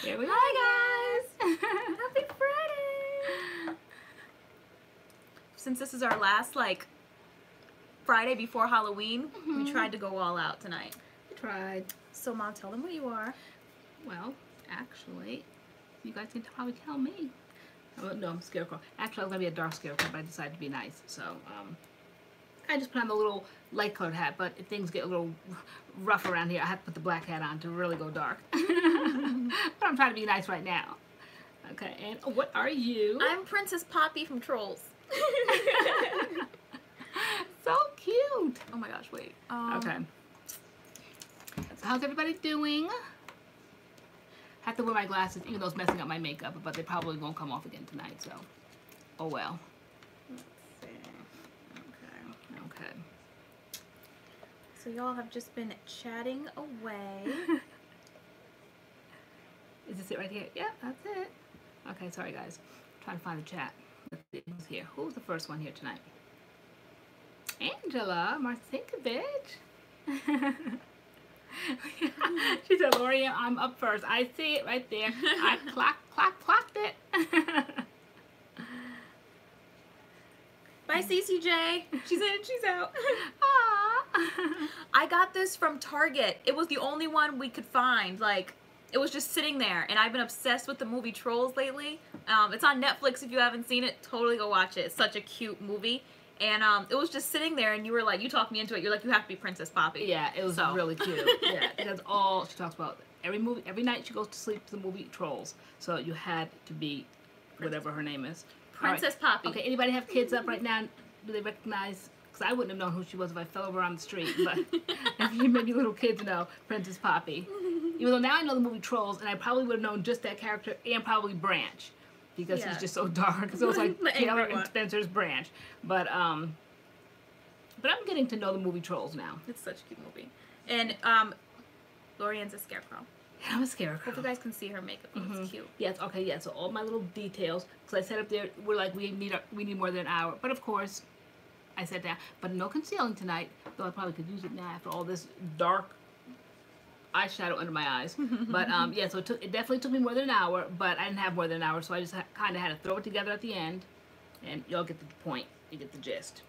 Here we go. Hi guys! Happy Friday! Since this is our last like Friday before Halloween, we tried to go all out tonight. We tried. So Mom, tell them what you are. Well, actually, you guys can probably tell me. Oh, no, I'm a scarecrow. Actually, I was gonna be a dark scarecrow, but I decided to be nice. So, I just put on the little light colored hat, but if things get a little rough around here, I have to put the black hat on to really go dark. But I'm trying to be nice right now. Okay, and what are you? I'm Princess Poppy from Trolls. So cute. Oh my gosh, wait. Okay. So how's everybody doing? I have to wear my glasses, even though it's messing up my makeup, but they probably won't come off again tonight, so oh well. Let's see. Okay. So y'all have just been chatting away. Is this it right here? Yeah, that's it. Okay, sorry guys. I'm trying to find the chat. Let's see who's here. Who's the first one here tonight? Angela Marcinkovich. She said, LoriAnne, I'm up first. I see it right there. I clocked it. Bye, CCJ. She's in, she's out. Aww. I got this from Target. It was the only one we could find. Like, it was just sitting there, and I've been obsessed with the movie Trolls lately. It's on Netflix if you haven't seen it. Totally go watch it. It's such a cute movie. And it was just sitting there, and you were like, you talked me into it. You're like, you have to be Princess Poppy. Yeah, it was really cute. Yeah, that's all she talks about. Every night she goes to sleep to the movie Trolls. So you had to be whatever her name is. Princess Poppy. Okay, anybody have kids up right now? Do they recognize? Because I wouldn't have known who she was if I fell over on the street. But if you maybe little kids know Princess Poppy. Even though now I know the movie Trolls, and I probably would have known just that character and probably Branch. Because he's just so dark. So it's like Taylor and Spencer's Branch. But I'm getting to know the movie Trolls now. It's such a cute movie. And LoriAnne's a scarecrow. Yeah, I'm a scarecrow. Hope you guys can see her makeup. It's cute. Yes, okay, yeah. So all my little details, because I said up there, we're like, we need more than an hour. But of course, I said that. But no concealing tonight, though I probably could use it now after all this dark eyeshadow under my eyes. But yeah, so it definitely took me more than an hour, but I didn't have more than an hour, so I just kind of had to throw it together at the end, and y'all get the point. You get the gist.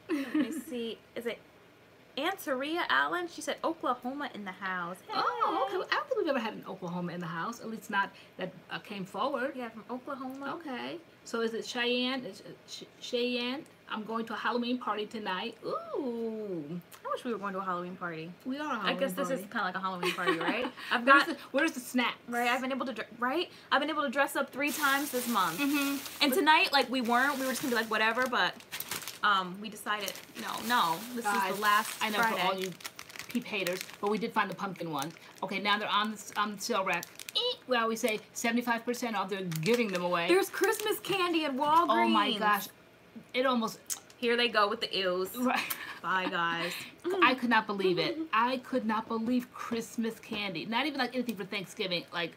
Let me see. Is it Aunt Taria Allen? She said Oklahoma in the house. Hey. Oh, okay. Well, I don't think we've ever had an Oklahoma in the house, at least not that came forward. Yeah, from Oklahoma. Okay. So is it Cheyenne? Cheyenne? I'm going to a Halloween party tonight. Ooh. I wish we were going to a Halloween party. We are a Halloween I guess this party. is kind of like a Halloween party, right? Where's the snack? Right, I've been able to dress up 3 times this month. And tonight, like, we were just gonna be like whatever, but we decided no, this is the last Friday. I know, for all you peep haters, but we did find the pumpkin one. Okay, now they're on the sale rack. We always say 75% off. They're giving them away. There's Christmas candy at Walgreens. Oh my gosh, it almost. Here they go with the ews. Right. Bye, guys. I could not believe it. I could not believe Christmas candy. Not even like anything for Thanksgiving. Like,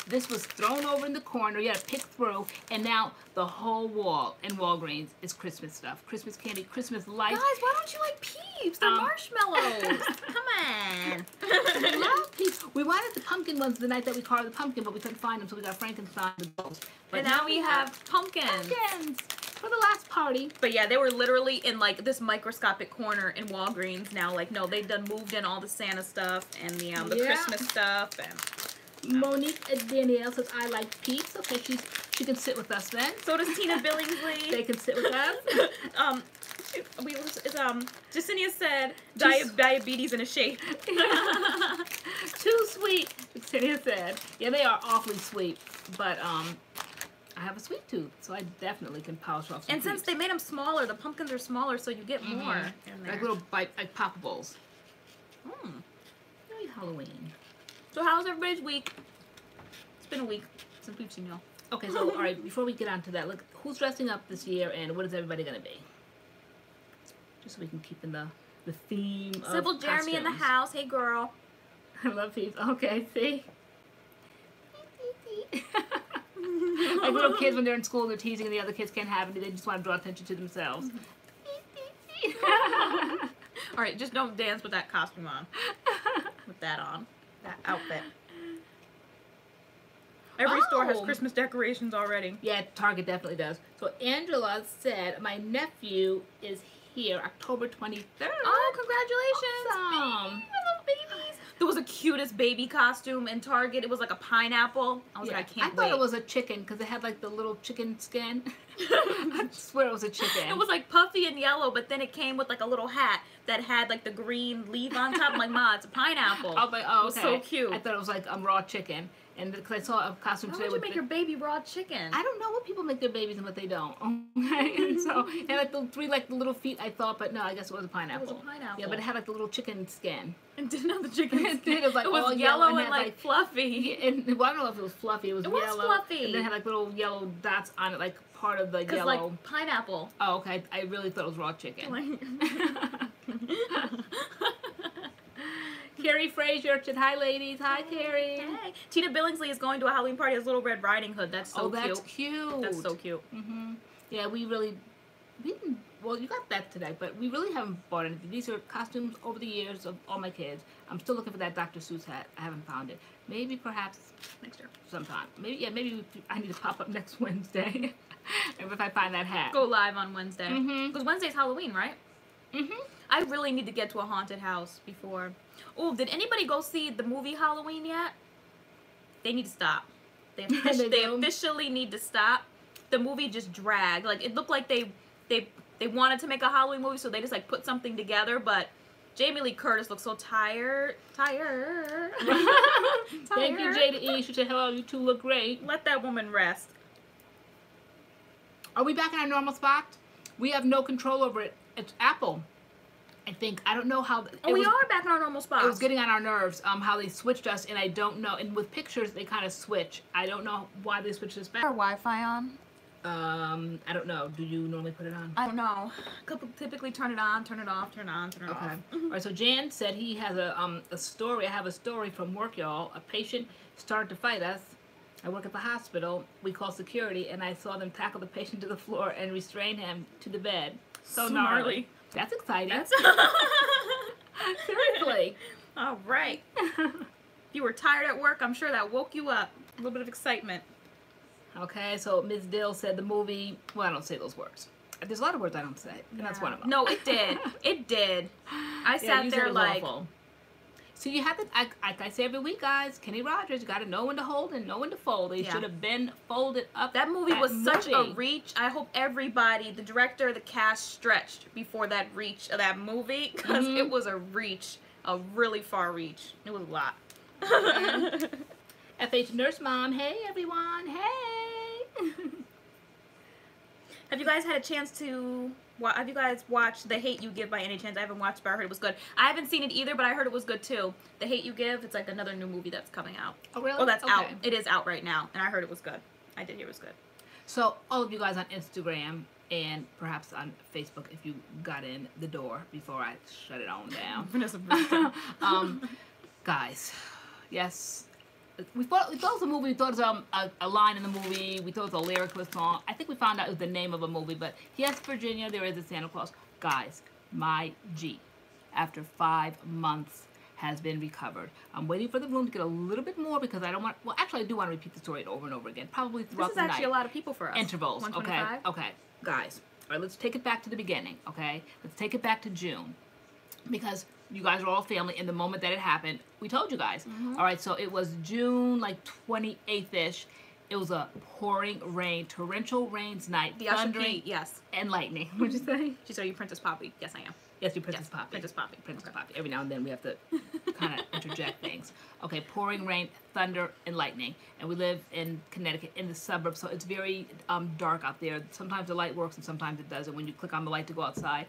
this was thrown over in the corner. You had to pick through, and now the whole wall in Walgreens is Christmas stuff. Christmas candy, Christmas lights. Guys, why don't you like Peeps? They're marshmallows. Come on. We love Peeps. We wanted the pumpkin ones the night that we carved the pumpkin, but we couldn't find them, so we got Frankenstein and those. But and now we have pumpkins. Pumpkins for the last party. But yeah, they were literally in like this microscopic corner in Walgreens now. Like, no, they've done moved in all the Santa stuff and the Christmas stuff. And Monique and Danielle says, I like Peeps. Okay, she can sit with us then. So does Tina Billingsley. They can sit with us. Jacinia said diabetes in a shake. Too sweet, Jacinia said. Yeah, they are awfully sweet, but I have a sweet tooth, so I definitely can polish off some And since they made them smaller, the pumpkins are smaller, so you get more in there. Like little like poppables. Really Halloween. So how's everybody's week? It's been a week since we've seen y'all. Okay, so all right, before we get on to that, look, who's dressing up this year, and what is everybody gonna be? Just so we can keep in the theme of Sybil Jeremy costumes. in the house. Hey, girl. I love Peeps. Okay, see. Like little kids when they're in school, they're teasing, and the other kids can't have it. They just want to draw attention to themselves. All right, just don't dance with that costume on. With that on. that outfit. Every store has Oh. Christmas decorations already. Yeah, Target definitely does. So Angela said, my nephew is here October 23rd. Oh, congratulations. Awesome. Baby, I love babies. There was the cutest baby costume in Target. It was like a pineapple. I was like, I can't wait. I thought it was a chicken because it had like the little chicken skin. I swear it was a chicken. It was like puffy and yellow, but then it came with like a little hat that had like the green leaf on top. I'm like, Ma, it's a pineapple. I was like, oh, okay. It was so cute. I thought it was like raw chicken. And because I saw a costume Why today would you make your baby raw chicken? I don't know what people make their babies and what they don't. Okay? And so, and like the three like the little feet, I thought, but no, I guess it was a pineapple. It was a pineapple. Yeah, but it had like the little chicken skin. It didn't have the chicken skin. It did. It was like all yellow and had, like fluffy. And well, I don't know if it was fluffy. It was yellow. Fluffy. And then it had like little yellow dots on it, like part of the yellow. Like pineapple. Oh, okay. I really thought it was raw chicken. Carrie Frazier said, hi, ladies. Hi, Carrie. Hey. Tina Billingsley is going to a Halloween party as Little Red Riding Hood. That's so cute. Oh, that's cute. That's so cute. Yeah, we didn't, well, you got that today, but we really haven't bought anything. These are costumes over the years of all my kids. I'm still looking for that Dr. Seuss hat. I haven't found it. Maybe, perhaps, next year, sometime. Maybe, I need to pop up next Wednesday. If I find that hat. Go live on Wednesday. Because Wednesday's Halloween, right? I really need to get to a haunted house before. Oh, did anybody go see the movie Halloween yet? They need to stop. They officially need to stop. The movie just dragged. Like, it looked like they wanted to make a Halloween movie, so they just like put something together, but Jamie Lee Curtis looks so tired. Thank you, Jada E. She said, hello, you two look great. Let that woman rest. Are we back in our normal spot? We have no control over it. It's Apple. I think. I don't know how. We are back in our normal spot. It was getting on our nerves how they switched us, and I don't know. And with pictures, they kind of switch. I don't know why they switched us back. Our Wi-Fi on? I don't know. Do you normally put it on? I don't know. Typically turn it on, turn it off, turn it on, turn it off. All right, so Jan said he has a story. I have a story from work, y'all. A patient started to fight us. I work at the hospital. We call security, and I saw them tackle the patient to the floor and restrain him to the bed. So gnarly. That's exciting. Seriously. All right. If you were tired at work, I'm sure that woke you up. A little bit of excitement. Okay, so Ms. Dill said the movie, well, I don't say those words. There's a lot of words I don't say, and that's one of them. No, it did. It did. I sat there like... Awful. So you have to, like I say every week, guys, Kenny Rogers, you got to know when to hold and know when to fold. They should have been folded up. That movie was such a reach. I hope everybody, the director, the cast, stretched before that reach of that movie, because it was a reach, a really far reach. It was a lot. FH Nurse Mom, hey everyone, hey. Have you guys had a chance to... Have you guys watched The Hate You Give by any chance? I haven't watched, but I heard it was good. I haven't seen it either, but I heard it was good too. The Hate You Give, it's like another new movie that's coming out. Oh, really? Oh, that's out. It is out right now, and I heard it was good. I did hear it was good. So, all of you guys on Instagram and perhaps on Facebook, if you got in the door before I shut it on down. Guys, yes. We thought it was a movie. We thought it was a line in the movie. We thought it was a lyric to a song. I think we found out it was the name of a movie. But yes, Virginia, there is a Santa Claus. Guys, my G, after 5 months, has been recovered. I'm waiting for the room to get a little bit more because I don't want... Well, actually, I do want to repeat the story over and over again. Probably throughout the night. This is actually a lot of people for us. Intervals. Okay. Okay. Guys, all right, let's take it back to the beginning. Okay? Let's take it back to June. Because... you guys are all family, and the moment that it happened, we told you guys. All right, so it was June, like, 28th-ish. It was a pouring rain, torrential rains night, thundering, yes, and lightning. What'd you say? She said, "Are you Princess Poppy?" Yes, I am. Yes, you Princess Poppy. Princess Poppy. Princess Poppy. Every now and then we have to kind of interject things. Okay, pouring rain, thunder, and lightning. And we live in Connecticut, in the suburbs, so it's very dark out there. Sometimes the light works and sometimes it doesn't when you click on the light to go outside.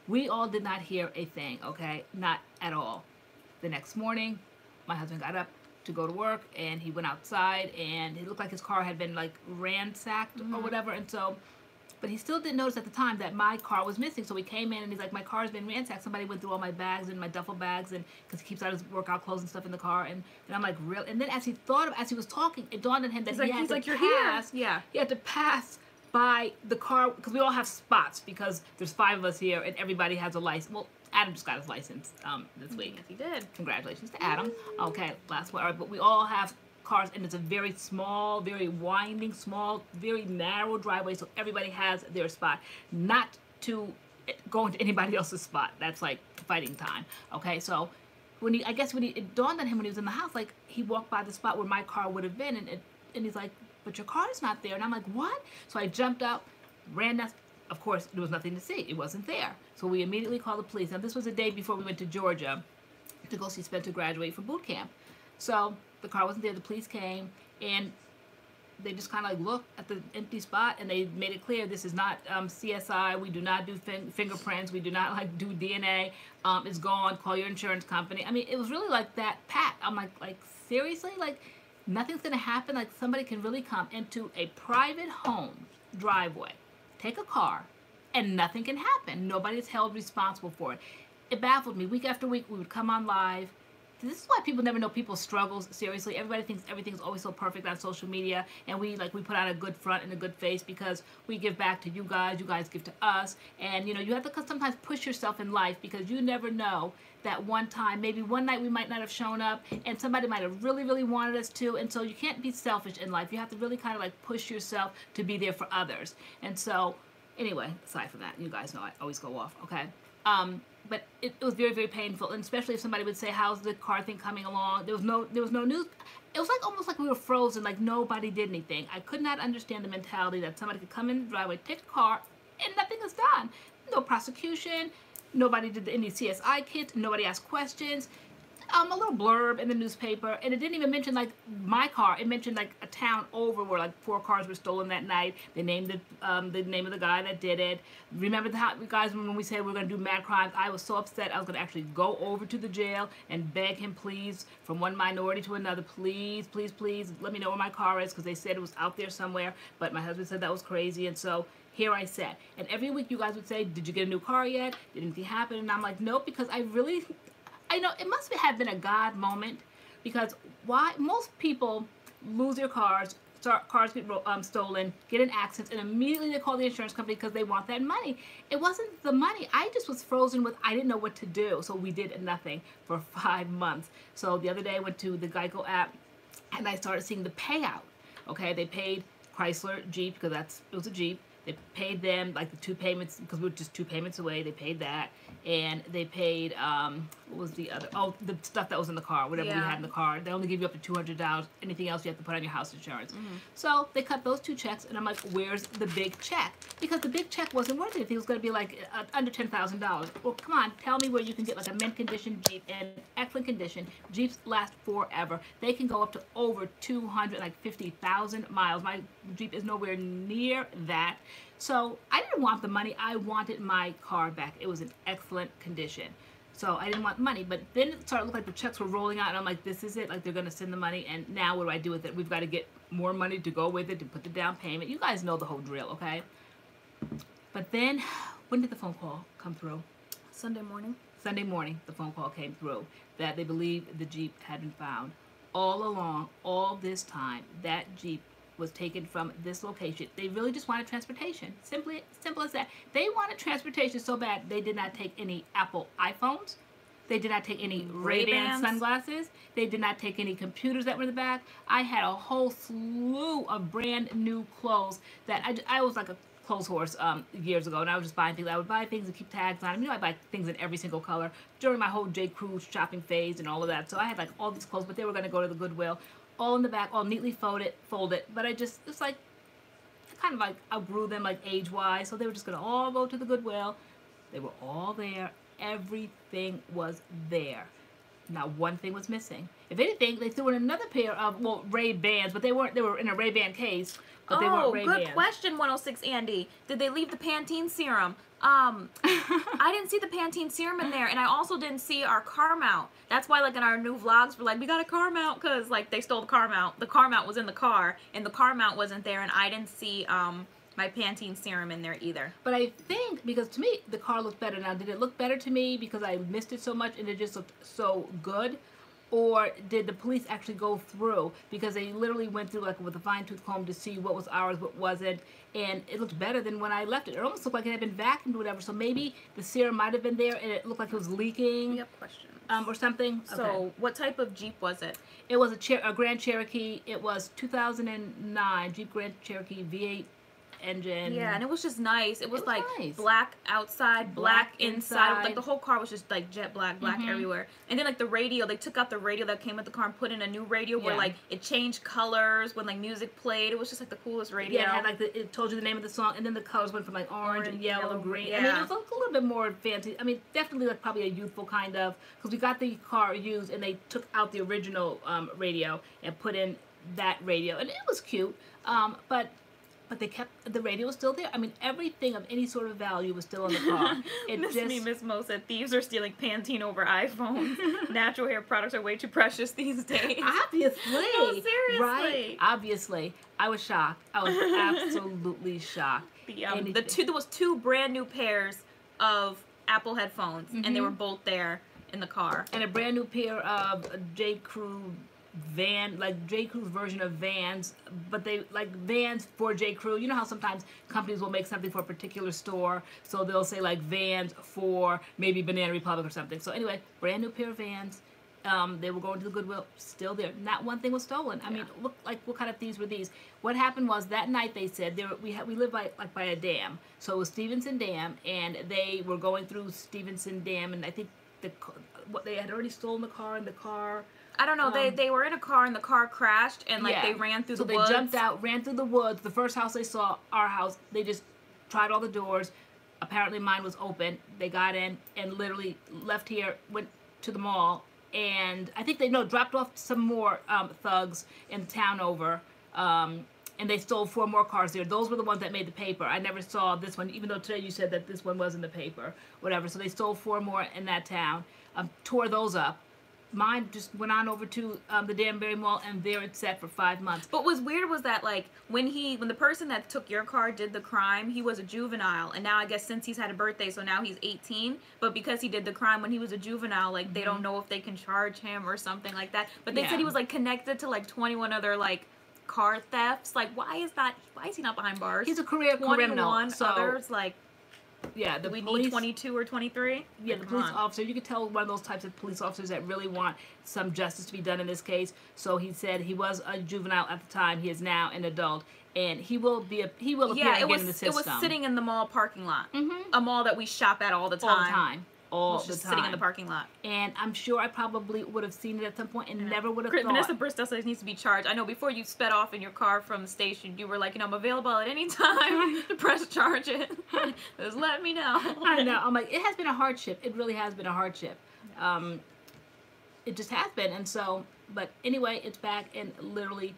We all did not hear a thing, okay? Not at all. The next morning, my husband got up to go to work, and he went outside, and it looked like his car had been, like, ransacked or whatever, and so... But he still didn't notice at the time that my car was missing, so he came in, and he's like, my car's been ransacked. Somebody went through all my bags and my duffel bags, and because he keeps out his workout clothes and stuff in the car, and I'm like, really? And then as he was talking, it dawned on him that he had to pass. Yeah. He had to pass by the car, because we all have spots, because there's 5 of us here, and everybody has a license. Well, Adam just got his license this week. Yes, he did. Congratulations to Adam. Okay, last one. All right, but we all have cars, and it's a very small, very winding, small, very narrow driveway, so everybody has their spot. Not to go into anybody else's spot. That's like fighting time. Okay, so it dawned on him when he was in the house, like he walked by the spot where my car would have been, and he's like, but your car is not there. And I'm like, what? So I jumped up, ran down. Of course, there was nothing to see. It wasn't there. So we immediately called the police. Now, this was the day before we went to Georgia to go see Spencer graduate from boot camp. So the car wasn't there. The police came, and they just kind of like looked at the empty spot, and they made it clear this is not CSI. We do not do fingerprints. We do not like do DNA. It's gone. Call your insurance company. I mean, it was really like that pat. I'm like seriously? Like nothing's going to happen? Like somebody can really come into a private home driveway, take a car, and nothing can happen. Nobody's held responsible for it. It baffled me. Week after week, we would come on live. This is why people never know people's struggles. Seriously, everybody thinks everything's always so perfect on social media, and we put on a good front and a good face because we give back to you guys give to us, and you have to sometimes push yourself in life because you never know that one time, maybe one night we might not have shown up, and somebody might have really, really wanted us to, and so you can't be selfish in life. You have to really kind of like push yourself to be there for others. And so, anyway, aside from that, you guys know I always go off, okay? But it was very, very painful, and especially if somebody would say, how's the car thing coming along? There was no news. It was like almost like we were frozen, like nobody did anything. I could not understand the mentality that somebody could come in the driveway, take a car, and nothing is done. No prosecution, nobody did any CSI kits, nobody asked questions. A little blurb in the newspaper, and it didn't even mention like my car. It mentioned like a town over where like 4 cars were stolen that night. They named the name of the guy that did it. Remember guys when we said we were going to do mad crimes? I was so upset I was going to actually go over to the jail and beg him, please, from one minority to another, please, please, please, let me know where my car is, because they said it was out there somewhere. But my husband said that was crazy, and so here I sat. And every week you guys would say, did you get a new car yet? Did anything happen? And I'm like, nope, because I know it must have been a God moment, because why most people lose their cars, cars get stolen, get in accidents, and immediately they call the insurance company because they want that money. It wasn't the money. I just was frozen with, I didn't know what to do, so we did nothing for 5 months. So the other day I went to the Geico app, and I started seeing the payout. Okay, they paid Chrysler Jeep, because it was a Jeep. They paid them like the 2 payments, because we were just 2 payments away. They paid that, and they paid what was the other? Oh, the stuff that was in the car, whatever we had in the car. They only give you up to $200. Anything else you have to put on your house insurance. So they cut those 2 checks, and I'm like, where's the big check? Because the big check wasn't worth it. It was going to be like under $10,000. Well, come on, tell me where you can get like a mint condition Jeep in excellent condition. Jeeps last forever. They can go up to over 250,000 miles. My Jeep is nowhere near that. So I didn't want the money. I wanted my car back. It was in excellent condition. So I didn't want money. But then it started to look like the checks were rolling out, and I'm like, this is it. Like, they're going to send the money, and now what do I do with it? We've got to get more money to go with it, to put the down payment. You guys know the whole drill, okay? But then, when did the phone call come through? Sunday morning. Sunday morning, the phone call came through that they believe the Jeep had been found. All along, all this time, that Jeep was taken from this location. They really just wanted transportation. Simple as that. They wanted transportation so bad they did not take any Apple iPhones. They did not take any Ray-Ban sunglasses. They did not take any computers that were in the back. I had a whole slew of brand new clothes that I was like a clothes horse years ago, and I was just buying things. I would buy things and keep tags on them. You know, I buy things in every single color during my whole J. Crew shopping phase and all of that. So I had like all these clothes, but they were going to go to the Goodwill. All in the back, all neatly folded, but it's like, kind of like outgrew them like age-wise, so they were just going to all go to the Goodwill. They were all there. Everything was there. Not one thing was missing. If anything, they threw in another pair of, well, Ray-Bans, but they were in a Ray-Ban case, but they weren't Ray-Bans. Good question, 106 Andy. Did they leave the Pantene serum? I didn't see the Pantene serum in there, and I also didn't see our car mount. That's why, like, in our new vlogs, we're like, we got a car mount, because, like, they stole the car mount. The car mount was in the car, and the car mount wasn't there, and I didn't see, my Pantene serum in there either. But I think, because to me, the car looked better. Now, did it look better to me because I missed it so much and it just looked so good? or did the police actually go through, because they literally went through like with a fine-tooth comb to see what was ours, what wasn't, and it looked better than when I left it. It almost looked like it had been vacuumed or whatever, so maybe the serum might have been there and it looked like it was leaking. We have questions. Or something. So, okay. What type of Jeep was it? It was a Grand Cherokee. It was 2009 Jeep Grand Cherokee V8 engine. Yeah, and it was just nice. It was like nice. Black outside, black inside. Like inside. the whole car was just like jet black, black everywhere. And then like the radio, they took out the radio that came with the car and put in a new radio where like it changed colors when like music played. It was just like the coolest radio. Yeah, it had like it told you the name of the song, and then the colors went from like orange and yellow, green. Yeah. I mean, it was a little bit more fancy. I mean, definitely like probably a youthful kind of, because we got the car used and they took out the original radio and put in that radio, and it was cute. But they kept, the radio was still there. I mean, everything of any sort of value was still in the car. Miss Mo said, thieves are stealing Pantene over iPhones. Natural hair products are way too precious these days. Obviously. No, seriously. Right? Obviously. I was shocked. I was absolutely shocked. There was 2 brand new pairs of Apple headphones, and they were both there in the car. And a brand new pair of J. Crew J. Crew's version of Vans, but they like Vans for J. Crew. You know how sometimes companies will make something for a particular store, so they'll say like Vans for maybe Banana Republic or something. So anyway, brand new pair of Vans. They were going to the Goodwill, still there. Not one thing was stolen. I mean, look, like what kind of thieves were these? What happened was that night they said we live by a dam, so it was Stevenson Dam, and they were going through Stevenson Dam, and I think they had already stolen the car, and the car. I don't know. They were in a car and the car crashed and like they ran through the woods. So they jumped out, ran through the woods. The first house they saw, our house, they just tried all the doors. Apparently mine was open. They got in and literally left here, went to the mall, and I think they dropped off some more thugs in town over. And they stole 4 more cars there. Those were the ones that made the paper. I never saw this one, even though today you said that this one was in the paper, whatever. So they stole 4 more in that town, tore those up. Mine just went on over to the Danbury Mall, and there it sat for 5 months. But what was weird was that, like, when the person that took your car did the crime, he was a juvenile, and now I guess since he's had a birthday, so now he's 18, but because he did the crime when he was a juvenile, like, they don't know if they can charge him or something like that. But they said he was, like, connected to, like, 21 other, like, car thefts. Like, why is he not behind bars? He's a career criminal. So others, like... Yeah, we need 22 or 23? Yeah, the police officer, you could tell one of those types of police officers that really want some justice to be done in this case. So he said he was a juvenile at the time. He is now an adult, and he will appear again in the system. It was sitting in the mall parking lot. A mall that we shop at all the time. All the time. All the just time. Sitting in the parking lot. And I'm sure I probably would have seen it at some point and never would have thought. Vanessa Bristow says he needs to be charged. I know before you sped off in your car from the station, you were like, I'm available at any time to press charge it. Just let me know. I know. I'm like, it has been a hardship. It really has been a hardship. It just has been. And so, but anyway, it's back in literally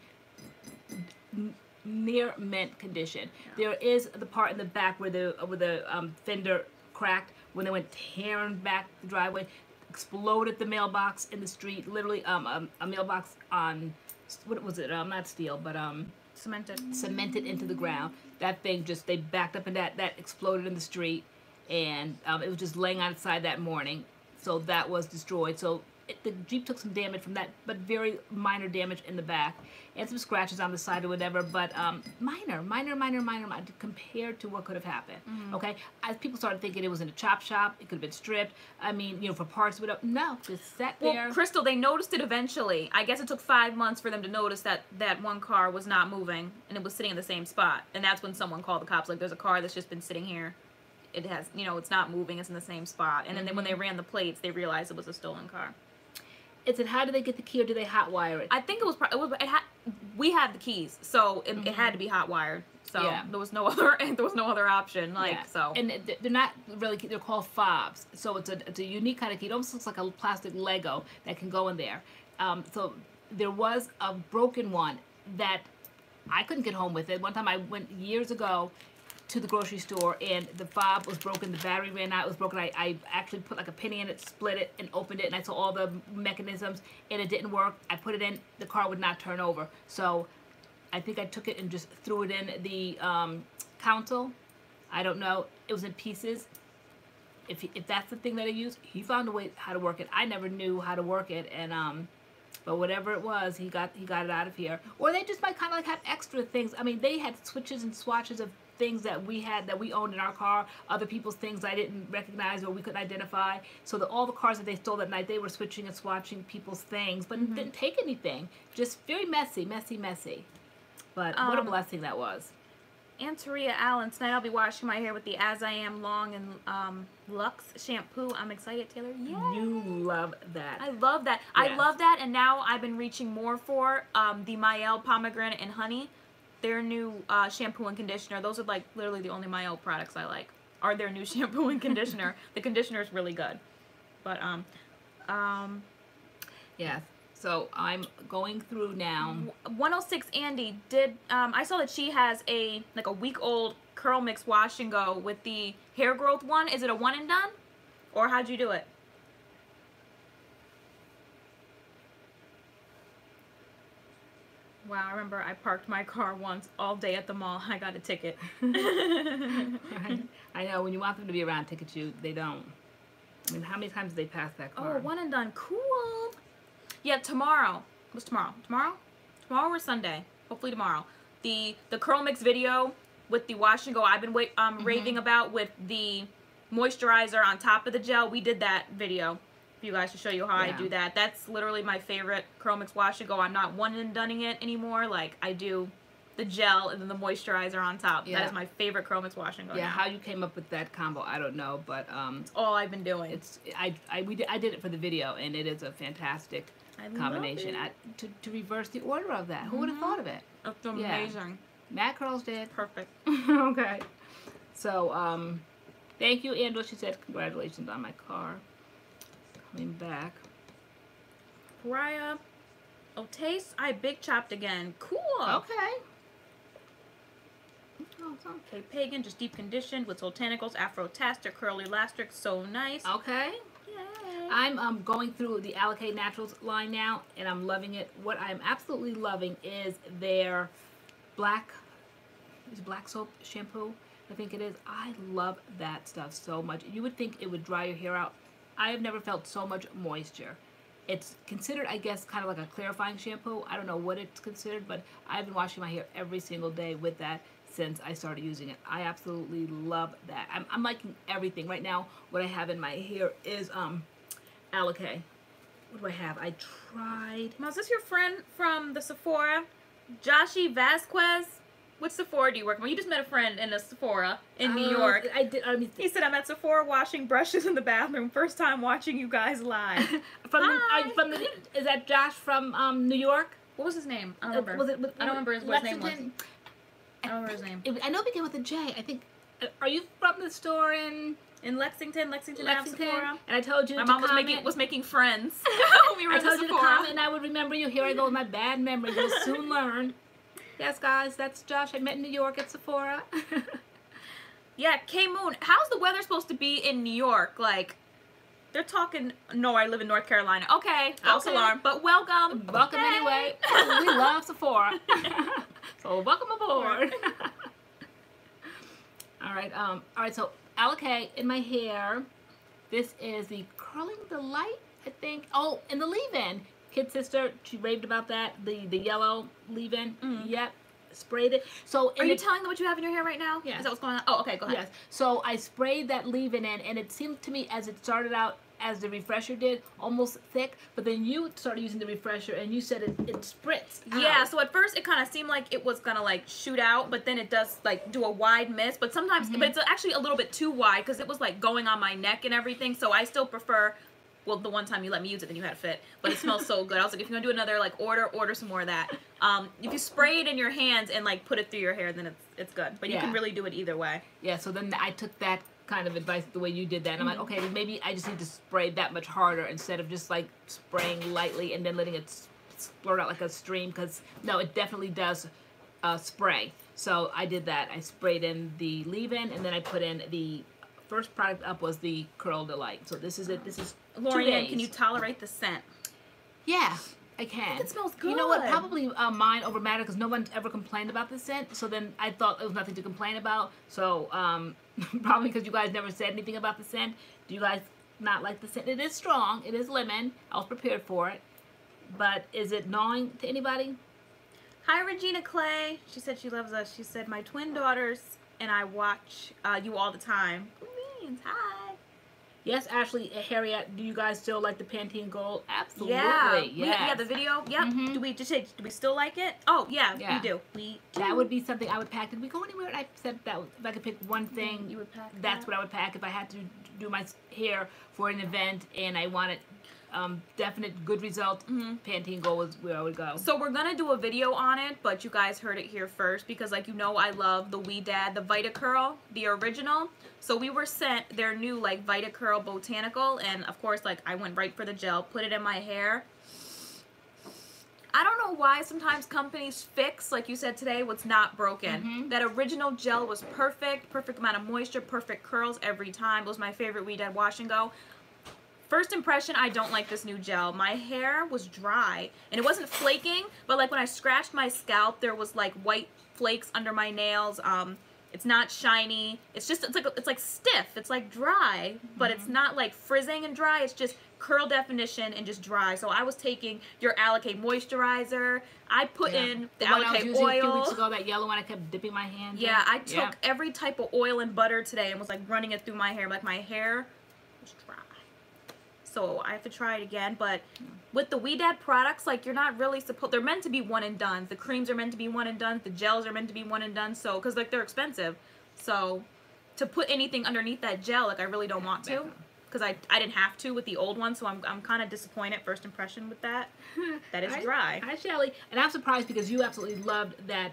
near mint condition. There is the part in the back where the fender cracked when they went tearing back the driveway, exploded the mailbox in the street. Literally, a mailbox on, what was it? Not steel, but cemented into the ground. That thing they backed up, and that exploded in the street, and it was just laying outside that morning. So that was destroyed. So the Jeep took some damage from that, but very minor damage in the back, and some scratches on the side or whatever, but minor compared to what could have happened. Okay, as people started thinking it was in a chop shop, it could have been stripped. I mean, for parts, whatever. No, just sat there. Well, Crystal, they noticed it eventually. I guess it took 5 months for them to notice that one car was not moving and it was sitting in the same spot, and that's when someone called the cops. Like, there's a car that's just been sitting here. It has, it's not moving. It's in the same spot. And then when they ran the plates, they realized it was a stolen car. Is it, how do they get the key, or do they hotwire it? I think we had the keys, so it had to be hotwired. So there was no other option. So. And they're not really, they're called fobs. So it's a unique kind of key. It almost looks like a plastic Lego that can go in there. So there was a broken one that I couldn't get home with it. One time I went years ago to the grocery store, and the fob was broken, the battery ran out, it was broken. I actually put like a penny in it, split it, and opened it, and I saw all the mechanisms, and it didn't work. I put it in, the car would not turn over. So I think I took it and just threw it in the console. I don't know, it was in pieces. If that's the thing that I used, he found a way how to work it. I never knew how to work it, and But whatever it was, he got it out of here. Or they just might kind of like have extra things. I mean, they had switches and swatches of things that we had, that we owned in our car, other people's things I didn't recognize or we couldn't identify. So all the cars that they stole that night, they were switching and swatching people's things, but didn't take anything. Just very messy, messy, messy. But what a blessing that was. And Taria Allen, tonight I'll be washing my hair with the As I Am Long and Luxe shampoo. I'm excited, Taylor. Yeah. You love that. I love that. Yes. I love that, and now I've been reaching more for the Mael Pomegranate and Honey. Their new shampoo and conditioner. Those are like literally the only Mael products I like. Are their new shampoo and conditioner. The conditioner is really good. But yeah. So I'm going through now. 106 Andy did. I saw that she has a week-old CURLMIX wash and go with the hair growth one. Is it a one and done, or how'd you do it? Wow, I remember I parked my car once all day at the mall. I got a ticket. I know, when you want them to be around ticket you, they don't. I mean, how many times did they pass that car? Oh, one and done. Cool. Yeah, tomorrow. What's tomorrow? Tomorrow or Sunday? Hopefully tomorrow. The CURLMIX video with the wash and go I've been raving about, with the moisturizer on top of the gel. We did that video for you guys to show you how I do that. That's literally my favorite CURLMIX wash and go. I'm not one and doneing it anymore. Like, I do the gel and then the moisturizer on top. Yeah. That is my favorite CURLMIX wash and go. Yeah, now. How you came up with that combo, I don't know, but it's all I've been doing. I did it for the video, and it is a fantastic combination. To reverse the order of that. Who would have thought of it? That's amazing. MADCURLS did. Perfect. Okay. So, thank you, Angela. She said congratulations on my car. Coming back. Raya. Oh, taste. I big chopped again. Cool. Okay. Okay, Pagan, just deep conditioned with Soultanicals, Afro-Tastic, Curly Elastics. So nice. Okay. Yay. I'm going through the Allocate Naturals line now, and I'm loving it. What I'm absolutely loving is their black soap shampoo. I think it is. I love that stuff so much. You would think it would dry your hair out. I have never felt so much moisture. It's considered, I guess, kind of like a clarifying shampoo. I don't know what it's considered, but I've been washing my hair every single day with that since I started using it. I absolutely love that. I'm liking everything. Right now, what I have in my hair is Allocate. What do I have? I tried. Now, is this your friend from the Sephora? Joshi Vasquez? What Sephora do you work with? You just met a friend in a Sephora in New York. I did. He said, I'm at Sephora washing brushes in the bathroom. First time watching you guys live. Is that Josh from New York? What was his name? I don't remember. I don't remember what his name was. I don't remember his name. I know it began with a J. I think. Are you from the store in Lexington? Sephora. And I told you my mom was making friends. We were I told you to comment, and I would remember you. Here I go with my bad memory. You'll soon learn. Yes, guys, that's Josh. I met in New York at Sephora. Yeah, K-Moon. How's the weather supposed to be in New York? Like, they're talking. No, I live in North Carolina. Okay, false alarm. But welcome. Welcome anyway. We love Sephora. So welcome aboard. All right. So Allocate in my hair. This is the Curling Delight, I think. Oh, and the leave-in. Kid sister, she raved about that. The yellow leave-in. Yep. Sprayed it. So are you telling them what you have in your hair right now? Yes. Is that what's going on? Oh, okay, go ahead. Yes. So I sprayed that leave-in in, and it seemed to me as it started out, as the refresher did, almost thick, but then you started using the refresher and you said it spritzed out. Yeah, so at first it kind of seemed like it was gonna like shoot out, but then it does like do a wide mist, but sometimes, but it's actually a little bit too wide because it was like going on my neck and everything, so I still prefer, well, the one time you let me use it, then you had it fit, but it smells so good. I was like, if you're gonna do another, like, order some more of that. If you spray it in your hands and like put it through your hair, then it's good, but you can really do it either way. Yeah, so then I took that kind of advice the way you did that, and I'm like, okay, maybe I just need to spray that much harder instead of just like spraying lightly and then letting it splurt out like a stream, because no, it definitely does spray. So I did that. I sprayed in the leave-in, and then I put in the first product up was the Curl Delight. So this is it. This is LoriAnne, can you tolerate the scent? Yeah, I can. I think it smells good. You know what? Probably mine over MADCURLS, because no one's ever complained about the scent. So then I thought it was nothing to complain about. So probably because you guys never said anything about the scent. Do you guys not like the scent? It is strong. It is lemon. I was prepared for it. but is it gnawing to anybody? Hi, Regina Clay. She said she loves us. She said, my twin daughters and I watch you all the time. Queens, hi. Yes, Ashley, Harriet, do you guys still like the Pantene Gold? Absolutely. Yeah. Yes. Yeah, the video. Yep. Do we still like it? Oh, yeah, we do. We do. That would be something I would pack. Did we go anywhere? I said that if I could pick one thing, you would pack that's what I would pack if I had to do my hair for an event and I wanted definite good result. Pantene Gold was where I would go. So we're gonna do a video on it, but you guys heard it here first because, like, you know, I love the WeDad, the VitaCurl, the original. So we were sent their new like VitaCurl Botanical, and of course, like, I went right for the gel, put it in my hair. I don't know why sometimes companies fix, like you said today, what's not broken. That original gel was perfect amount of moisture, perfect curls every time. It was my favorite WeDad Wash and Go. First impression, I don't like this new gel. My hair was dry, and it wasn't flaking, but like when I scratched my scalp, there was like white flakes under my nails. It's not shiny. It's like stiff. It's like dry, but it's not like frizzing and dry. It's just curl definition and just dry. So I was taking your Allocate moisturizer. I put in the Allocate oil. A few weeks ago, that yellow one, I kept dipping my hand. Yeah, I took every type of oil and butter today and was like running it through my hair. Like, my hair was dry. So I have to try it again. But with the WeDad products, like, you're not really supposed, they're meant to be one and done. The creams are meant to be one and done. The gels are meant to be one and done. So, because like, they're expensive. So to put anything underneath that gel, like, I really don't want to. Because I didn't have to with the old one. So I'm kind of disappointed, first impression with that. That is dry. Hi, Shelly. And I'm surprised because you absolutely loved that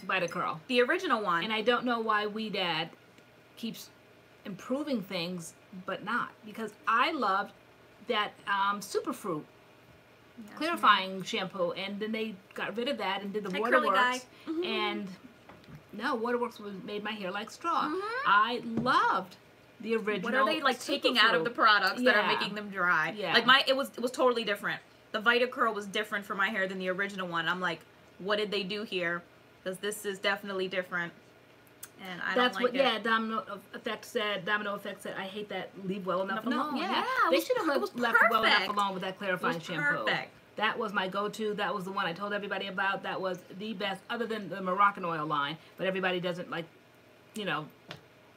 VitaCurl. The original one. And I don't know why WeDad keeps improving things but not, because I loved that Superfruit clarifying shampoo, and then they got rid of that and did the Waterworks, and no, Waterworks made my hair like straw. I loved the original. What are they like taking out of the products that are making them dry? Like, it was totally different. The VitaCurl was different for my hair than the original one. I'm like, what did they do here? Because this is definitely different. And I don't like it. Domino Effect said, I hate that leave well enough alone. Yeah, they should have left well enough alone with that clarifying shampoo. Perfect. That was my go-to. That was the one I told everybody about. That was the best, other than the Moroccan oil line. But everybody doesn't, like, you know,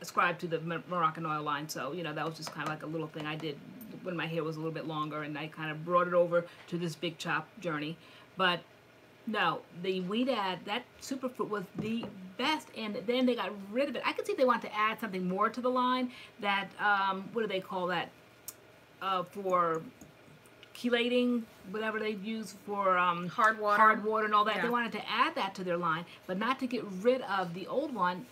ascribe to the Moroccan oil line. So, you know, that was just kind of like a little thing I did when my hair was a little bit longer, and I kind of brought it over to this big chop journey. But no, the WeDad, that Superfruit was the best, and then they got rid of it. I could see if they wanted to add something more to the line. That, what do they call that? For chelating, whatever they use for hard water and all that. They wanted to add that to their line, but not to get rid of the old one.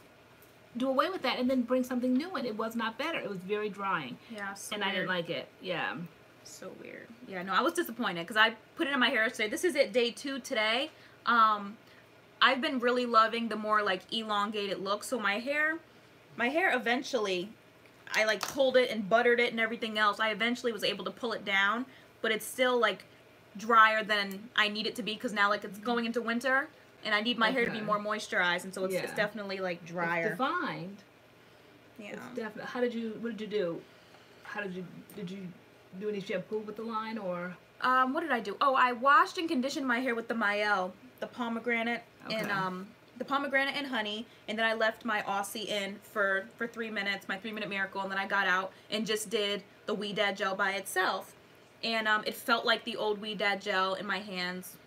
Do away with that and then bring something new in. It was not better. It was very drying. Yeah, so and weird. I didn't like it. Yeah. So weird. Yeah, no, I was disappointed because I put it in my hair today. This is it, day 2 today. I've been really loving the more like elongated look. So my hair eventually, I like pulled it and buttered it and everything else. I eventually was able to pull it down, but it's still like drier than I need it to be because now like it's going into winter and I need my hair to be more moisturized, and so it's definitely like drier. It's defined. Yeah. It's definitely. What did you do? Did you do any shampoo with the line, or? What did I do? Oh, I washed and conditioned my hair with the Mael, the pomegranate and the pomegranate and honey, and then I left my Aussie in for 3 minutes, my 3-minute miracle, and then I got out and just did the WeDad gel by itself, and it felt like the old WeDad gel in my hands,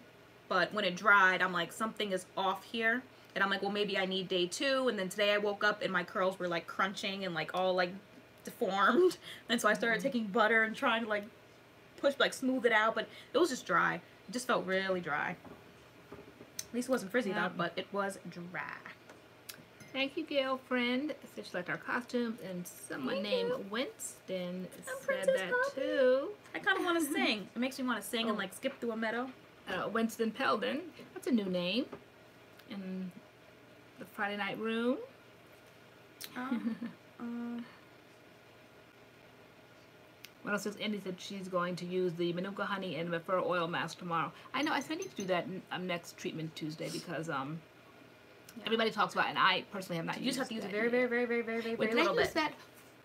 but when it dried, I'm like, something is off here, and I'm like, well, maybe I need day 2, and then today I woke up and my curls were like crunching and like all like deformed, and so I started taking butter and trying to like smooth it out, but it was just dry. It just felt really dry. At least it wasn't frizzy though, but it was dry. Thank you, girlfriend. Such like our costumes, and someone named Winston said that too. I kind of want to sing. It makes me want to sing and like skip through a meadow. Winston Peldon. That's a new name in the Friday Night Room. 106 Indy said she's going to use the Manuka honey and refer oil mask tomorrow. I know, I need to do that next treatment Tuesday because everybody talks about it, and I personally have not used it. You just have to use it very little bit. That?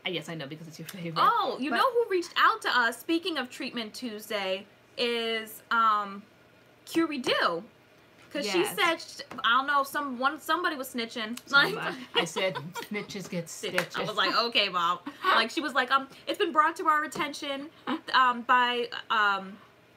Yes, I know, because it's your favorite. Oh, you know who reached out to us? Speaking of Treatment Tuesday, is Redo. Because she said, I don't know, somebody was snitching. Like, I said, snitches get stitches. I was like, okay, Mom. Like, she was like, it's been brought to our attention by,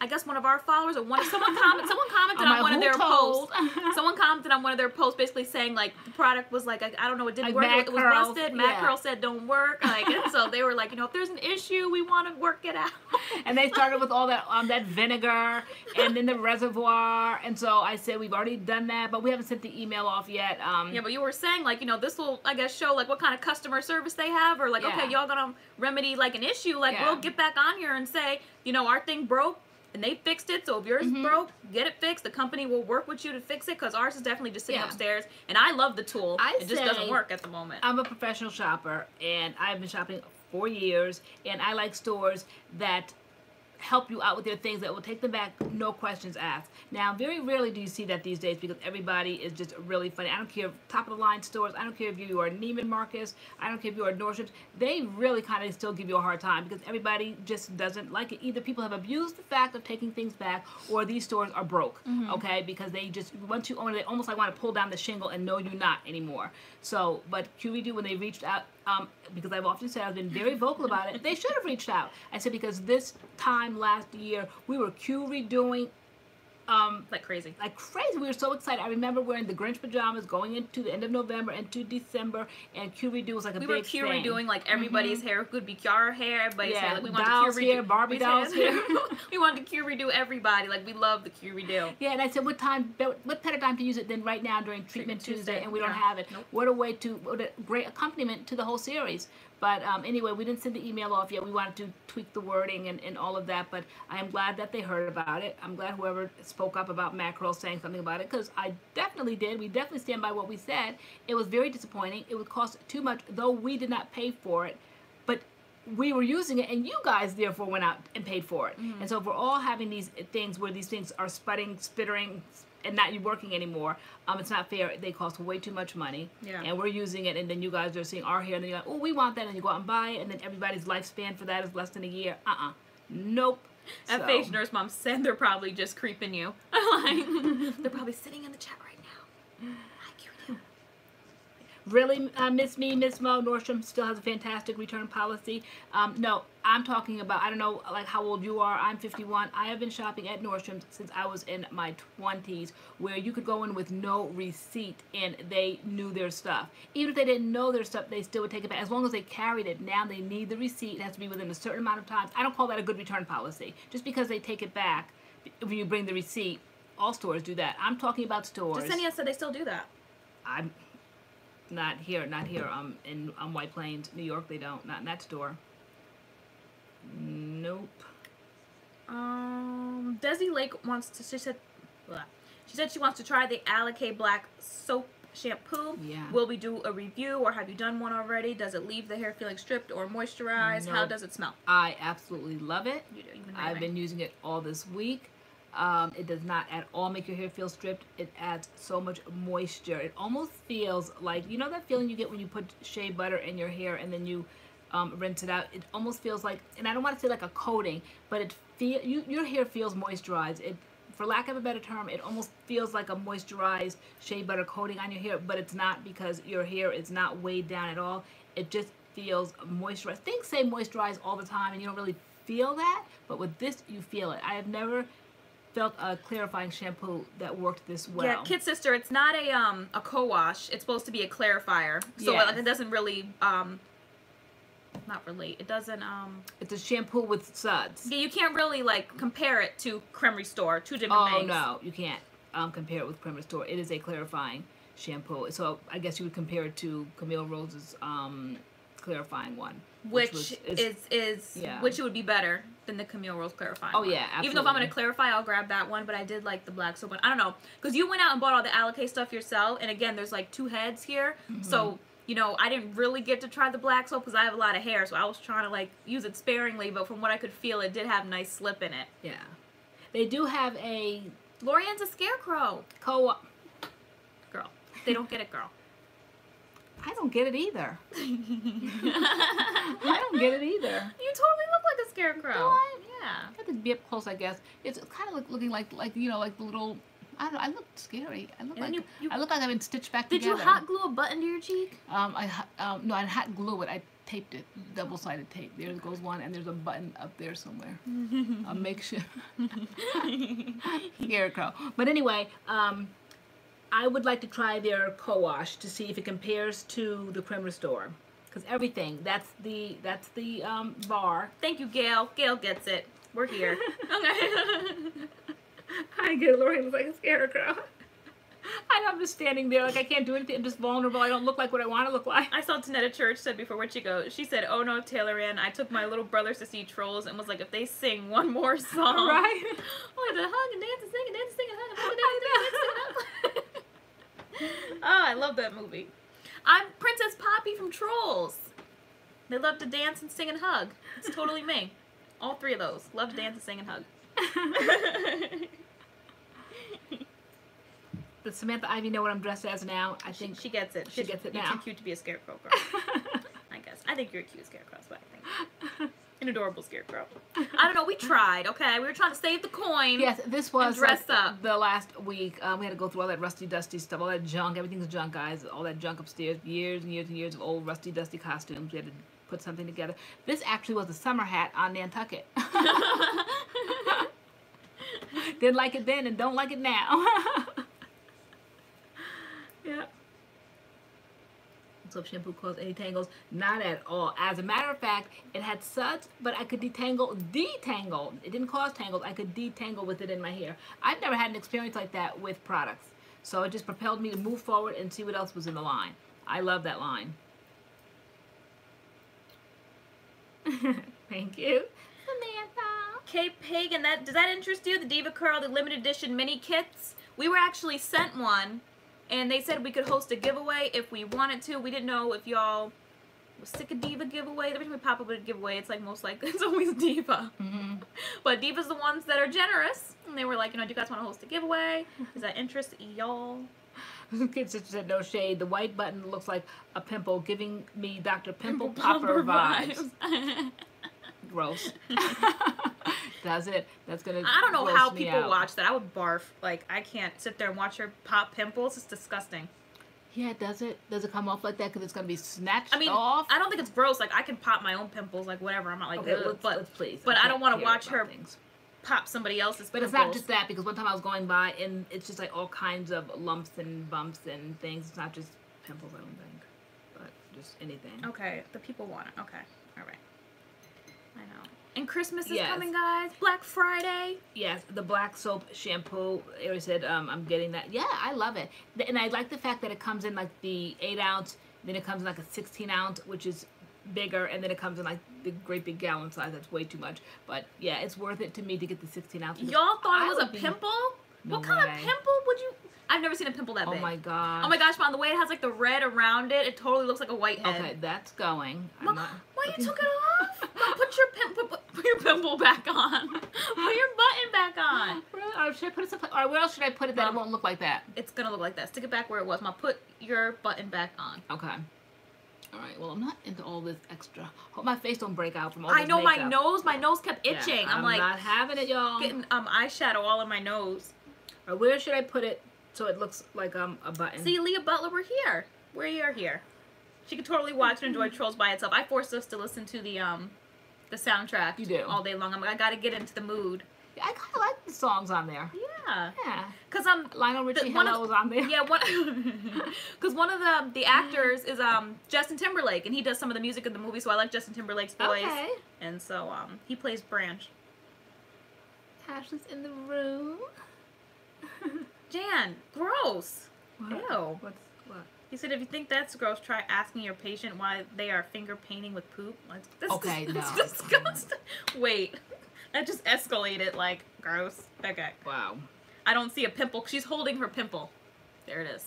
I guess one of our followers, or someone commented on one of their posts. Someone commented on one of their posts, basically saying like the product was like, I don't know, it didn't work. It was busted. MADCURLS said don't work. Like, and so they were like, you know, if there's an issue, we want to work it out. And they started with all that that vinegar and then the reservoir. And so I said we've already done that, but we haven't sent the email off yet. Yeah, but you were saying like, you know, this will, I guess, show like what kind of customer service they have, or like, okay, y'all gonna remedy like an issue. Like, we'll get back on here and say, you know, our thing broke. And they fixed it, so if yours broke, get it fixed. The company will work with you to fix it, because ours is definitely just sitting upstairs. And I love the tool. It just doesn't work at the moment. I'm a professional shopper, and I've been shopping for years, and I like stores that help you out with their things, that will take them back, no questions asked. Now, very rarely do you see that these days, because everybody is just really funny. I don't care if top of the line stores, I don't care if you are Neiman Marcus, I don't care if you are Nordstrom's, they really kind of still give you a hard time, because everybody just doesn't like it. Either people have abused the fact of taking things back, or these stores are broke, okay, because they just, once you own it, they almost like want to pull down the shingle and know you're not anymore. So, but Redo, when they reached out, because I've often said I've been very vocal about it, they should have reached out. I said, because this time last year, we were redoing like crazy. Like crazy. We were so excited. I remember wearing the Grinch pajamas going into the end of November into December, and Redo was like a big thing. We were redoing like everybody's hair. It could be our hair, everybody's hair. Like, we wanted dolls to hair, Barbie dolls hair. We wanted to redo everybody. Like, we love the Redo. Yeah, and I said, what better time to use it than right now during Treatment Tuesday, and we don't have it. Nope. What a great accompaniment to the whole series. But anyway, we didn't send the email off yet. We wanted to tweak the wording and all of that, but I am glad that they heard about it. I'm glad whoever spoke up about MADCURLS saying something about it, because I definitely did. We definitely stand by what we said. It was very disappointing. It would cost too much, though we did not pay for it, but we were using it, and you guys therefore went out and paid for it. And so if we're all having these things where these things are spittering, and not you working anymore, it's not fair. They cost way too much money, and we're using it, and then you guys are seeing our hair, and then you're like, oh, we want that, and you go out and buy it, and then everybody's lifespan for that is less than a year. Nope. At Face Nurse Mom said they're probably just creeping you. Like, they're probably sitting in the chat right now. Really, Miss Mo, Nordstrom still has a fantastic return policy. No, I'm talking about, I don't know like how old you are. I'm 51. I have been shopping at Nordstrom since I was in my 20s, where you could go in with no receipt and they knew their stuff. Even if they didn't know their stuff, they still would take it back. As long as they carried it, now they need the receipt. It has to be within a certain amount of time. I don't call that a good return policy. Just because they take it back, when you bring the receipt, all stores do that. I'm talking about stores. Jasenia said they still do that. I'm not here. In White Plains, New York, they don't. Not in that store. Nope. Desi Lake wants to. She said she wants to try the Alake Black soap shampoo. Yeah. Will we do a review, or have you done one already? Does it leave the hair feeling stripped or moisturized? Nope. How does it smell? I absolutely love it. You do. I've been using it all this week. It does not at all make your hair feel stripped. It adds so much moisture. It almost feels like, you know that feeling you get when you put shea butter in your hair and then you rinse it out? It almost feels like, and I don't want to say like a coating, but your hair feels moisturized. For lack of a better term, it almost feels like a moisturized shea butter coating on your hair, but it's not, because your hair is not weighed down at all. It just feels moisturized. Things say moisturize all the time and you don't really feel that, but with this you feel it. I have never felt a clarifying shampoo that worked this well. Yeah, Kid Sister, it's not a co-wash. It's supposed to be a clarifier. So like, it doesn't really not relate. It doesn't It's a shampoo with suds. Yeah, you can't really like compare it to Creme Restore. Two different things. Oh no, you can't compare it with Creme Restore. It is a clarifying shampoo. So I guess you would compare it to Camille Rose's clarifying one. Which it would be better than the Camille Rose clarifying one. Yeah, absolutely. Even though if I'm going to clarify, I'll grab that one, but I did like the black soap one. I don't know, because you went out and bought all the Alake stuff yourself, and again, there's like two heads here, so, you know, I didn't really get to try the black soap because I have a lot of hair, so I was trying to like use it sparingly, but from what I could feel, it did have a nice slip in it. Yeah. They do have a... LoriAnne's a scarecrow. Co-op. Girl. They don't get it, girl. I don't get it either. I don't get it either. You totally look like a scarecrow. Do I? Yeah. I have to be up close, I guess. It's kind of looking like you know, like the little. I don't know. I look scary. I look like I look like I've been stitched back together. Did you hot glue a button to your cheek? No, I hot glue it. I taped it, double-sided tape. There goes one, and there's a button up there somewhere. A makeshift scarecrow. But anyway, I would like to try their co-wash to see if it compares to the Creamer store. Because everything, that's the bar. Thank you, Gail. Gail gets it. We're here. Okay. I get it. Lori looks like a scarecrow. I'm just standing there like I can't do anything. I'm just vulnerable. I don't look like what I want to look like. I saw Tanetta Church said before, where'd she go? She said, "Oh no, TaylorAnne, I took my little brothers to see Trolls and was like, if they sing one more song." Right? Oh, the hug and dance and sing and dance and sing and hug and dance and sing. Oh, I love that movie. I'm Princess Poppy from Trolls. They love to dance and sing and hug. It's totally me. All three of those. Love to dance and sing and hug. Does Samantha Ivy know what I'm dressed as now? I think she gets it. She gets it now. You're too cute to be a scarecrow girl. I guess. I think you're a cute scarecrow, is what I think. An adorable scarecrow. I don't know. We tried, okay? We were trying to save the coin. Yes, this was dress up. The last week. We had to go through all that rusty, dusty stuff, all that junk. Everything's junk, guys. All that junk upstairs. Years and years and years of old, rusty, dusty costumes. We had to put something together. This actually was a summer hat on Nantucket. Didn't like it then and don't like it now. Yeah. Soap shampoo caused any tangles? Not at all. As a matter of fact, it had such, but I could detangle. It didn't cause tangles. I could detangle with it in my hair. I've never had an experience like that with products. So it just propelled me to move forward and see what else was in the line. I love that line. Thank you. Samantha. Kate Pagan, does that interest you? The Diva Curl, the limited edition mini kits? We were actually sent one. And they said we could host a giveaway if we wanted to. We didn't know if y'all was sick of Diva giveaway. Every time we pop up with a giveaway, it's like most likely it's always Diva. Mm-hmm. But Diva's the ones that are generous. And they were like, you know, do you guys want to host a giveaway? Does that interest y'all? Kid sister said no shade. The white button looks like a pimple, giving me Dr. Pimple Popper vibes. Gross. Does it? That's gonna. I don't know how people out. watch that. I would barf. Like, I can't sit there and watch her pop pimples. It's disgusting. Yeah, does it? Does it come off like that? Because it's gonna be snatched I mean, off. I don't think it's gross. Like, I can pop my own pimples. Like, whatever. I'm not like, okay, let's please. But I don't want to watch her things. pop somebody else's. But pimples. it's not just that. Because one time I was going by and it's just like all kinds of lumps and bumps and things. It's not just pimples, I don't think, but just anything. Okay, the people want it. Okay, all right. I know. And Christmas is coming, guys. Black Friday. Yes, the black soap shampoo. Ari said, I'm getting that. Yeah, I love it. And I like the fact that it comes in like the 8-ounce, then it comes in like a 16-ounce, which is bigger, and then it comes in like the great big gallon size. That's way too much. But yeah, it's worth it to me to get the 16-ounce. Y'all thought it was a pimple? No what kind of pimple would you... I've never seen a pimple that big. Oh my gosh. Oh my gosh, Mom, the way it has like the red around it, it totally looks like a white head. Okay, that's going. Mom, why you took it off? Mom, put your pimple back on. Put your button back on. Or should I put it someplace? Or where else should I put it that it won't look like that? It's gonna look like that. Stick it back where it was. Mom, put your button back on. Okay. All right. Well, I'm not into all this extra. Hope my face don't break out from all this I know makeup. my nose kept itching. Yeah, I'm like not having it, y'all. Getting eyeshadow all in my nose. Or where should I put it so it looks like a button? See, Leah Butler, we're here. We are here. She could totally watch and enjoy Trolls by itself. I forced us to listen to the soundtrack. You do all day long. I'm like, I gotta get into the mood. Yeah, I kind of like the songs on there. Yeah. Yeah. Cause Lionel Richie Hello is on there. Yeah. Because one of the actors is Justin Timberlake, and he does some of the music in the movie. So I like Justin Timberlake's voice. Okay. And so he plays Branch. Ashley's in the room. Jan, gross. What? Ew. What? He said, if you think that's gross, try asking your patient why they are finger painting with poop. Okay, no. That's disgusting. Wait. That just escalated, like, gross. Okay. Wow. I don't see a pimple. She's holding her pimple. There it is.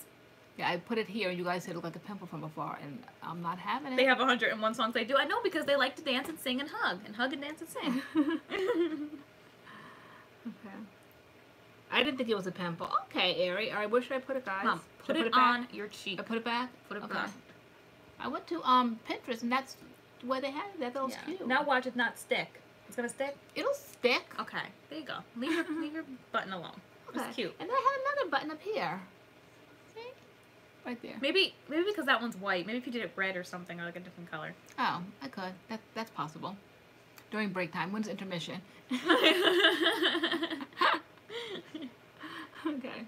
Yeah, I put it here, and you guys said it looked like a pimple from afar, and I'm not having it. They have 101 songs they do. I know, because they like to dance and sing and hug and dance and sing. Okay. I didn't think it was a pimple. Okay, Ari. All right, where should I put it, guys? Mom, put it back on your cheek. I put it back? Put it okay. back. I went to Pinterest, and that's where they had it. That was cute. Now watch it not stick. It's gonna stick? It'll stick. Okay, there you go. Leave your button alone. Okay. It's cute. And then I had another button up here. See? Right there. Maybe because that one's white. Maybe if you did it red or something, or like a different color. Oh, I could. That's possible. During break time. When's intermission? Okay.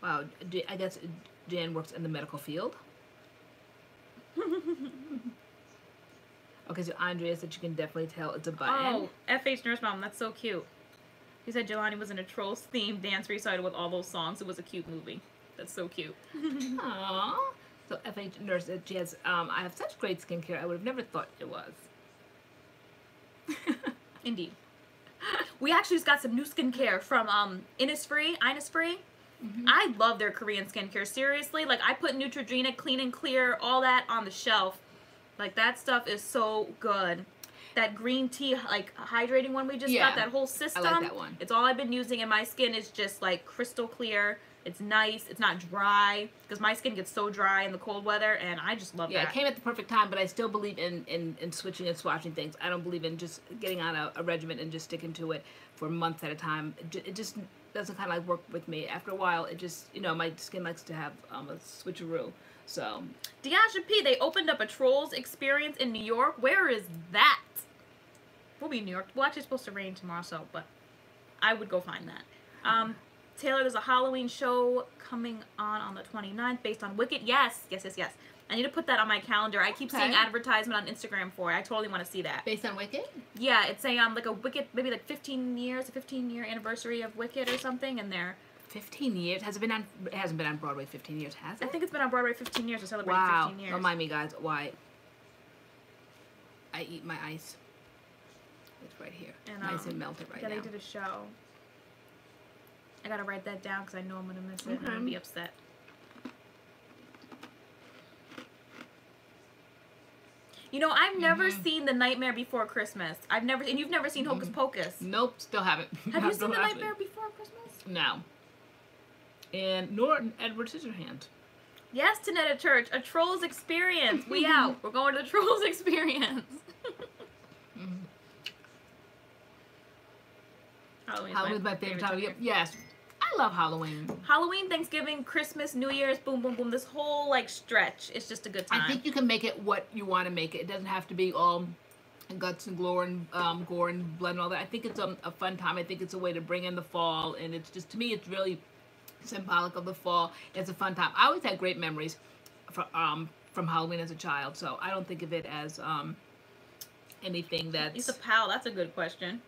Wow, I guess Jan works in the medical field. Okay, so Andrea said you can definitely tell it's a button. Oh, FH Nurse Mom, that's so cute. He said Jelani was in a Trolls themed dance recital with all those songs. It was a cute movie. That's so cute. Aww. So FH Nurse said she has, I have such great skincare, I would have never thought it was. Indeed. We actually just got some new skincare from Innisfree. Mm-hmm. I love their Korean skincare. Seriously, like I put Neutrogena, Clean and Clear, all that on the shelf. Like that stuff is so good. That green tea, like hydrating one we just got, that whole system. I like that one. It's all I've been using, and my skin is just like crystal clear. It's nice. It's not dry, because my skin gets so dry in the cold weather, and I just love that. Yeah, it came at the perfect time, but I still believe in switching and swatching things. I don't believe in just getting on a regimen and just sticking to it for months at a time. It just doesn't kind of like work with me. After a while, it just, you know, my skin likes to have a switcheroo. So, Diasha P, they opened up a Trolls experience in New York. Where is that? We'll be in New York. Well, actually, it's supposed to rain tomorrow, so, but I would go find that. Taylor, there's a Halloween show coming on the 29th based on Wicked. Yes. I need to put that on my calendar. I keep seeing advertisement on Instagram for it. I totally want to see that. Based on Wicked? Yeah, it's a like a Wicked, maybe like 15 years, a 15-year anniversary of Wicked or something, and they're 15 years? Has it been on? It hasn't been on Broadway 15 years, has it? I think it's been on Broadway 15 years. We're celebrating 15 years. Don't mind me, guys. Why? I eat my ice. It's right here. And, nice and melted right now. Yeah, they did a show. I gotta write that down because I know I'm gonna miss it and I'm gonna be upset. You know, I've never seen The Nightmare Before Christmas. And you've never seen Hocus Pocus. Nope, still haven't. Have you seen The Nightmare Before Christmas? No. And nor Edward Scissorhands. Yes, Tanetta Church, a Trolls experience. We out. We're going to the Trolls experience. Halloween's my favorite time of year. Yes. I love Halloween. Halloween, Thanksgiving, Christmas, New Year's, boom, boom, boom. This whole, like, stretch. It's just a good time. I think you can make it what you want to make it. It doesn't have to be all guts and gore and blood and all that. I think it's a fun time. I think it's a way to bring in the fall. And it's just, to me, it's really symbolic of the fall. It's a fun time. I always had great memories from Halloween as a child. So I don't think of it as anything that's... Lisa Powell, that's a good question.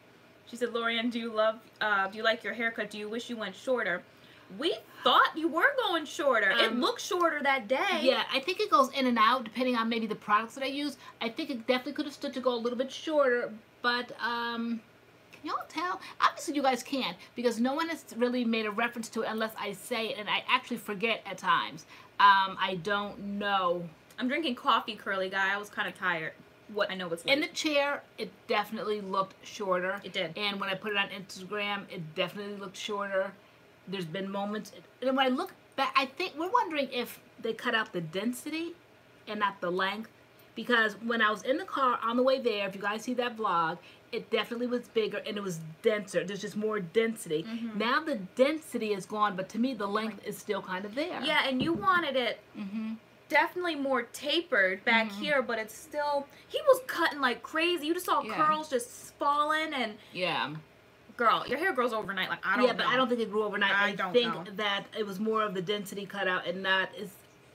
She said, LoriAnne, do you like your haircut? Do you wish you went shorter? We thought you were going shorter. It looked shorter that day. Yeah, I think it goes in and out depending on maybe the products that I use. I think it definitely could have stood to go a little bit shorter, but can y'all tell? Obviously you guys can't, because no one has really made a reference to it unless I say it, and I actually forget at times. I don't know. I'm drinking coffee, curly guy. I was kind of tired. What I know what's late. In the chair, it definitely looked shorter. It did. And when I put it on Instagram, it definitely looked shorter. There's been moments, and when I look back, I think we're wondering if they cut out the density and not the length, because when I was in the car on the way there, if you guys see that vlog, it definitely was bigger and it was denser. There's just more density. Now the density is gone, but to me the length is still kind of there. Yeah, and you wanted it definitely more tapered back here, but it's still, he was cutting like crazy. You just saw curls just falling, and girl, your hair grows overnight. Like, I don't know. But I don't think it grew overnight. I don't think know. that it was more of the density cut out and not,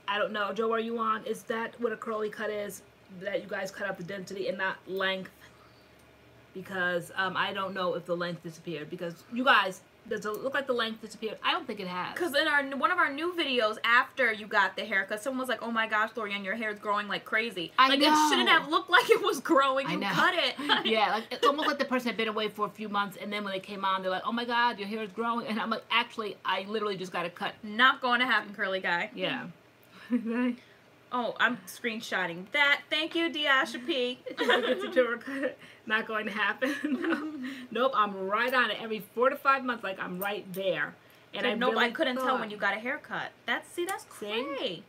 I don't know. Joe, are you on? Is that what a curly cut is? That you guys cut out the density and not length? Because I don't know if the length disappeared. Because you guys, does it look like the length disappeared? I don't think it has. Because in one of our new videos after you got the haircut, someone was like, "Oh my gosh, LoriAnne, your hair is growing like crazy." I like, know. It shouldn't have looked like it was growing. You cut it. Yeah, like it's almost like the person had been away for a few months, and then when they came on, they're like, "Oh my God, your hair is growing," and I'm like, "Actually, I literally just got it cut." Not going to happen, curly guy. Yeah. Oh, I'm screenshotting that. Thank you, Diasha P. Not going to happen. No. Nope, I'm right on it. Every 4 to 5 months, like I'm right there. And nope, really I couldn't tell when you got a haircut. That's crazy.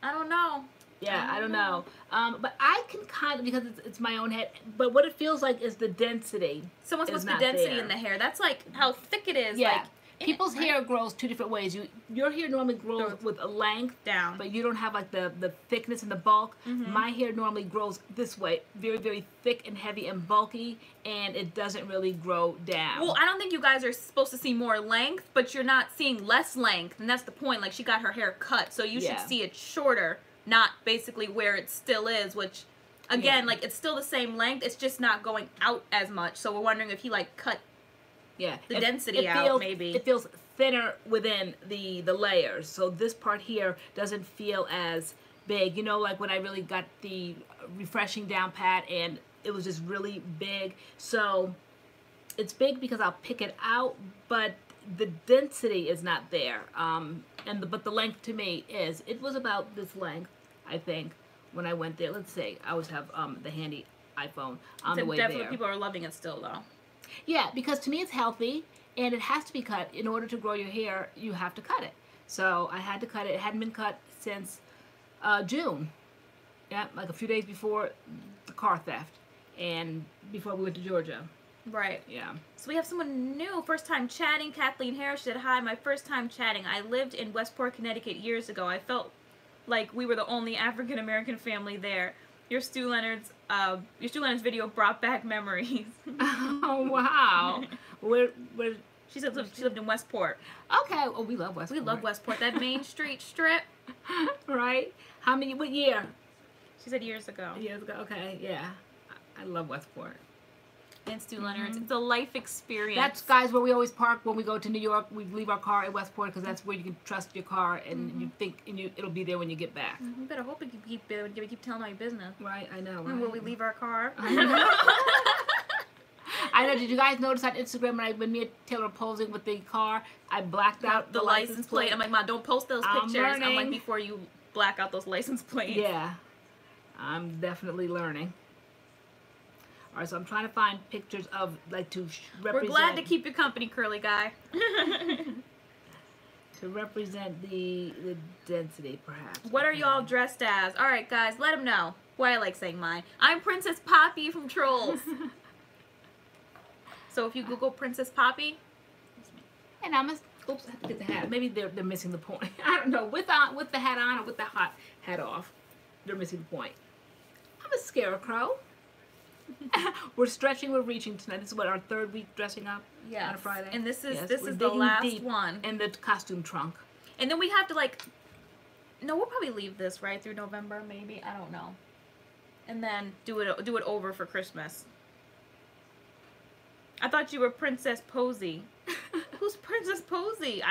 I don't know. Yeah, I don't know. But I can kind of, because it's my own head, but what it feels like is the density. So what's the density there. In the hair? That's like how thick it is. Yeah. Like, people's hair grows 2 different ways. Your hair normally grows with a length down, but you don't have like the thickness and the bulk. My hair normally grows this way, very, very thick and heavy and bulky, and it doesn't really grow down. Well, I don't think you guys are supposed to see more length, but you're not seeing less length, and that's the point. Like, she got her hair cut, so you should see it shorter, not basically where it still is, which, again, like, it's still the same length, it's just not going out as much. So we're wondering if he, like, cut the density out, maybe. It feels thinner within the layers. So this part here doesn't feel as big. You know, like when I really got the refreshing down pat and it was just really big. So it's big because I'll pick it out, but the density is not there. But the length to me is. It was about this length, I think, when I went there. Let's see. I always have the handy iPhone on the way definitely there. People are loving it still, though. Yeah, because to me it's healthy, and it has to be cut. In order to grow your hair, you have to cut it. So I had to cut it. It hadn't been cut since June. Yeah, like a few days before the car theft, and before we went to Georgia. Right. Yeah. So we have someone new. First time chatting. Kathleen Harris said, "Hi, my first time chatting. I lived in Westport, Connecticut years ago. I felt like we were the only African American family there. Your Stu Leonard's video brought back memories." Oh wow! Where she said she lived in Westport. Okay. Oh, we love Westport. We love Westport. That Main Street strip. Right. What year? She said years ago. Years ago. Okay. Yeah. I love Westport. And Stu Leonard's. It's a life experience. That's, guys, where we always park when we go to New York. We leave our car at Westport because that's where you can trust your car, and you think it'll be there when you get back. You better hope you keep telling all your business. Right, I know. Right? Where we leave our car. I know. I know. Did you guys notice on Instagram when me and Taylor were posing with the car, I blacked out the license plate? I'm like, Mom, don't post those pictures. Learning. I'm like, before you black out those license plates. Yeah, I'm definitely learning. All right, so I'm trying to find pictures of, like, to represent... We're glad to keep you company, curly guy. To represent the density, perhaps. What are y'all dressed as? All right, guys, let them know why I like saying mine. I'm Princess Poppy from Trolls. So if you Google Princess Poppy... And I'm a... Oops, I have to get the hat. Maybe they're missing the point. I don't know. With the hat on or with the hat off, they're missing the point. I'm a scarecrow. We're stretching, we're reaching tonight. This is what, our 3rd week dressing up on a Friday. And this is the last one. In the costume trunk. And then we have to, like, no, we'll probably leave this right through November, maybe. I don't know. And then do it over for Christmas. I thought you were Princess Posy. Who's Princess Posy?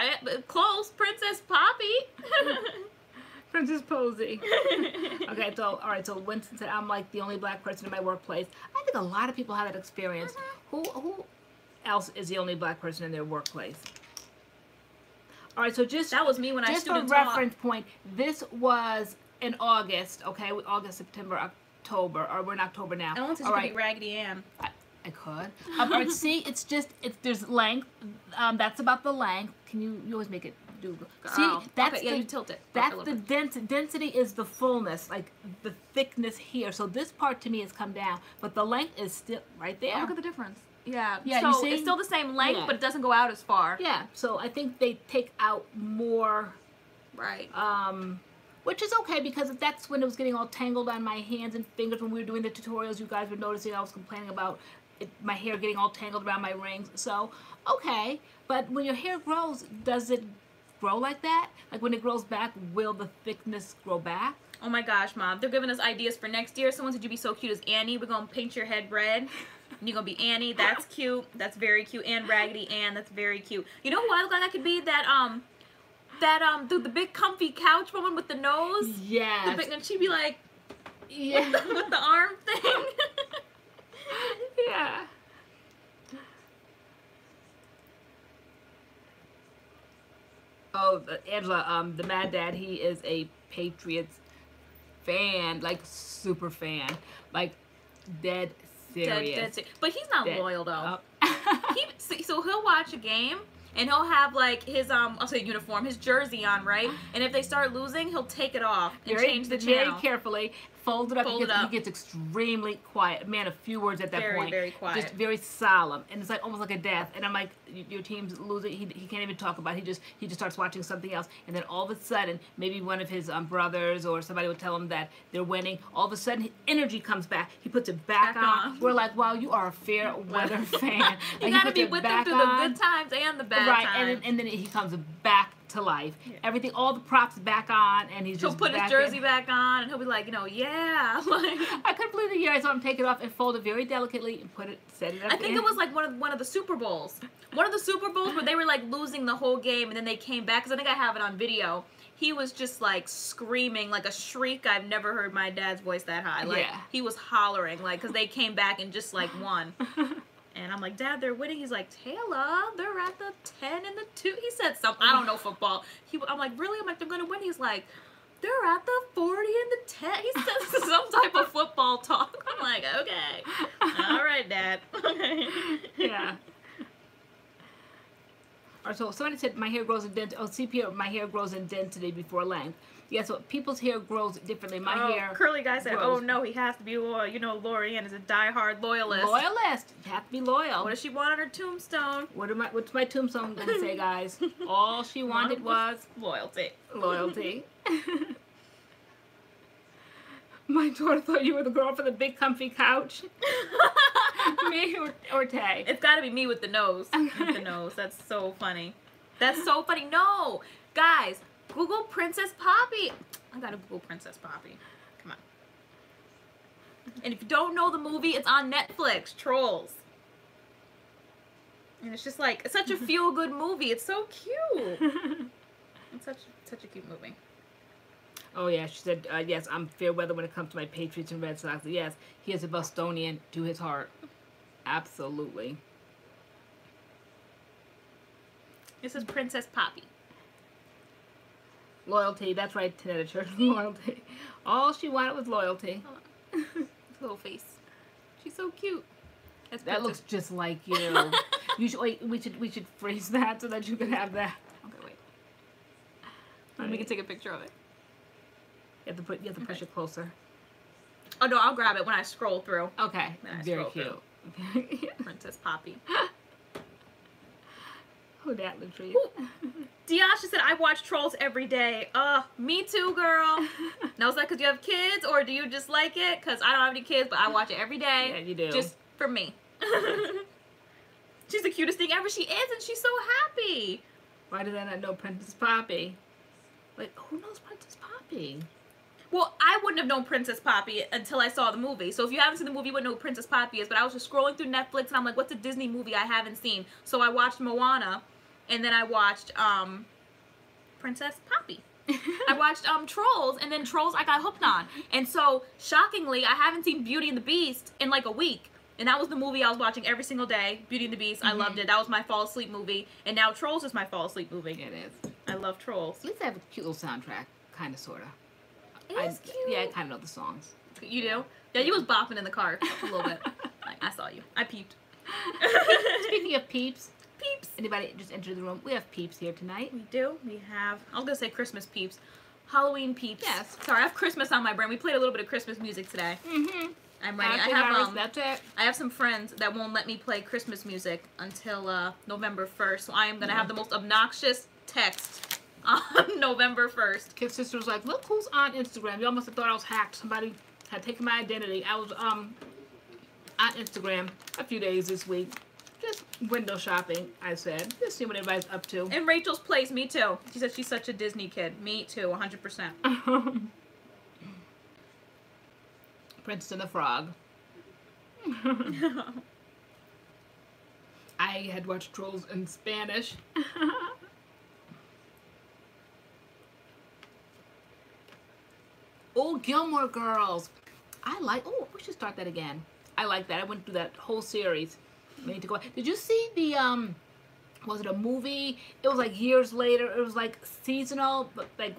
Close, Princess Poppy. Princess Posy. Okay, so, all right, so Winston said, I'm like the only black person in my workplace. I think a lot of people have that experience. Who else is the only black person in their workplace? All right, so that was me when I student taught. Just for reference point, this was in August, okay? August, September, October, or we're in October now. I don't want to be Raggedy Ann. I could. All right, see, there's length. That's about the length. Can you always make it do? See, that's you tilt it. That's the density is the fullness, like the thickness here. So this part to me has come down, but the length is still right there. Oh, look at the difference. Yeah. Yeah. So you see? It's still the same length, but it doesn't go out as far. Yeah. So I think they take out more. Right. Which is okay because that's when it was getting all tangled on my hands and fingers when we were doing the tutorials. You guys were noticing I was complaining about my hair getting all tangled around my rings. So, okay. But when your hair grows, does it grow like that? Like when it grows back, will the thickness grow back? Oh my gosh, Mom. They're giving us ideas for next year. Someone said you'd be so cute as Annie. We're going to paint your head red. And you're going to be Annie. That's cute. That's very cute. And Raggedy Ann. That's very cute. You know who I look like I could be? The big comfy couch woman with the nose. Yes. And she'd be like, yeah, with the arm thing. Yeah. Oh, Angela, the Mad Dad, he is a Patriots fan, like super fan, like dead serious. Dead. But he's not loyal though. Oh. So he'll watch a game and he'll have like his I'll say uniform, his jersey on, right? And if they start losing, he'll take it off and change the channel. Very carefully. Fold it up. He gets extremely quiet. Man, a few words at that point. Very quiet. Just very solemn, and it's like almost like a death. And I'm like, your team's losing. He can't even talk about it. He just starts watching something else, and then all of a sudden, maybe one of his brothers or somebody would tell him that they're winning. All of a sudden, his energy comes back. He puts it back on. We're like, wow, you are a fair weather fan. You gotta be with them through the good times and the bad times. Right, and then he comes back to life. Yeah. Everything, all the props back on, and he'll put his jersey back on, and he'll be like, yeah. Like, I couldn't believe the year I saw him take it off and fold it very delicately and set it up. I think it was like one of the Super Bowls. One of the Super Bowls where they were like losing the whole game, and then they came back, because I think I have it on video. He was just like screaming, like a shriek. I've never heard my dad's voice that high. Like, he was hollering, like, because they came back and just like won. And I'm like, Dad, they're winning. He's like, Taylor, they're at the 10 and the 2. He said something. I don't know football. I'm like, really? I'm like, they're going to win. He's like, they're at the 40 and the 10. He says some type of football talk. I'm like, okay. All right, Dad. Yeah. Or so somebody said my hair grows in density. Oh, CPR, my hair grows in density before length. Yeah, so people's hair grows differently. My hair. Curly guy said, grows. Oh no, he has to be loyal. You know, LoriAnne is a diehard loyalist. Loyalist. You have to be loyal. What does she want on her tombstone? What's my tombstone going to say, guys? All she wanted was loyalty. Loyalty. My daughter thought you were the girl for the big comfy couch. Me or Tay? It's got to be me with the nose. With the nose. That's so funny. That's so funny. No, guys. Google Princess Poppy. I gotta Google Princess Poppy. Come on. And if you don't know the movie, it's on Netflix. Trolls. And it's just like, it's such a feel-good movie. It's so cute. It's such a cute movie. Oh yeah, she said, yes, I'm fair weather when it comes to my Patriots and Red Sox. Yes, he is a Bostonian to his heart. Absolutely. This is Princess Poppy. Loyalty, that's right, Tanetta Church. Loyalty. All she wanted was loyalty. Little face. She's so cute. That looks just like you. Wait, we should freeze that so that you can have that. Okay, wait. Right. We can take a picture of it. You have to push it closer. Oh no, I'll grab it when I scroll through. Okay, very cute. Princess Poppy. Oh, that looks really. Diasha said, I watch Trolls every day. Me too, girl. Now, is that because you have kids, or do you just like it? Because I don't have any kids, but I watch it every day. Yeah, you do. Just for me. She's the cutest thing ever. She is, and she's so happy. Why did I not know Princess Poppy? Like, who knows Princess Poppy? Well, I wouldn't have known Princess Poppy until I saw the movie. So if you haven't seen the movie, you wouldn't know who Princess Poppy is. But I was just scrolling through Netflix, and I'm like, what's a Disney movie I haven't seen? So I watched Moana, and then I watched Princess Poppy. I watched Trolls, and then Trolls I got hooked on. And so, shockingly, I haven't seen Beauty and the Beast in like a week. And that was the movie I was watching every single day. Beauty and the Beast. I loved it. That was my fall asleep movie. And now Trolls is my fall asleep movie. It is. I love Trolls. At least they have a cute little soundtrack. Kind of, sort of. It's cute. Yeah, I kind of know the songs. You do? Yeah, you was bopping in the car a little bit. Like, I saw you. I peeped. Speaking of peeps. Peeps. Anybody just entered the room? We have peeps here tonight. We do. We have, I was going to say Christmas peeps. Halloween peeps. Yes. Sorry, I have Christmas on my brain. We played a little bit of Christmas music today. Mm-hmm. I'm ready. That's it. I have some friends that won't let me play Christmas music until November 1st. So I am going to have the most obnoxious text on November 1st. Kid sister was like, look who's on Instagram. Y'all must have thought I was hacked. Somebody had taken my identity. I was on Instagram a few days this week. Just window shopping, I said. Just see what everybody's up to. In Rachel's place, me too. She said she's such a Disney kid. Me too, 100%. Princess and the Frog. I had watched Trolls in Spanish. Oh, Gilmore Girls. Oh, we should start that again. I like that. I went through that whole series. We need to go. Did you see the, was it a movie? It was like years later. It was like seasonal, but like,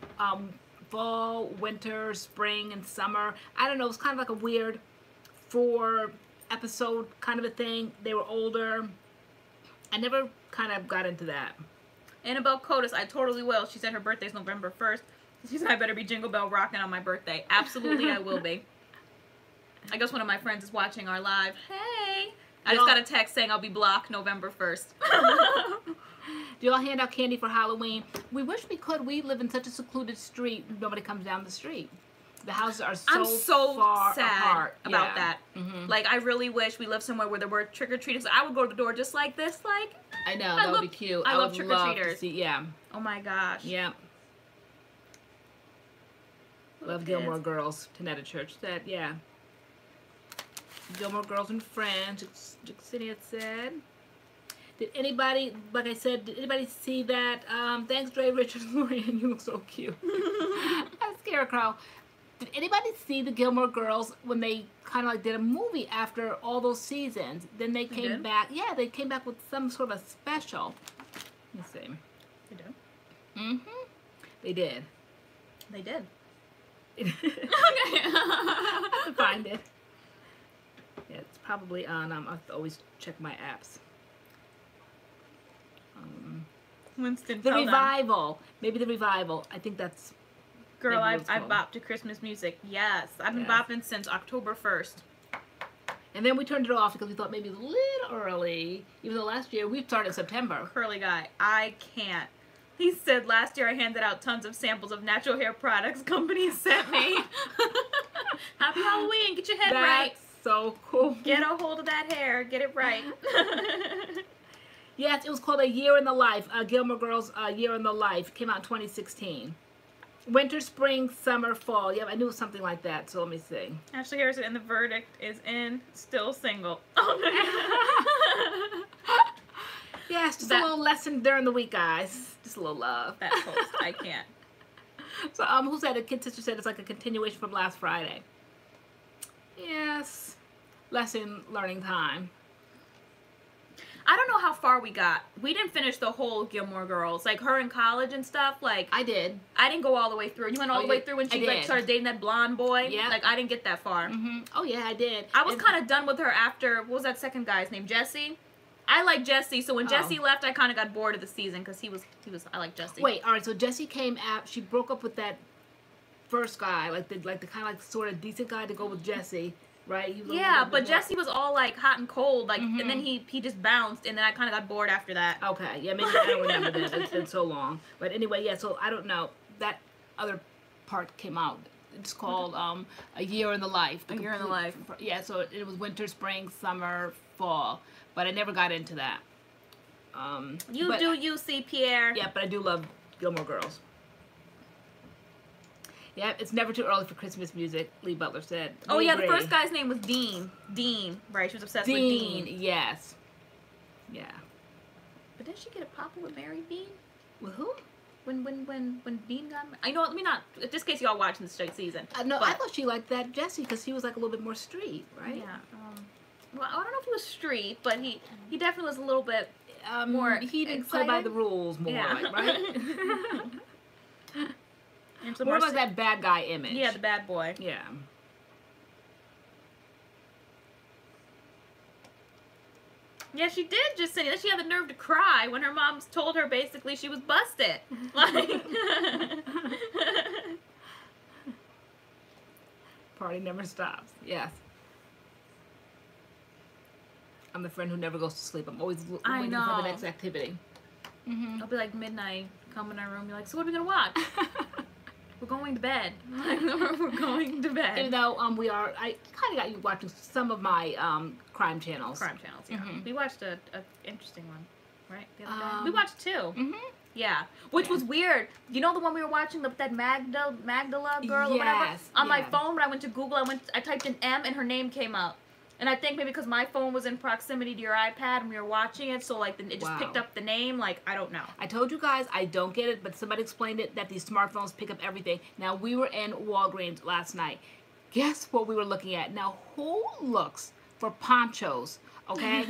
fall, winter, spring, and summer. I don't know. It was kind of like a weird 4-episode kind of a thing. They were older. I never kind of got into that. Annabelle Cotis, I totally will. She said her birthday's November 1st. She said I better be Jingle Bell rocking on my birthday. Absolutely, I will be. I guess one of my friends is watching our live. Hey! I just got a text saying I'll be blocked November 1st. Do y'all hand out candy for Halloween? We wish we could. We live in such a secluded street. Nobody comes down the street. The houses are so far sad apart. about that. Like, I really wish we lived somewhere where there were trick-or-treaters. I would go to the door just like this, like... I know, that would be cute. I love trick-or-treaters. Yeah. Oh my gosh. Yeah. Love Gilmore Girls. Tanetta Church said, yeah. Gilmore Girls and Friends. Jacksini said. Did anybody, like I said, did anybody see that? Thanks, Dre Richards, LoriAnne, you look so cute. That's Scarecrow. Did anybody see the Gilmore Girls when they kind of like did a movie after all those seasons? Then they came back. Yeah, they came back with some sort of special. Let's see. They did? Mm-hmm. They did. They did. Okay. Find it. Yeah, it's probably on. I have to always check my apps. Winston, the revival. Maybe the revival. I think that's. Girl, I've bopped to Christmas music. Yes, I've been bopping since October 1st. And then we turned it off because we thought maybe it was a little early. Even though last year we started in September. Curly guy, I can't. He said last year I handed out tons of samples of natural hair products companies sent me. Happy Halloween. Get your head right. That's so cool. Get a hold of that hair. Get it right. Yes, it was called A Year in the Life. Gilmore Girls, A Year in the Life. Came out in 2016. Winter, spring, summer, fall. Yeah, I knew it was something like that, so let me see. Ashley Harrison, and the verdict is in, still single. Yes, just a little lesson during the week, guys. Just a little love. That post, I can't. So, who said it? Kid Sister said it's like a continuation from last Friday. Yes. Lesson learning time. I don't know how far we got. We didn't finish the whole Gilmore Girls. Like, her in college and stuff, like... I did. I didn't go all the way through. You went all the way through when she like, started dating that blonde boy? Yeah. Like, I didn't get that far. Oh, yeah, I did. I was kind of done with her after... What was that second guy's name? Jesse? I like Jesse, so when Jesse left, I kind of got bored of the season because he was... I like Jesse. Wait, all right, so Jesse came out... She broke up with that first guy, like the kind of like sort of decent guy to go with Jesse... Right? Yeah, but Jesse was all like hot and cold, like, and then he just bounced, and then I kind of got bored after that. Okay, yeah, maybe I don't remember that. It's been so long. But anyway, yeah. So I don't know. That other part came out. It's called A Year in the Life. A Year in the Life. Yeah. So it was winter, spring, summer, fall. But I never got into that. You see Pierre. Yeah, but I do love Gilmore Girls. Yeah, it's never too early for Christmas music, Lee Butler said. Oh, yeah, the first guy's name was Dean. Dean, right? She was obsessed with Dean. Yes. Yeah. But did she get a papa with Mary Bean? With who? When Bean got married? I know, let me not, just in case y'all watching the straight season. No, I thought she liked that Jesse because he was like a little bit more street, right? Yeah. Well, I don't know if he was street, but he definitely was a little bit more he didn't play by the rules more, like, right? More about that bad guy image. Yeah, the bad boy. Yeah. Yeah, she did just say that. She had the nerve to cry when her mom told her basically she was busted. Like, party never stops. Yes. I'm the friend who never goes to sleep. I'm always waiting for the next activity. I'll be like midnight, come in our room, you're like, so what are we gonna watch? We're going to bed. We're going to bed. Even though I kind of got you watching some of my crime channels. Crime channels, yeah. We watched a interesting one, right? The other day. We watched two. Yeah, which was weird. You know the one we were watching, that Magdala girl or whatever? On my phone, when I went to Google, I typed in M and her name came up. And I think maybe because my phone was in proximity to your iPad when we were watching it, so like it just picked up the name. Like, I don't know. I told you guys I don't get it, but somebody explained it that these smartphones pick up everything. Now, we were in Walgreens last night. Guess what we were looking at? Now, who looks for ponchos, okay?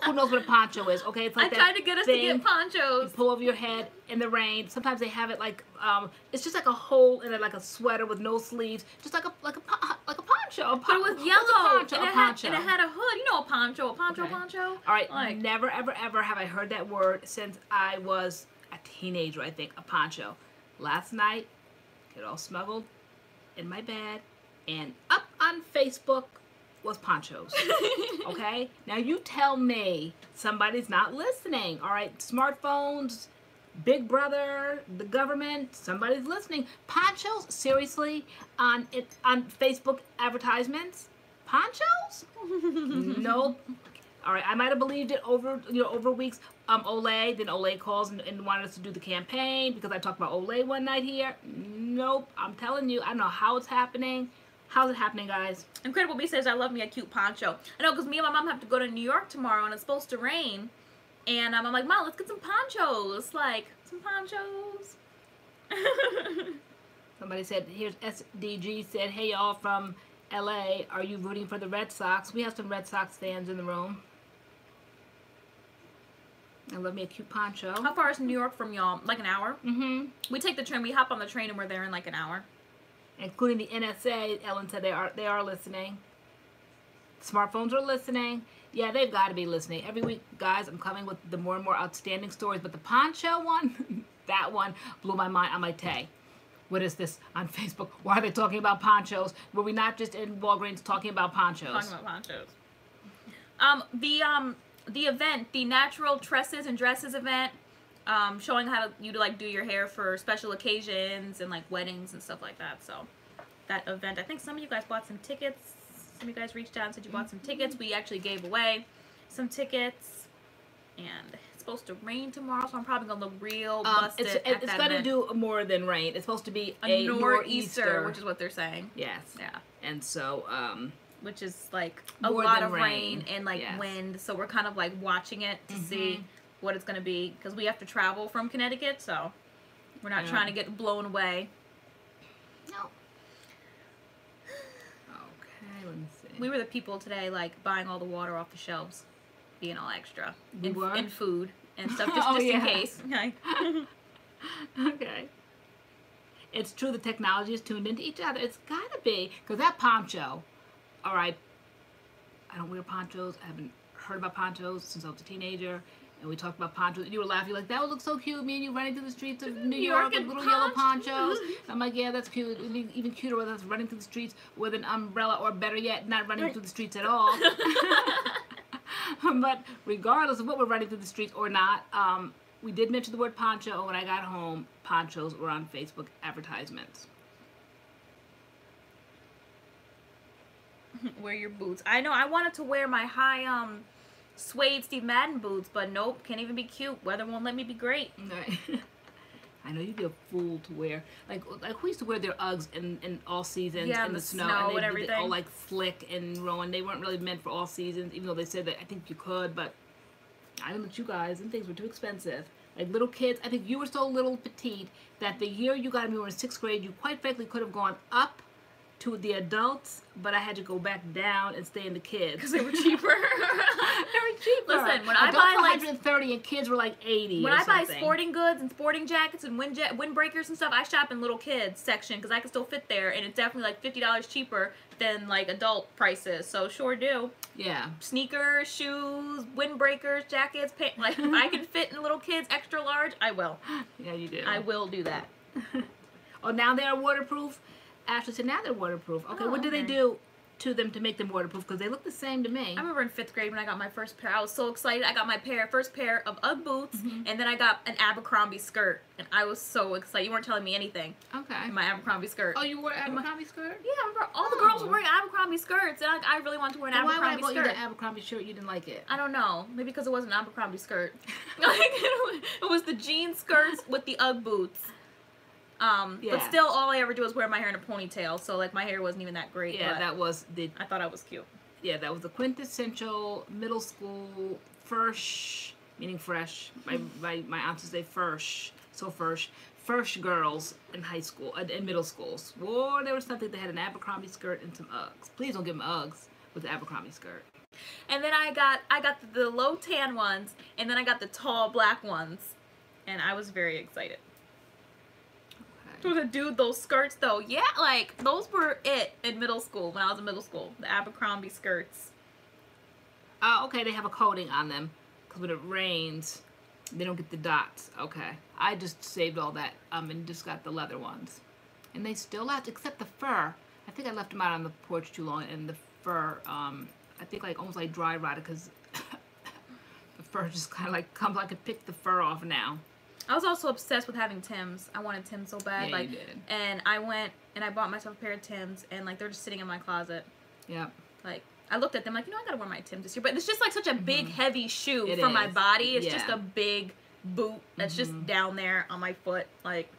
Who knows what a poncho is? Okay, it's like I that tried to get us to thing get ponchos. you pull over your head in the rain. Sometimes they have it like it's just like a hole in it, like a sweater with no sleeves, just like a poncho. But it was yellow, and it had a hood. You know, a poncho, Okay. poncho. All right, Like, never ever ever have I heard that word since I was a teenager. I think a poncho. Last night, it all smuggled in my bed, and up on Facebook was ponchos. Okay, now you tell me somebody's not listening. All right, smartphones, Big Brother, the government, somebody's listening. Ponchos, seriously, on Facebook advertisements, ponchos? Nope. All right, I might have believed it over weeks. Olay, then Olay calls and wanted us to do the campaign because I talked about Olay one night here. Nope, I'm telling you, I don't know how it's happening. How's it happening, guys? Incredible B says, I love me a cute poncho. I know, because me and my mom have to go to New York tomorrow, and it's supposed to rain. And I'm like, Mom, let's get some ponchos. Like, some ponchos. Somebody said, here's SDG said, hey, y'all from LA, are you rooting for the Red Sox? We have some Red Sox fans in the room. I love me a cute poncho. How far is New York from y'all? Like an hour? Mm-hmm. We take the train, we hop on the train, and we're there in like an hour. Including the NSA, Ellen said they are listening. Smartphones are listening. Yeah, they've got to be listening. Every week, guys, I'm coming with the more and more outstanding stories. But the poncho one, that one blew my mind. I'm like, Tay, what is this on Facebook? Why are they talking about ponchos? Were we not just in Walgreens talking about ponchos? Talking about ponchos. The event, the natural tresses and dresses event, showing how you to like do your hair for special occasions and like weddings and stuff like that. So that event, I think some of you guys bought some tickets. Some of you guys reached out and said you bought some tickets. We actually gave away some tickets, and it's supposed to rain tomorrow, so I'm probably gonna look real busted. It's gonna do more than rain. It's supposed to be a nor'easter, which is what they're saying. Yes. Yeah. And so which is like a more lot than of rain rain and like yes. wind, so we're kind of like watching it to see what it's going to be, because we have to travel from Connecticut, so we're not trying to get blown away. No. Okay, let me see. We were the people today like buying all the water off the shelves, being all extra and food and stuff just in case. Okay. Okay. It's true the technology is tuned into each other. It's gotta be, because that poncho, all right, I don't wear ponchos. I haven't heard about ponchos since I was a teenager. And we talked about ponchos. And you were laughing like, that would look so cute. Me and you running through the streets of New York with little yellow ponchos. I'm like, yeah, that's cute. It'd be even cuter with us running through the streets with an umbrella, or better yet, not running through the streets at all. But regardless of what we're running through the streets or not, we did mention the word poncho. When I got home, ponchos were on Facebook advertisements. Wear your boots. I know I wanted to wear my high suede Steve Madden boots, but nope, can't even be cute. Weather won't let me be great. Right. I know you'd be a fool to wear like who used to wear their Uggs in all seasons in the snow and everything, all like slick and rolling. They weren't really meant for all seasons, even though they said that I think you could, but I don't know you guys, and things were too expensive. Like little kids, I think you were so little petite that the year you got me, we were in 6th grade, you quite frankly could have gone up to the adults, but I had to go back down and stay in the kids because they were cheaper. They were cheaper. Listen, when adults I buy were like 130 and kids were like 80. When or I buy something. sporting goods and sporting jackets and windbreakers and stuff, I shop in little kids section because I can still fit there, and it's definitely like $50 cheaper than like adult prices. So sure do. Yeah. Sneakers, shoes, windbreakers, jackets, like if I can fit in little kids extra large, I will. Yeah, you do. I will do that. Oh, now they are waterproof? Ashley said now they're waterproof. Okay, what do they do to them to make them waterproof? Because they look the same to me. I remember in 5th grade when I got my first pair. I was so excited. I got my first pair of Ugg boots, and then I got an Abercrombie skirt, and I was so excited. You weren't telling me anything. Okay. In my Abercrombie skirt. Oh, you wore an Abercrombie skirt? Yeah, I remember all the girls were wearing Abercrombie skirts, and I really wanted to wear an Abercrombie skirt. Why would I bought you the Abercrombie shirt? You didn't like it? I don't know. Maybe because it wasn't an Abercrombie skirt. It was the jean skirts with the Ugg boots. But still, all I ever do is wear my hair in a ponytail, so like my hair wasn't even that great. Yeah, that was the. I thought I was cute. Yeah, that was the quintessential middle school fresh, meaning fresh. My aunt would say fresh, so fresh girls in high school, in middle schools. Whoa, there was something that had an Abercrombie skirt and some Uggs. Please don't give them Uggs with the Abercrombie skirt. And then I got the low tan ones, and then I got the tall black ones, and I was very excited. Okay. So dude, those skirts though, yeah, like those were it in middle school when I was in middle school. The Abercrombie skirts. Okay, they have a coating on them because when it rains, they don't get the dots. Okay, I just saved all that and just got the leather ones, and they still last except the fur. I think I left them out on the porch too long, and the fur, I think like almost like dry rotted because the fur just kind of like comes. I could pick the fur off now. I was also obsessed with having Tims. I wanted Tims so bad. Yeah, like, you did. And I went and I bought myself a pair of Tims, and like they're just sitting in my closet. Yep. Like I looked at them like, you know, I gotta wear my Tims this year, but it's just like such a big heavy shoe It for my is. body. It's Yeah. just a big boot that's just down there on my foot. Like,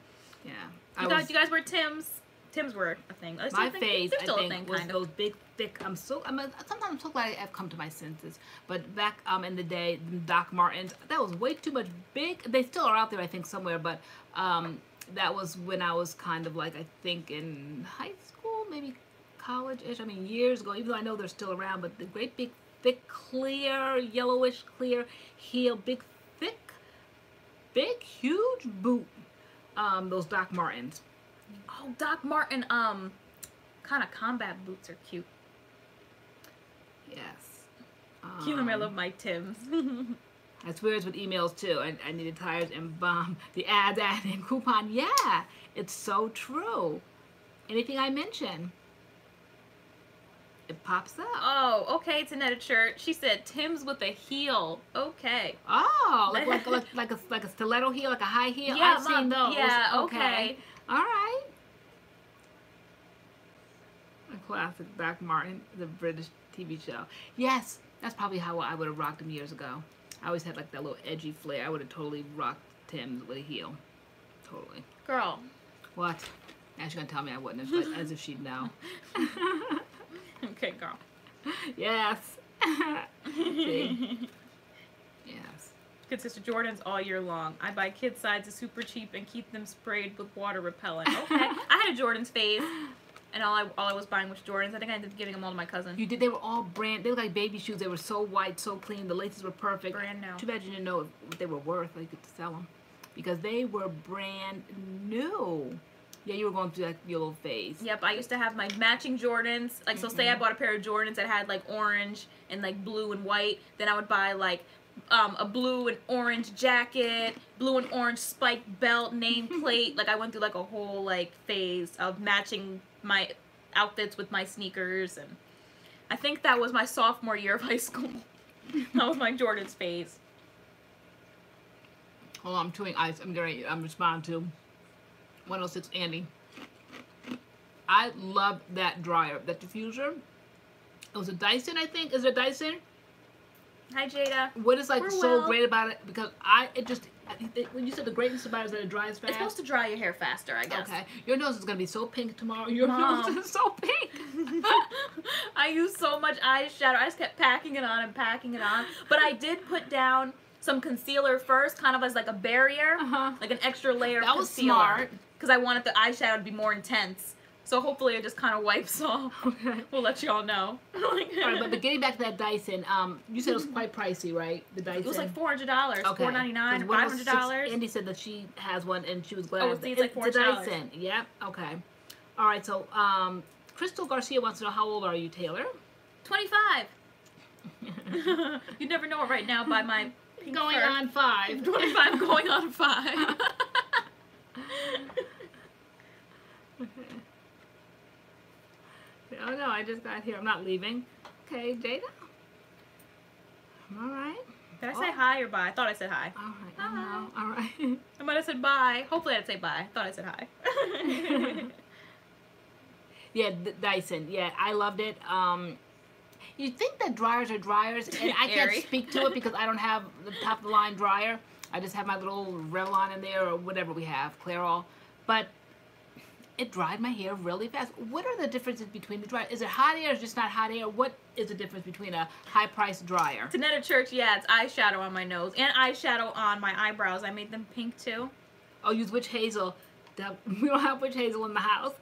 yeah. You guys wear Tims? Tims were a thing. My phase, they're still I think, a thing, was kind of. those big, thick. Sometimes I'm so glad I've come to my senses. But back in the day, the Doc Martens, that was way too much big. They still are out there, I think, somewhere. But that was when I was kind of like, I think, in high school, maybe college-ish. I mean, years ago. Even though I know they're still around, but the great big, thick, clear, yellowish, clear heel, big, thick, big, huge boot. Those Doc Martens. Oh, Doc Marten, kind of combat boots are cute. Yes. Cute. I love my Tims. I swear it's with emails too. I needed tires and bomb. The ads, ad, and coupon. Yeah, it's so true. Anything I mention, it pops up. Oh, okay, it's Annette shirt. She said Tims with a heel. Okay. Oh, like a stiletto heel, like a high heel. Yeah, I've seen those. Yeah, okay. All right. A classic Doc Marten, the British TV show. Yes, that's probably how I would have rocked them years ago. I always had like that little edgy flair. I would have totally rocked Tims with a heel. Totally. Girl. What? Now she's gonna tell me I wouldn't, as if she'd know. Okay, girl. Yes. See? Yes. Good Sister Jordans all year long. I buy kid sizes super cheap and keep them sprayed with water repellent. Okay. I had a Jordans phase, and all I was buying was Jordans. I think I ended up giving them all to my cousin. You did. They were all brand. They were like baby shoes. They were so white, so clean. The laces were perfect. Brand new. Too bad you didn't know what they were worth. Like you could sell them because they were brand new. Yeah, you were going through like your little phase. Yep, I used to have my matching Jordans. Like, so say I bought a pair of Jordans that had like orange and like blue and white. Then I would buy like a blue and orange jacket, blue and orange spiked belt, nameplate. Like I went through like a whole like phase of matching my outfits with my sneakers, and I think that was my sophomore year of high school. That was my Jordans phase. Hold on, I'm chewing ice. I'm responding to 106 Andy. I love that dryer, that diffuser. It was a Dyson, I think. Is it a Dyson? Hi, Jada. What is like We're so well. Great about it? Because when you said the greatness about it is that it dries fast. It's supposed to dry your hair faster, I guess. Okay. Your nose is gonna be so pink tomorrow. Your Mom. nose is so pink. I used so much eyeshadow. I just kept packing it on and packing it on. But I did put down some concealer first, kind of as like a barrier, like an extra layer of concealer. That was smart. Because I wanted the eyeshadow to be more intense. So hopefully it just kind of wipes off. Okay. We'll let y'all know. All right, but getting back to that Dyson, you said it was quite pricey, right? The Dyson. It was like $400, okay. $499, $500. Andy said that she has one and she was glad. Oh, it's like $400. It's a Dyson. Yep. Okay. All right. So, Crystal Garcia wants to know, how old are you, Taylor? 25. You never know it right now by my pink Going fur. on 5. 25 going on 5. Oh no, I just got here. I'm not leaving. Okay, Jada. All right. Did I say hi or bye? I thought I said hi. All right. Hi. All right. I might have said bye. Hopefully I'd say bye. I thought I said hi. Yeah, Dyson. Yeah, I loved it. You think that dryers are dryers, and I can't Airy. speak to it because I don't have the top of the line dryer. I just have my little Revlon in there or whatever we have, Clairol. But it dried my hair really fast. What are the differences between the dryer? Is it hot air or just not hot air? What is the difference between a high-priced dryer? Tanetta Church, yeah, it's eyeshadow on my nose and eyeshadow on my eyebrows. I made them pink too. Oh, use witch hazel. We don't have witch hazel in the house.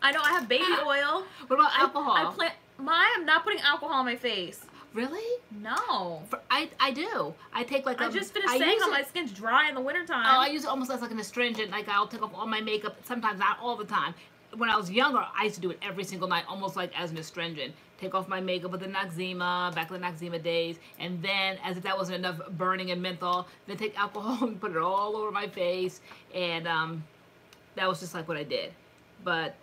I know I have baby oil. What about alcohol? I'm not putting alcohol on my face. Really? No. I do. I take like I just finished saying how my skin's dry in the wintertime. Oh, I use it almost as like an astringent. Like I'll take off all my makeup. Sometimes, not all the time. When I was younger, I used to do it every single night, almost like as an astringent. Take off my makeup with the Noxzema, back in the Noxzema days, and then, as if that wasn't enough burning and menthol, then take alcohol and put it all over my face, and that was just like what I did. But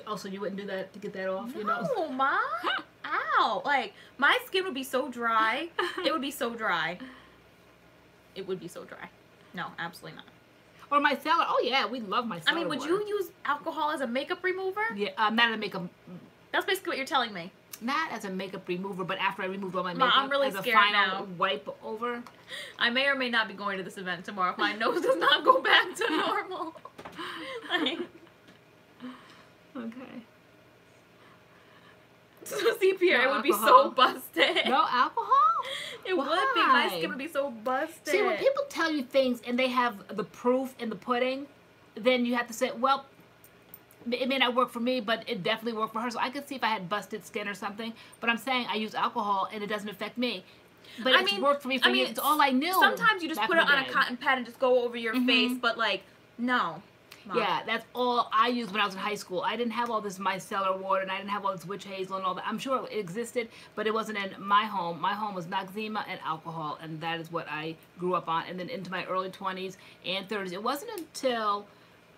also, you wouldn't do that to get that off, you know? No, Mom. Ow. Like, my skin would be so dry. It would be so dry. It would be so dry. No, absolutely not. Or micellar. Oh, yeah, we love micellar. I mean, would you use alcohol as a makeup remover? Yeah, not as a makeup. That's basically what you're telling me. Not as a makeup remover, but after I removed all my makeup, I'm really as a scared final now. wipe over. I may or may not be going to this event tomorrow if my nose does not go back to normal. Like, okay. So see, Pierre, No it would alcohol. be so busted. No alcohol? It would be. My skin would be so busted. See, when people tell you things and they have the proof in the pudding, then you have to say, well, it may not work for me, but it definitely worked for her. So I could see if I had busted skin or something. But I'm saying I use alcohol and it doesn't affect me. But it's worked for me for years. It's all I knew. Sometimes you just put it on a cotton pad and just go over your face. But like, no. Mom. Yeah, that's all I used when I was in high school. I didn't have all this micellar water, and I didn't have all this witch hazel and all that. I'm sure it existed, but it wasn't in my home. My home was Noxzema and alcohol, and that is what I grew up on. And then into my early 20s and 30s. It wasn't until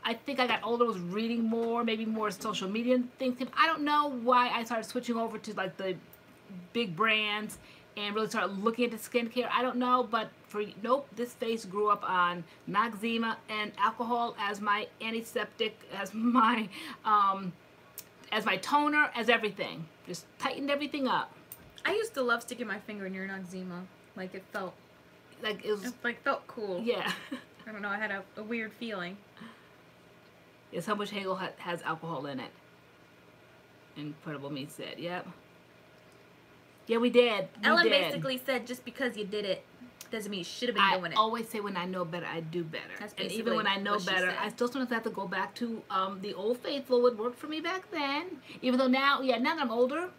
I think I got older, was reading more, maybe more social media things. I don't know why I started switching over to like the big brands and really started looking into skincare. I don't know, but nope, this face grew up on Noxzema and alcohol as my antiseptic, as my toner, as everything. Just tightened everything up. I used to love sticking my finger in your Noxzema. Like it felt like it felt cool. Yeah. I don't know. I had a weird feeling. Yes, how much Hagel has alcohol in it? Incredible Me said, yep. Yeah, we did. Ellen basically said just because you did it doesn't mean you should have been doing it. I always say when I know better, I do better. And even when I know better, I still sometimes have to go back to the old faithful. What worked for me back then. Even though now that I'm older,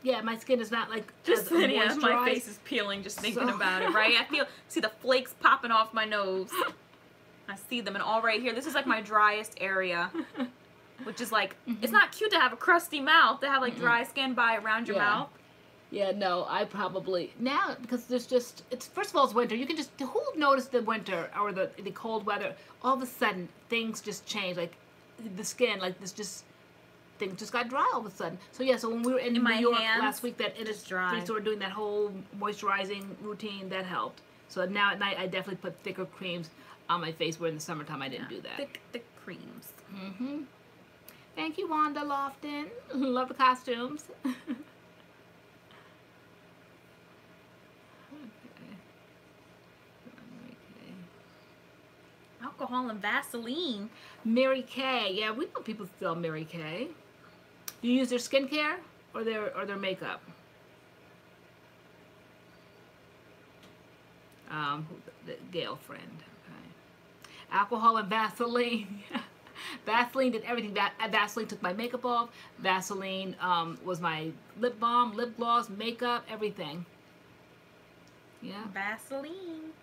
yeah, my skin is not like just my face is peeling just thinking about it, right? I see the flakes popping off my nose. I see them and all right here. This is like my driest area. Which is like, it's not cute to have a crusty mouth, to have like dry skin around your mouth. Yeah, no, I probably, now, because there's just, first of all, it's winter. You can just, who noticed the winter or the cold weather? All of a sudden, things just change. Like, the skin, like, things just got dry all of a sudden. So, yeah, so when we were in New York last week, that it is dry. We started doing that whole moisturizing routine, that helped. So now at night, I definitely put thicker creams on my face, where in the summertime, I didn't do that. Thick creams. Thank you, Wanda Lofton. Love the costumes. Alcohol and Vaseline. Mary Kay. Yeah, we know people sell Mary Kay. Do you use their skincare or their makeup? The Gail friend. Okay. Alcohol and Vaseline. Vaseline did everything. Vaseline took my makeup off. Vaseline was my lip balm, lip gloss, makeup, everything. Yeah. Vaseline.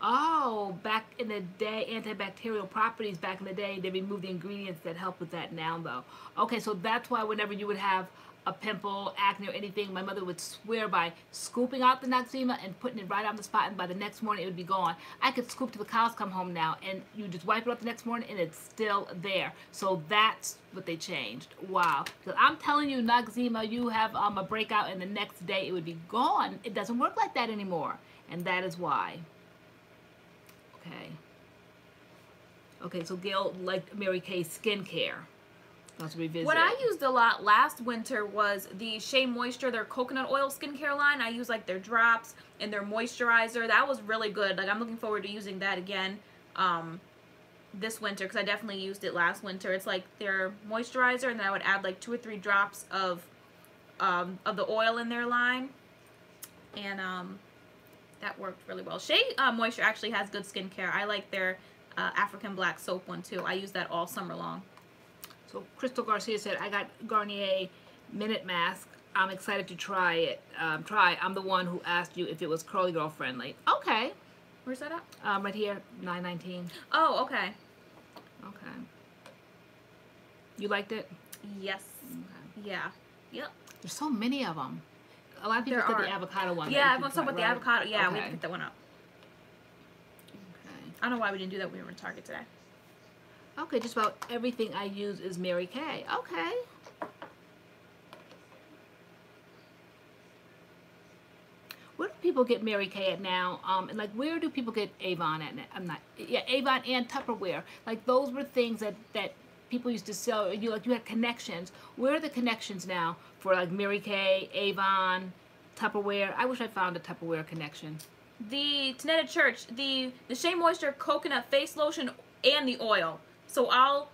Oh, back in the day, antibacterial properties back in the day, they removed the ingredients that help with that now, though. Okay, so that's why whenever you would have a pimple, acne, or anything, my mother would swear by scooping out the Noxzema and putting it right on the spot, and by the next morning it would be gone. I could scoop till the cows come home now, and you just wipe it up the next morning, and it's still there. So that's what they changed. Wow. So I'm telling you, Noxzema, you have a breakout, and the next day it would be gone. It doesn't work like that anymore, and that is why. Okay. Okay, so Gail liked Mary Kay's skincare. Let's revisit. What I used a lot last winter was the Shea Moisture, their coconut oil skincare line. I use like their drops and their moisturizer. That was really good. Like I'm looking forward to using that again this winter, because I definitely used it last winter. It's like their moisturizer, and then I would add like 2 or 3 drops of the oil in their line, and that worked really well. Shea Moisture actually has good skincare. I like their African Black soap one too. I use that all summer long. So Crystal Garcia said, I got Garnier Minute Mask. I'm excited to try it. I'm the one who asked you if it was curly girl friendly. Okay. Where's that at? Right here, $9.19. Oh, okay. Okay. You liked it? Yes. Okay. Yeah. Yep. There's so many of them. A lot of people said the avocado one. Yeah, everyone's talking about the avocado. Yeah, okay. we have to pick that one up. Okay. I don't know why we didn't do that when we were in Target today. Okay, just about everything I use is Mary Kay. Okay. Where do people get Mary Kay at now? And like, where do people get Avon at? Avon and Tupperware. Like, those were things that people used to sell. You had connections. Where are the connections now for like Mary Kay, Avon, Tupperware? I wish I found a Tupperware connection. The Tenetta Church, the Shea Moisture Coconut Face Lotion and the oil. So I'll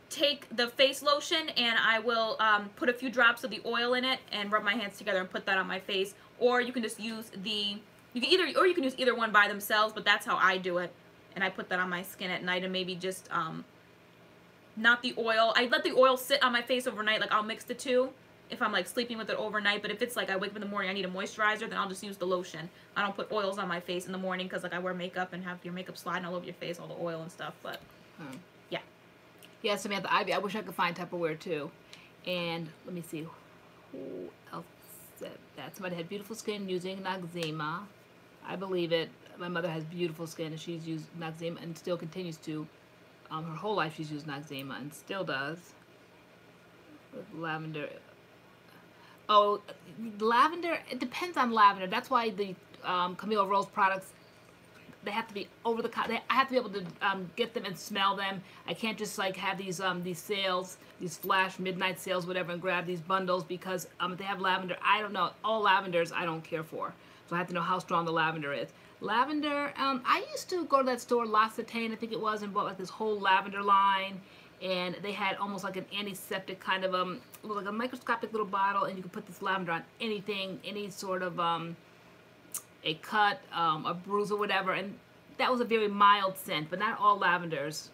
take the face lotion and I will put a few drops of the oil in it and rub my hands together and put that on my face. Or you can just use you can use either one by themselves, but that's how I do it. And I put that on my skin at night and maybe just not the oil. I let the oil sit on my face overnight. Like, I'll mix the two if I'm like sleeping with it overnight. But if it's like I wake up in the morning, I need a moisturizer, then I'll just use the lotion. I don't put oils on my face in the morning because like I wear makeup and have your makeup sliding all over your face, all the oil and stuff. But yeah. Yeah, Samantha Ivy, I wish I could find Tupperware too. And let me see who else said that. Somebody had beautiful skin using Noxzema. I believe it. My mother has beautiful skin and she's used Noxzema and still continues to. Her whole life she's used Noxzema and still does. With lavender. Oh, lavender, it depends on lavender. That's why the Camille Rose products, they have to be over the counter. I have to be able to get them and smell them. I can't just like have these sales, these flash midnight sales, whatever, and grab these bundles because if they have lavender, I don't know. All lavenders I don't care for. So I have to know how strong the lavender is. Lavender, I used to go to that store, L'Occitane, I think it was, and bought like this whole lavender line. And they had almost like an antiseptic kind of like a microscopic little bottle, and you could put this lavender on anything, any sort of a cut, a bruise or whatever, and that was a very mild scent. But not all lavenders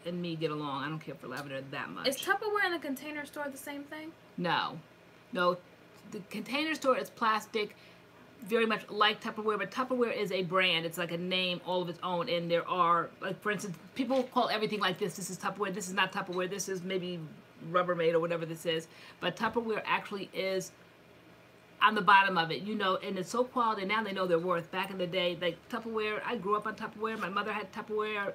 and me get along. I don't care for lavender that much. Is Tupperware in the Container Store the same thing? No, the Container Store is plastic, very much like Tupperware, but Tupperware is a brand. It's like a name all of its own, and there are, like, for instance, people call everything like this is Tupperware, this is not Tupperware, this is maybe Rubbermaid or whatever this is, but Tupperware actually is on the bottom of it, you know, and it's so quality. Now they know their worth. Back in the day, like Tupperware, I grew up on Tupperware, my mother had Tupperware,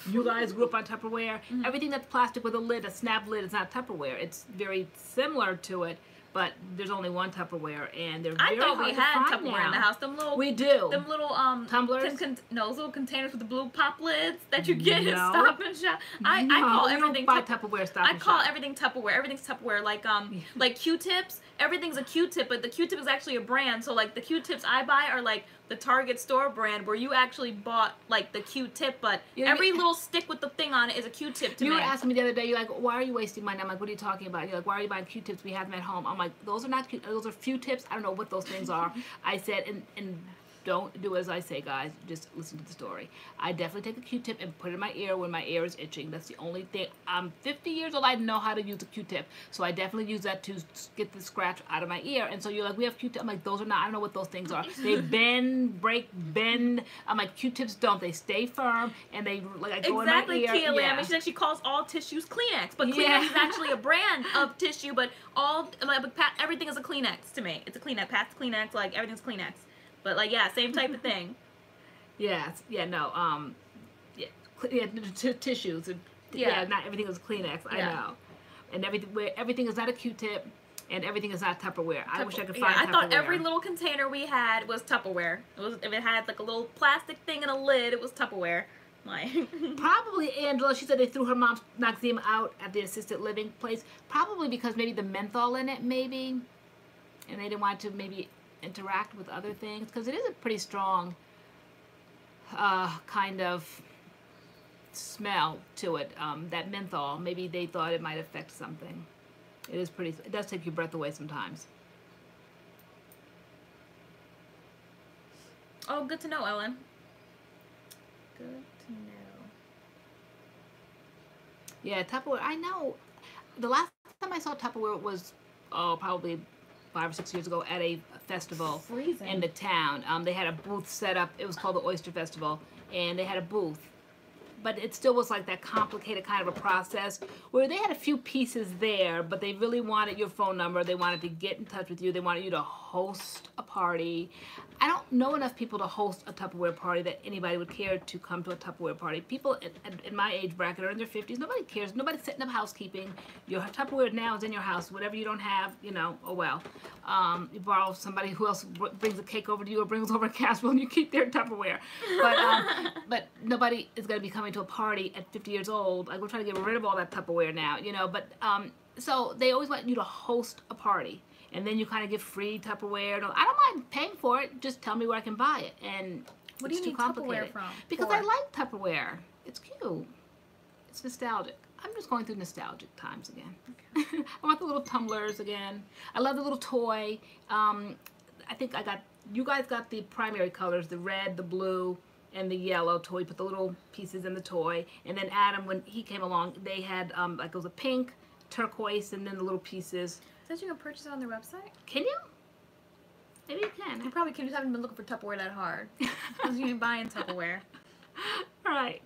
you guys grew up on Tupperware. Everything that's plastic with a lid, a snap lid, is not Tupperware. It's very similar to it, but there's only one Tupperware, and they're very hard to find now. I thought we had Tupperware in the house. Them little, we do. Them little tumblers. Those little containers with the blue pop lids that you get at Stop and Shop. I call everything Tupperware. Stop and Shop. I call everything Tupperware. Everything's Tupperware. Like Q-tips. Everything's a Q-tip, but the Q-tip is actually a brand. So like the Q-tips I buy are like the Target store brand, where you actually bought like the Q-tip, but every little stick with the thing on it is a Q-tip to me. You were asking me the other day, you're like, why are you wasting money? I'm like, what are you talking about? You're like, why are you buying Q-tips? We have them at home. I'm like, those are not Q, those are few tips. I don't know what those things are. I said, and don't do as I say, guys. Just listen to the story. I definitely take a Q-tip and put it in my ear when my ear is itching. That's the only thing. I'm 50 years old. I know how to use a Q-tip. So I definitely use that to get the scratch out of my ear. And so you're like, we have Q-tip. I'm like, those are not. I don't know what those things are. They bend, break, bend. I'm like, Q-tips don't. They stay firm and they like go in my ear. Exactly, Kia she calls all tissues Kleenex. But Kleenex is actually a brand of tissue, but everything is a Kleenex to me. It's a Kleenex. Pat's Kleenex. Like, everything's Kleenex. But like, yeah, same type of thing. Tissues. Not everything is Kleenex. I know, and everything is not a Q-tip, and everything is not Tupperware. I wish I could find Tupperware. I thought every little container we had was Tupperware. If it had like a little plastic thing and a lid, it was Tupperware. Like probably Angela. She said they threw her mom's Noxzema out at the assisted living place. Probably because maybe the menthol in it, maybe, and they didn't want to maybe interact with other things, because it is a pretty strong kind of smell to it, that menthol. Maybe they thought it might affect something. It does take your breath away sometimes. Oh, good to know, Ellen. Good to know. Yeah, Tupperware, I know. the last time I saw Tupperware was, probably 5 or 6 years ago at a festival in the town. They had a booth set up. It was called the Oyster Festival, and they had a booth. But it still was like that complicated kind of a process where they had a few pieces there, but they really wanted your phone number. They wanted to get in touch with you. They wanted you to host a party. I don't know enough people to host a Tupperware party that anybody would care to come to a Tupperware party. People in my age bracket are in their 50s. Nobody cares. Nobody's setting up housekeeping. Your Tupperware now is in your house. Whatever you don't have, you know, oh well. You borrow somebody who else brings a cake over to you or brings over a casserole and you keep their Tupperware. But nobody is going to be coming to a party at 50 years old. Like, we're trying to get rid of all that Tupperware now, you know. But so they always want you to host a party. And then you kind of get free Tupperware. I don't mind paying for it. Just tell me where I can buy it. And what do you need Tupperware from? Because I like Tupperware. It's cute. It's nostalgic. I'm just going through nostalgic times again. Okay. I want the little tumblers again. I love the little toy. I think you guys got the primary colors, the red, the blue, and the yellow toy. You put the little pieces in the toy. And then Adam, when he came along, they had, like, it was a pink, turquoise, and then the little pieces. Says you can purchase it on their website? Can you? Maybe you can. You probably can. You just haven't been looking for Tupperware that hard. Because you ain't buying Tupperware. All right.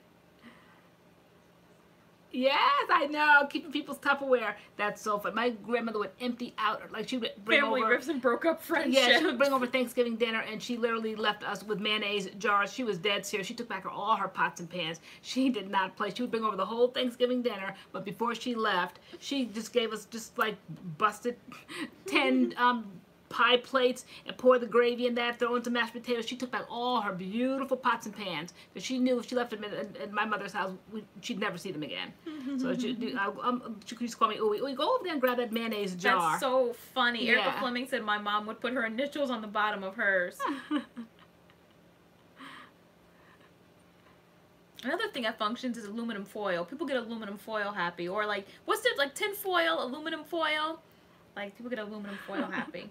Yes, I know. Keeping people's Tupperware. That's so fun. My grandmother would empty out, like she would bring Family over... rips and broke up friendships. Yeah, she would bring over Thanksgiving dinner, and she literally left us with mayonnaise jars. She was dead serious. She took back all her pots and pans. She did not play. She would bring over the whole Thanksgiving dinner, but before she left, she just gave us just like busted 10 pie plates and pour the gravy in that, throw in some mashed potatoes. She took back all her beautiful pots and pans because she knew if she left them in my mother's house, she'd never see them again. So she used to call me Ooey. Ooey, go over there and grab that mayonnaise jar. That's so funny. Yeah. Erica Fleming said my mom would put her initials on the bottom of hers. Another thing at functions is aluminum foil. People get aluminum foil happy. Or like, what's it, like tin foil, aluminum foil? Like, people get aluminum foil happy.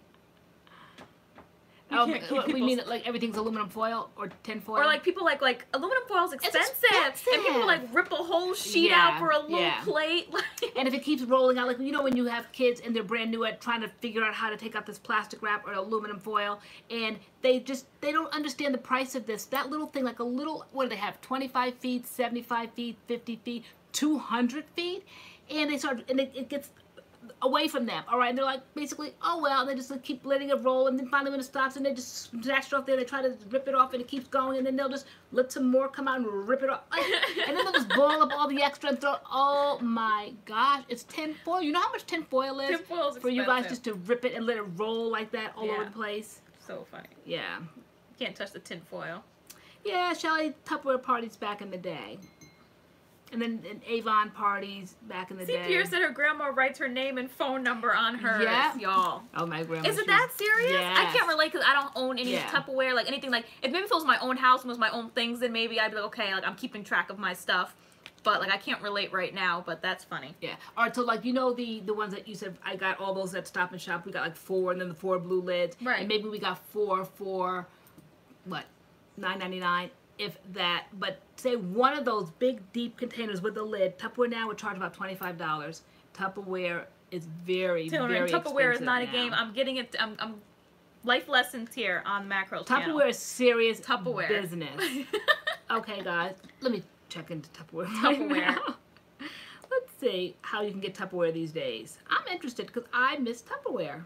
We mean like everything's aluminum foil or tin foil? Or like people like aluminum foil is expensive. And people like rip a whole sheet out for a little plate. And if it keeps rolling out, like, you know when you have kids and they're brand new at trying to figure out how to take out this plastic wrap or aluminum foil, and they don't understand the price of this. That little thing, like a little, what do they have, 25 feet, 75 feet, 50 feet, 200 feet? And it gets away from them, all right? And they're like, basically, oh well, and they just like, keep letting it roll, and then finally when it stops, and they just snatch it off there, they try to rip it off, and it keeps going, and then they'll just let some more come out and rip it off, and then they'll just boil up all the extra and throw it. Oh my gosh, it's tin foil. You know how much tin foil is? Tin foil is for you guys just to rip it and let it roll like that all over the place. So funny. Yeah. You can't touch the tin foil. Yeah, Shelly, Tupperware parties back in the day. And then Avon parties back in the day. Pierce said her grandma writes her name and phone number on hers, y'all. Oh, my grandma. Is it that serious? Yes. I can't relate because I don't own any Tupperware, like anything. Like, if maybe if it was my own house and it was my own things, then maybe I'd be like, okay, like I'm keeping track of my stuff. But like I can't relate right now, but that's funny. Yeah. All right, so like you know the ones that you said I got all those at Stop and Shop. We got like 4 and then the 4 blue lids. Right. And maybe we got 4 for what? $9.99. If that, but say one of those big deep containers with the lid, Tupperware now would charge about $25. Tupperware is very Tupperware expensive is not now. a game. I'm getting it. I'm life lessons here on MADCURLS channel. Tupperware is serious Tupperware business. Okay, guys, let me check into Tupperware. Right now. Let's see how you can get Tupperware these days. I'm interested because I miss Tupperware.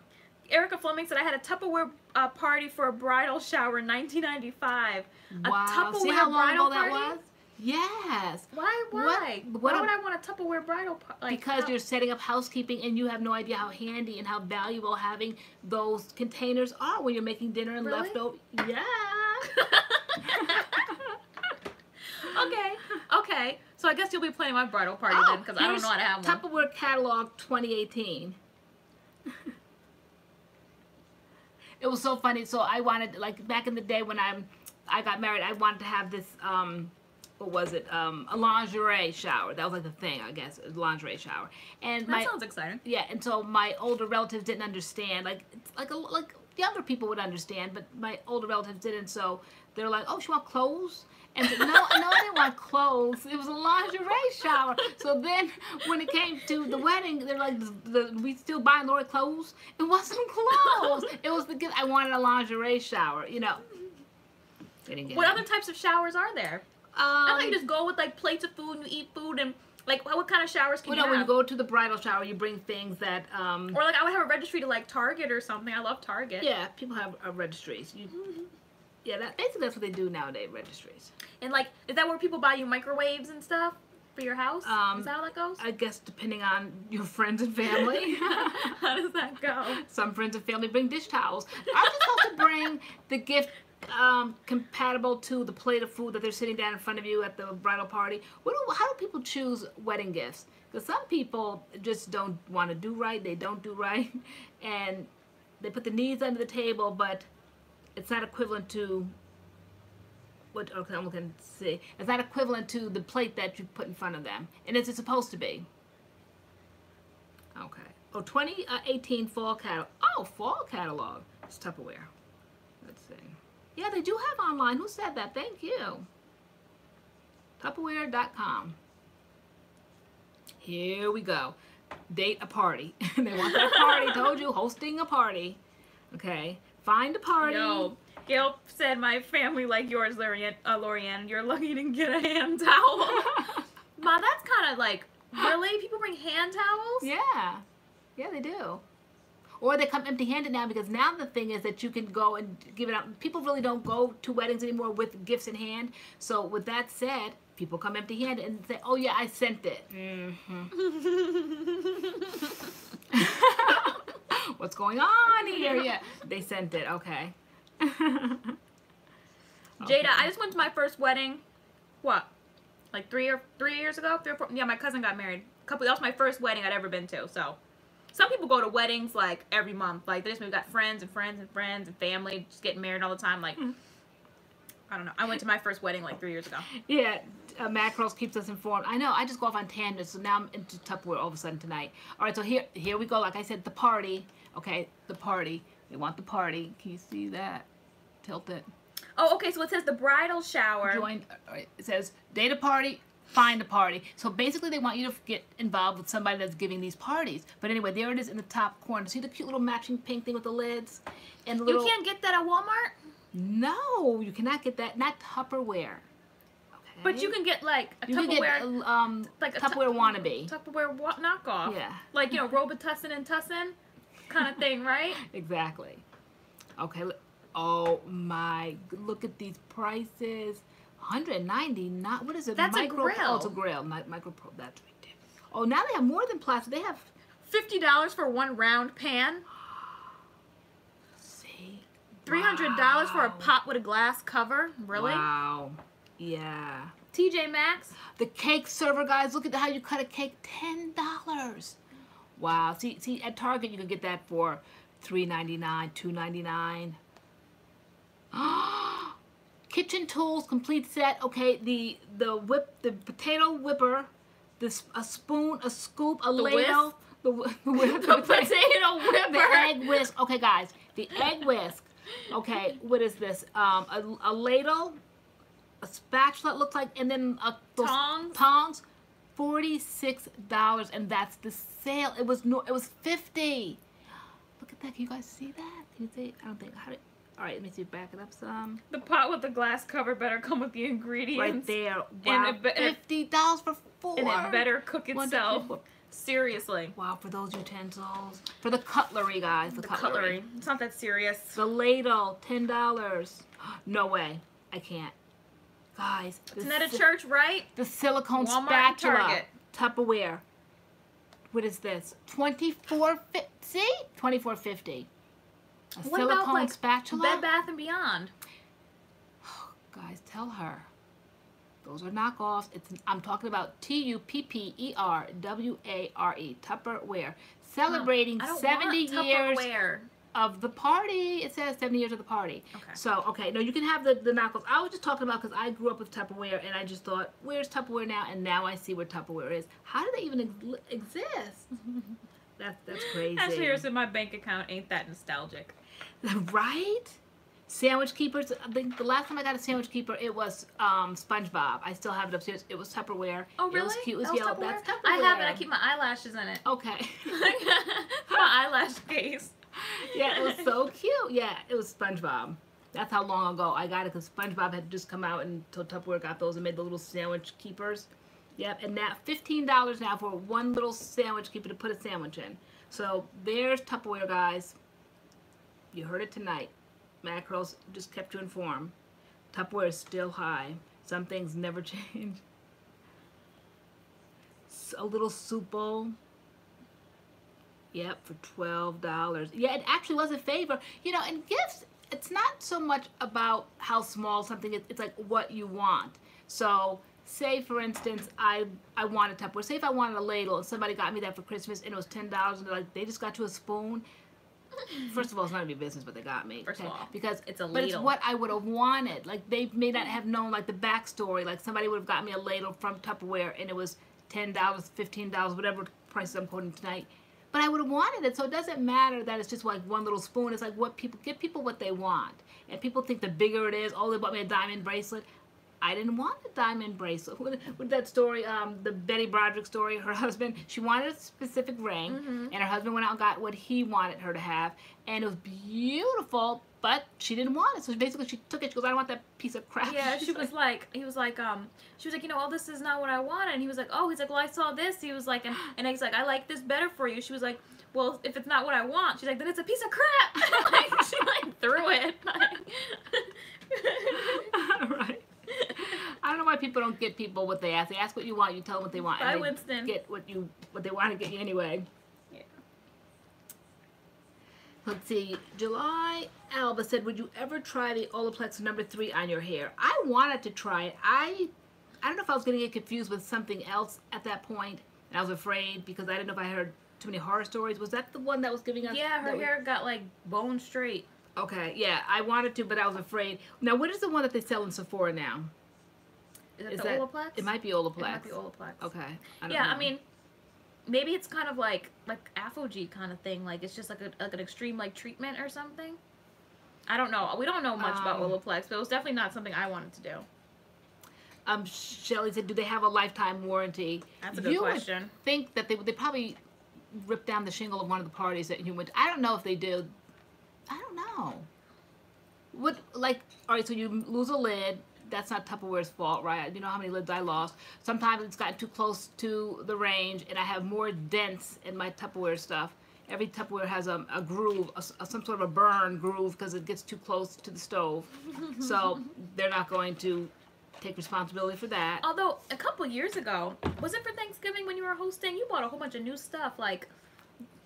Erica Fleming said I had a Tupperware party for a bridal shower in 1995. Wow. A Tupperware See how long bridal ago that party? was? Yes. Why? Why would I want a Tupperware bridal party? Like, because you're setting up housekeeping and you have no idea how handy and how valuable having those containers are when you're making dinner and leftover. Yeah. Okay. So I guess you'll be planning my bridal party then because I don't know how to have one. Tupperware catalog 2018. It was so funny. So I wanted, like, back in the day when I got married, I wanted to have this, what was it? A lingerie shower. That was like the thing, I guess, a lingerie shower. And that sounds exciting. Yeah, and so my older relatives didn't understand. Like, it's like younger people would understand, but my older relatives didn't. So they're like, "Oh, she want clothes?" And no, I didn't want clothes. It was a lingerie shower. So then, when it came to the wedding, they're like, "We still buying Lori clothes?" It wasn't clothes. It was the gift. I wanted a lingerie shower. You know. What other types of showers are there? I think you just go with like plates of food and you eat food and like what kind of showers can you have? When you go to the bridal shower, you bring things that or like I would have a registry to like Target or something. I love Target. Yeah, people have registries. Yeah, basically that's what they do nowadays, registries. And like, is that where people buy you microwaves and stuff for your house? Is that how that goes? I guess depending on your friends and family. How does that go? Some friends and family bring dish towels. I'm just supposed to bring the gift compatible to the plate of food that they're sitting down in front of you at the bridal party. How do people choose wedding gifts? Because some people just don't want to do right. They don't do right. And they put the needs under the table, but it's not equivalent to what, okay, I'm looking to see. It's not equivalent to the plate that you put in front of them. And it's supposed to be. Okay. Oh, 2018 fall catalog. Oh, fall catalog. It's Tupperware. Let's see. Yeah, they do have online. Who said that? Thank you. Tupperware.com. Here we go. Date a party. They want that party. Told you, hosting a party. Okay. Find a party. Yo, Gail said my family like yours, LoriAnne. You're lucky to get a hand towel. Ma, that's kind of like, really? People bring hand towels? Yeah. Yeah, they do. Or they come empty-handed now, because now the thing is that you can go and give it out. People really don't go to weddings anymore with gifts in hand. So with that said, people come empty-handed and say, "Oh yeah, I sent it." What's going on here? Yeah, they sent it. Okay. Jada, I just went to my first wedding. What? Like 3 years ago? 3 or 4? Yeah, my cousin got married. That was my first wedding I'd ever been to. So. Some people go to weddings like every month. Like we've got friends and friends and friends and family just getting married all the time. Like, I don't know. I went to my first wedding like 3 years ago. Yeah, MADCURLS keeps us informed. I know. I just go off on tangents. So now I'm into Tupperware all of a sudden tonight. All right, so here we go. Like I said, the party. Okay, the party. They want the party. Can you see that? Tilt it. Oh, okay. So it says the bridal shower. Join. It says date a party. Find a party. So basically they want you to get involved with somebody that's giving these parties. But anyway, there it is in the top corner. See the cute little matching pink thing with the lids? And the little... You can't get that at Walmart? No, you cannot get that. Not Tupperware. Okay. But you can get like a Tupperware... like a Tupperware wannabe. Tupperware knockoff. Yeah. Like, you know, Robitussin and Tussin kind of thing, right? Exactly. Okay. Oh my, look at these prices. $199. What is it? That's a grill. Oh, it's a grill. Micro Pro. That's ridiculous. Oh, now they have more than plastic. They have $50 for one round pan. See, $300 for a pot with a glass cover. Really? Wow. Yeah. TJ Maxx. The cake server, guys. Look at how you cut a cake. $10. Wow. See, at Target you can get that for $3.99, $2.99. Kitchen tools, complete set. Okay, the potato whipper, a spoon, a scoop, a ladle, the potato whipper, the egg whisk. Okay, guys, the egg whisk. Okay, what is this? A ladle, a spatula, it looks like, and then tongs. $46, and that's the sale. It was $50. Look at that. Can you guys see that? Can you see? I don't think. All right, let me see. Back it up some. The pot with the glass cover better come with the ingredients. Right there. Wow. And $50 for 4. And it better cook itself. Seriously. Wow, for those utensils. For the cutlery, guys. The cutlery. It's not that serious. The ladle, $10. No way. I can't. Guys. Isn't that a church, right? The silicone Walmart spatula. Target. Tupperware. What is this? $24.50. See? $24.50. What silicone about, like, spatula? Bed Bath & Beyond. Guys, tell her. Those are knockoffs. I'm talking about Tupperware. Tupperware. Celebrating 70 years of the party. It says 70 years of the party. Okay. So, okay. No, you can have the knockoffs. I was just talking about because I grew up with Tupperware and I just thought, where's Tupperware now? And now I see where Tupperware is. How do they even exist? That's crazy. Ashley Harrison, my bank account ain't that nostalgic. Right? Sandwich keepers. I think the last time I got a sandwich keeper, it was SpongeBob. I still have it upstairs. It was Tupperware. Oh, really? It was cute. It was That was yellow. Tupperware? That's Tupperware. I have it. I keep my eyelashes in it. Okay. My eyelash case. Yeah, it was so cute. Yeah, it was SpongeBob. That's how long ago I got it, because SpongeBob had just come out until Tupperware got those and made the little sandwich keepers. Yep, and now $15 now for one little sandwich keeper to put a sandwich in. So there's Tupperware, guys. You heard it tonight. MADCURLS just kept you informed. Tupperware is still high. Some things never change. A little soup bowl. Yep, for $12. Yeah, it actually was a favor. You know, and gifts, it's not so much about how small something is. It's like what you want. So, say for instance, I wanted Tupperware. Say if I wanted a ladle and somebody got me that for Christmas and it was $10 and they're like, they just got you a spoon. First of all, it's none of your business, but they got me. First of all, because it's a ladle. But it's what I would have wanted. Like, they may not have known like the backstory. Like, somebody would have got me a ladle from Tupperware and it was $10, $15, whatever prices I'm quoting tonight. But I would have wanted it, so it doesn't matter that it's just like one little spoon. It's like what people, give people what they want. And people think the bigger it is, oh, they bought me a diamond bracelet. I didn't want a diamond bracelet. With that story, the Betty Broderick story, her husband, she wanted a specific ring, and her husband went out and got what he wanted her to have, and it was beautiful, but she didn't want it. So basically she took it. She goes, I don't want that piece of crap. Yeah, she was like, you know, oh, this is not what I wanted. And he was like, oh, he's like, well, I saw this. He was like, and he's like, I like this better for you. She was like, well, if it's not what I want, she's like, then it's a piece of crap. Like, she like threw it. Right. I don't know why people don't get people what they ask. They ask what you want, you tell them what they want. Bye, and they Winston. Get what they want to get you anyway. Yeah. Let's see. July Alba said, would you ever try the Olaplex #3 on your hair? I wanted to try it. I don't know if I was going to get confused with something else at that point, and I was afraid because I didn't know if I heard too many horror stories. Was that the one that was giving us? Yeah, her hair got like bone straight. Okay, yeah, I wanted to, but I was afraid. Now, what is the one that they sell in Sephora now? Is that Olaplex? It might be Olaplex. It might be Olaplex. Okay. I don't know. I mean, maybe it's kind of like Afro-G kind of thing. Like, it's just like an extreme like treatment or something. I don't know. We don't know much about Olaplex, but it was definitely not something I wanted to do. Shelly said, do they have a lifetime warranty? That's a good question. Would think that they probably ripped down the shingle of one of the parties that you went to. I don't know if they do. I don't know. What, like, all right, so you lose a lid. That's not Tupperware's fault, right? You know how many lids I lost. Sometimes it's gotten too close to the range, and I have more dents in my Tupperware stuff. Every Tupperware has a groove, some sort of a burn groove, because it gets too close to the stove. So they're not going to take responsibility for that. Although, a couple years ago, was it for Thanksgiving when you were hosting? You bought a whole bunch of new stuff, like...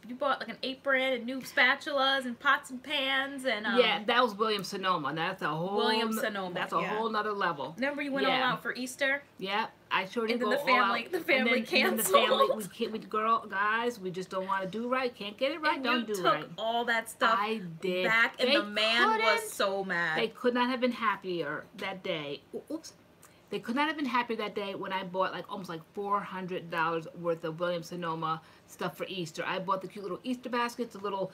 You bought like an apron and new spatulas and pots and pans and yeah, that was Williams-Sonoma. That's a whole Williams-Sonoma. That's a whole nother level. Remember you went all out for Easter? Yeah, I sure did. And then the family canceled. Guys, we just don't want to do right. Can't get it right. And don't you do took right. all that stuff I did back, and the man was so mad. They could not have been happier that day. Oops. They could not have been happier that day when I bought like almost like $400 worth of Williams-Sonoma stuff for Easter. I bought the cute little Easter baskets, the little,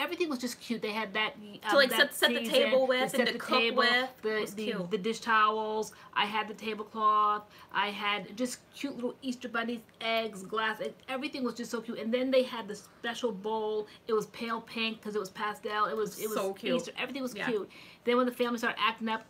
everything was just cute. They had that to like set the table with and to cook with. The dish towels. I had the tablecloth. I had just cute little Easter bunnies, eggs, glass eggs. Everything was just so cute. And then they had the special bowl. It was pale pink because it was pastel. It was so cute. Easter. Everything was cute. Then when the family started acting up,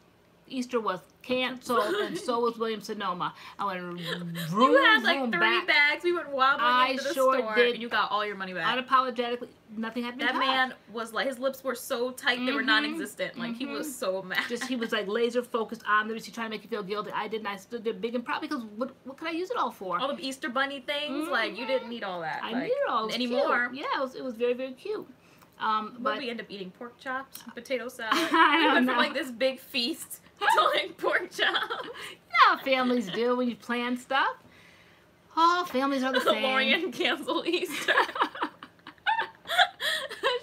Easter was canceled, and so was Williams-Sonoma. I went You had like 3 bags. We went wobbling into the store, did. And you got all your money back. Unapologetically, nothing had been That touched. man was like, his lips were so tight they were non-existent. Like he was so mad. He was like laser focused on the receipt, trying to make you feel guilty. I didn't. I stood there big and proud because what could I use it all for? All the Easter bunny things. Like you didn't need all that. I needed all anymore. Cute. Yeah, it was very, very cute. But we end up eating pork chops, potato salad. I We went know. from like this big feast to like pork chops. You know how families do when you plan stuff. Oh, families are the same. LoriAnne canceled Easter.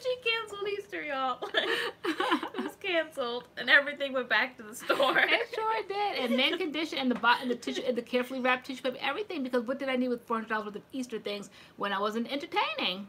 She canceled Easter, y'all. It was canceled. canceled, and everything went back to the store. It sure did. And men condition and the tissue and the carefully wrapped tissue paper, everything. Because what did I need with $400 worth of Easter things when I wasn't entertaining?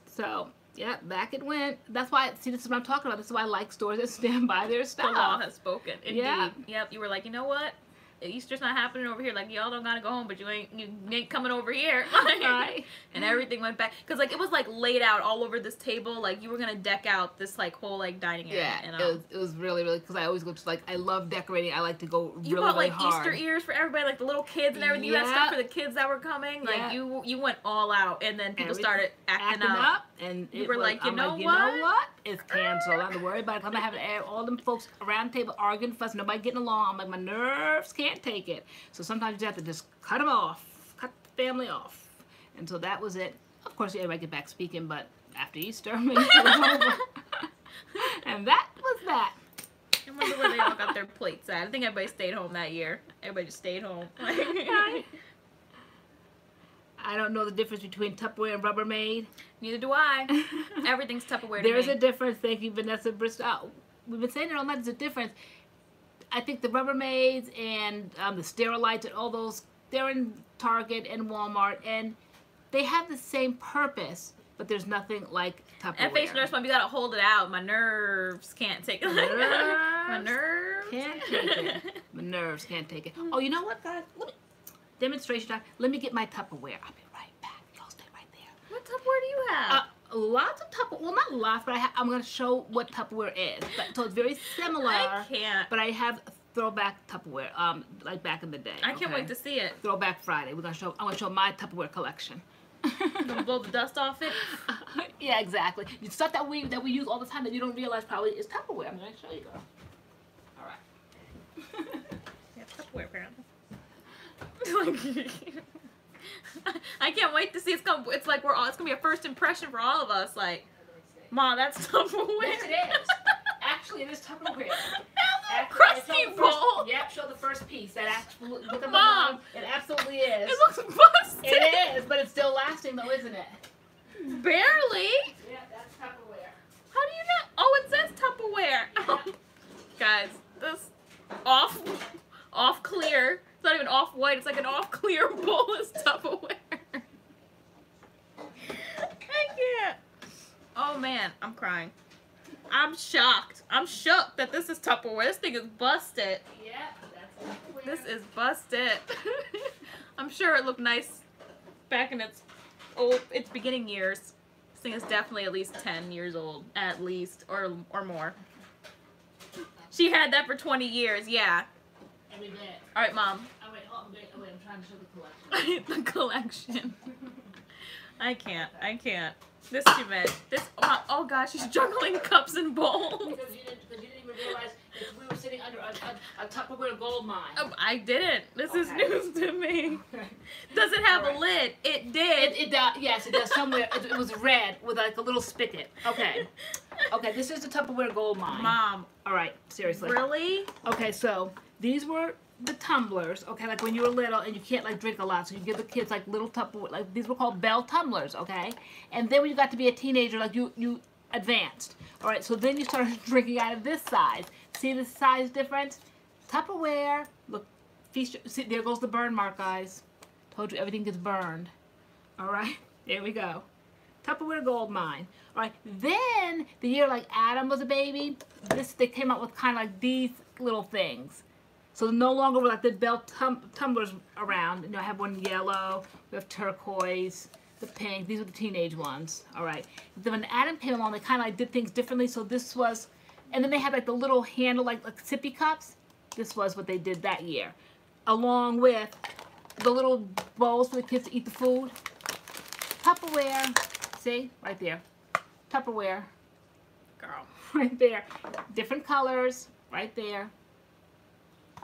So yeah, back it went. That's why. See, this is what I'm talking about. This is why I like stores that stand by their stuff. The law has spoken. Indeed. Yeah. Yep. You were like, you know what? Easter's not happening over here. Like, y'all don't gotta go home, but you ain't coming over here. Right. And everything went back. Because, like, it was, like, laid out all over this table. Like, you were gonna deck out this, like, whole, like, dining area. Yeah, And, it was really, really, because I always go to, like, I love decorating. I like to go really, you bought, really like, hard. Easter ears for everybody, like, the little kids and everything. You had stuff for the kids that were coming. Like, you went all out. And then people started acting up. And you were like, you know you know what? It's canceled. I don't have to worry about it. I'm not having all them folks around the table arguing, fussing, nobody getting along. I'm like, my nerves can't take it. So sometimes you just have to just cut them off, cut the family off. And so that was it. Of course, everybody get back speaking, but after Easter, it was over. And that was that. I wonder where they all got their plates at. I think everybody stayed home that year. Everybody just stayed home. I don't know the difference between Tupperware and Rubbermaid. Neither do I. Everything's Tupperware to me. There's a difference. Thank you, Vanessa Bristol. We've been saying it all night. There's a difference. I think the Rubbermaids and the Sterilites and all those, they're in Target and Walmart, and they have the same purpose, but there's nothing like Tupperware. FH Nurse Mom, you gotta hold it out. My nerves can't take it. My nerves can't take it. My nerves can't take it. Oh, you know what, guys? Demonstration time. Let me get my Tupperware. I'll be right back. Y'all stay right there. What Tupperware do you have? Lots of Tupperware. Well, not lots, but I'm going to show what Tupperware is. So it's very similar. I can't. But I have throwback Tupperware, like back in the day. I can't wait to see it. Throwback Friday. I'm going to show my Tupperware collection. You gonna blow the dust off it? Yeah, exactly. The stuff that we use all the time that you don't realize probably is Tupperware. I'm going to show you, girl. All right. Yeah, Tupperware apparently. I can't wait to see it's like it's gonna be a first impression for all of us. Like, Mom, that's Tupperware. Yes, it is. Actually, it is Tupperware. Crusty bowl. Yep, show the first piece. That actually, look at the Mom, bottom. It absolutely is. It looks busted. It is, but it's still lasting though, isn't it? Barely. Yeah, that's Tupperware. How do you know? Oh, it says Tupperware. Yeah. Guys, this off clear. It's not even off white. It's like an off clear bowl is Tupperware. I can't. Oh man, I'm crying. I'm shocked. I'm shook that this is Tupperware. This thing is busted. Yeah, that's Tupperware. This is busted. I'm sure it looked nice back in its beginning years. This thing is definitely at least 10 years old, at least, or more. She had that for 20 years, yeah. Every bit. All right, Mom. Oh wait, I'm trying to show the collection. The collection. I can't. This too much. Oh gosh, she's juggling cups and bowls. Because you didn't even realize that we were sitting under a Tupperware gold mine. Oh, I didn't. This is news to me. Does it have a lid? It did. It does. Yes, it does. Somewhere it was red with like a little spigot. Okay. Okay, this is the Tupperware gold mine. Mom. All right, seriously. Really? Okay, so these were the tumblers, okay, like when you were little and you can't like drink a lot, so you give the kids like little Tupperware, like these were called Bell tumblers, okay? And then when you got to be a teenager, like you advanced. All right, so then you started drinking out of this size. See the size difference? Tupperware, look, see, there goes the burn mark, guys. Told you everything gets burned. All right, there we go. Tupperware gold mine. All right, then the year like Adam was a baby, they came out with kind of like these little things. So no longer were like the Bell tumblers around. You know, I have one yellow, we have turquoise, the pink. These are the teenage ones. All right. Then when Adam came along, they kind of like did things differently. So this was, and then they had like the little handle, like sippy cups. This was what they did that year, along with the little bowls for the kids to eat the food. Tupperware. See, right there. Tupperware. Girl. Right there. Different colors. Right there.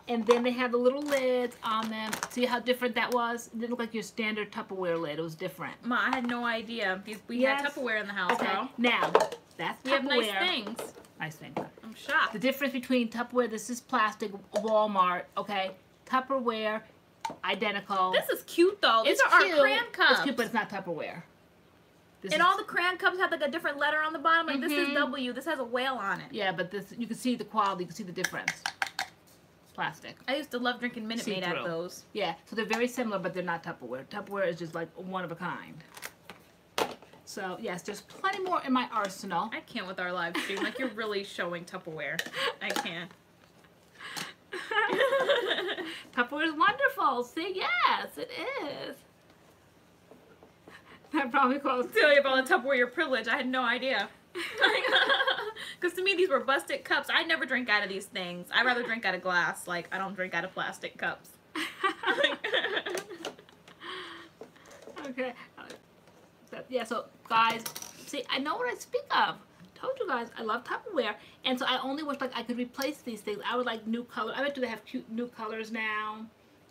And then they have the little lids on them. See how different that was? It didn't look like your standard Tupperware lid. It was different. Ma, I had no idea. We had Tupperware in the house, okay. girl. Now, that's Tupperware. We have nice things. Nice things. I'm shocked. The difference between Tupperware, this is plastic, Walmart, okay? Tupperware, identical. This is cute, though. These are cute. our cram cups. It's cute, but it's not Tupperware. And all the crayon cups have like a different letter on the bottom. Like this is W. This has a whale on it. Yeah, but this, you can see the quality. You can see the difference. Plastic. I used to love drinking Minute Maid at those. Yeah, so they're very similar, but they're not Tupperware. Tupperware is just like one of a kind. So, yes, there's plenty more in my arsenal. I can't with our live stream. Like, you're really showing Tupperware. I can't. Tupperware is wonderful. See, yes, it is. That probably calls. Tell you about the Tupperware privilege. I had no idea. Because to me, these were busted cups. I never drink out of these things. I rather drink out of glass. Like, I don't drink out of plastic cups. Okay. Yeah, so guys, see, I know what I speak of. Told you guys, I love Tupperware, and so I only wish like I could replace these things. I would like new color. I bet they have cute new colors now,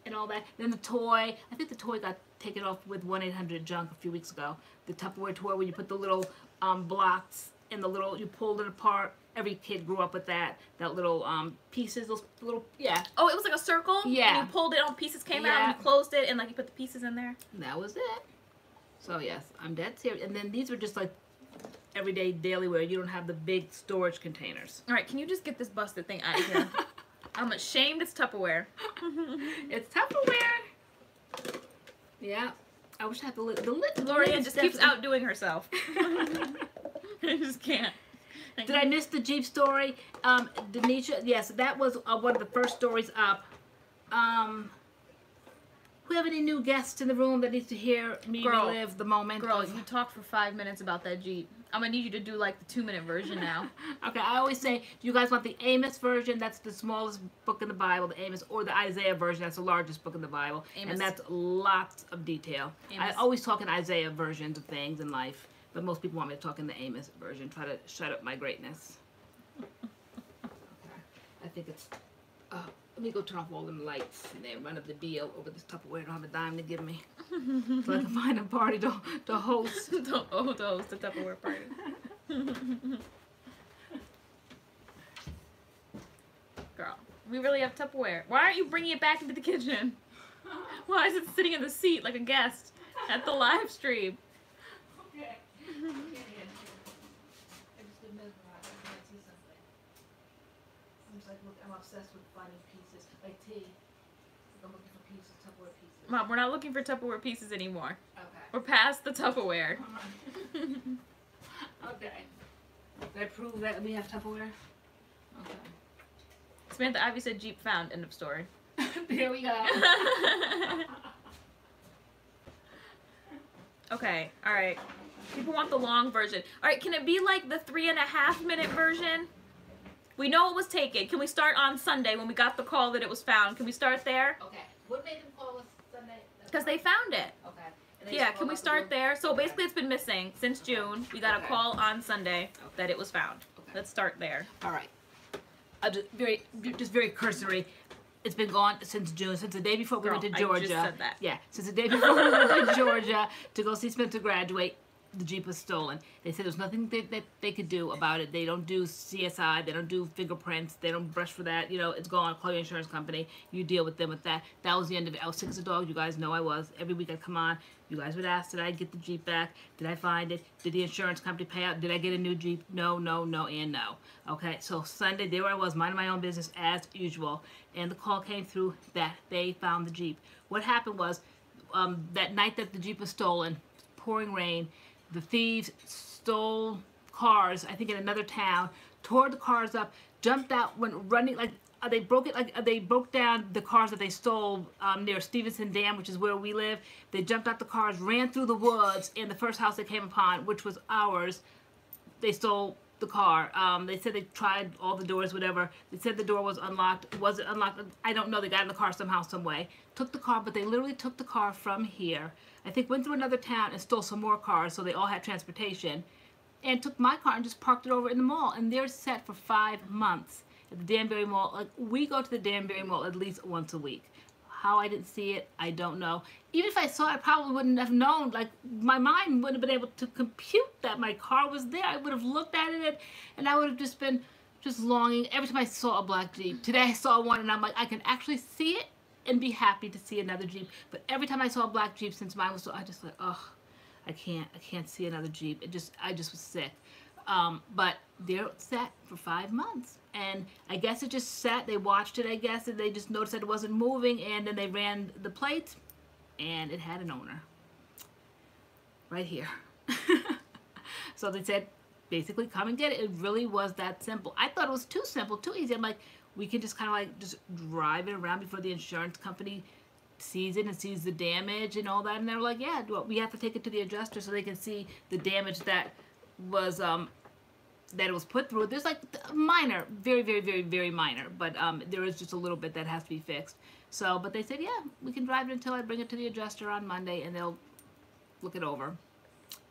and all that. Then the toy. I think the toy got taken off with 1-800-JUNK a few weeks ago. The Tupperware toy where you put the little blocks and the little, you pulled it apart. Every kid grew up with that. That little pieces, those little, yeah. Oh, it was like a circle. Yeah. And you pulled it, all pieces came out, and you closed it, and like you put the pieces in there. That was it. So yes, I'm dead serious. And then these were just like everyday daily wear. You don't have the big storage containers. All right, can you just get this busted thing out of here? I'm ashamed it's Tupperware. It's Tupperware. Yeah. I wish I had the lid. The lid. LoriAnne just keeps outdoing herself. I just can't. Did I miss the Jeep story? Denisha, yes, that was one of the first stories up. We have any new guests in the room that needs to hear me relive the moment? Girl, you talked for 5 minutes about that Jeep. I'm gonna need you to do like the 2-minute version now. Okay, I always say, do you guys want the Amos version? That's the smallest book in the Bible, the Amos, or the Isaiah version? That's the largest book in the Bible, and that's lots of detail. I always talk in Isaiah versions of things in life, but most people want me to talk in the Amos version. Try to shut up my greatness. Okay, I think it's. Let me go turn off all them lights and then run up the bill over this Tupperware. I don't have a dime to give me. So I can find a party to host. to host the Tupperware party. Girl, we really have Tupperware. Why aren't you bringing it back into the kitchen? Why is it sitting in the seat like a guest at the live stream? Okay. I'm obsessed with finding pieces, like tea. I'm looking for pieces, Tupperware pieces. Mom, we're not looking for Tupperware pieces anymore. Okay. We're past the Tupperware. Okay. Did I prove that we have Tupperware? Okay. Samantha Ivy said Jeep found. End of story. There we go. Okay, alright. People want the long version. Alright, can it be like the 3.5-minute version? We know it was taken. Can we start on Sunday when we got the call that it was found? Can we start there? Okay. What made them call us Sunday? Because they found it. Okay. Yeah, can we start there? So basically it's been missing since June. We got a call on Sunday that it was found. Okay. Let's start there. All right. Just very cursory. It's been gone since June, since the day before we went to Georgia. I just said that. Yeah, since the day before we went to Georgia to go see Spencer graduate. The Jeep was stolen. They said there's nothing that they could do about it. They don't do CSI. They don't do fingerprints. They don't brush for that. You know, it's gone. Call your insurance company. You deal with them with that. That was the end of it. I was sick as a dog. You guys know I was. Every week I'd come on. You guys would ask, did I get the Jeep back? Did I find it? Did the insurance company pay out? Did I get a new Jeep? No, no, no, and no. Okay, so Sunday, there I was, minding my own business as usual. And the call came through that they found the Jeep. What happened was, that night that the Jeep was stolen, pouring rain, the thieves stole cars, I think in another town, tore the cars up, jumped out, went running, like, they broke down the cars that they stole near Stevenson Dam, which is where we live. They jumped out the cars, ran through the woods, and the first house they came upon, which was ours, they stole the car. They said they tried all the doors, whatever. They said the door was unlocked. Was it unlocked? I don't know. They got in the car somehow, some way. Took the car, but they literally took the car from here. I think went through another town and stole some more cars, so they all had transportation. And took my car and just parked it over in the mall. And they're set for 5 months at the Danbury Mall. Like, we go to the Danbury Mall at least once a week. How I didn't see it, I don't know. Even if I saw it, I probably wouldn't have known. Like, my mind wouldn't have been able to compute that my car was there. I would have looked at it, and I would have just been longing. Every time I saw a black Jeep. Today I saw one, and I'm like, I can actually see it and be happy to see another Jeep. But every time I saw a black Jeep, since mine was so, I just like, ugh. I can't see another Jeep. I just was sick. But they're set for 5 months. And I guess it just sat, they watched it, I guess, and they just noticed that it wasn't moving, and then they ran the plates, and it had an owner. Right here. So they said, basically, come and get it. It really was that simple. I thought it was too simple, too easy. I'm like, we can just kind of like just drive it around before the insurance company sees it and sees the damage and all that. And they're like, yeah, we have to take it to the adjuster so they can see the damage that was that it was put through. There's like minor, very, very, very, very minor, but there is just a little bit that has to be fixed. So, but they said, yeah, we can drive it until I bring it to the adjuster on Monday, and they'll look it over.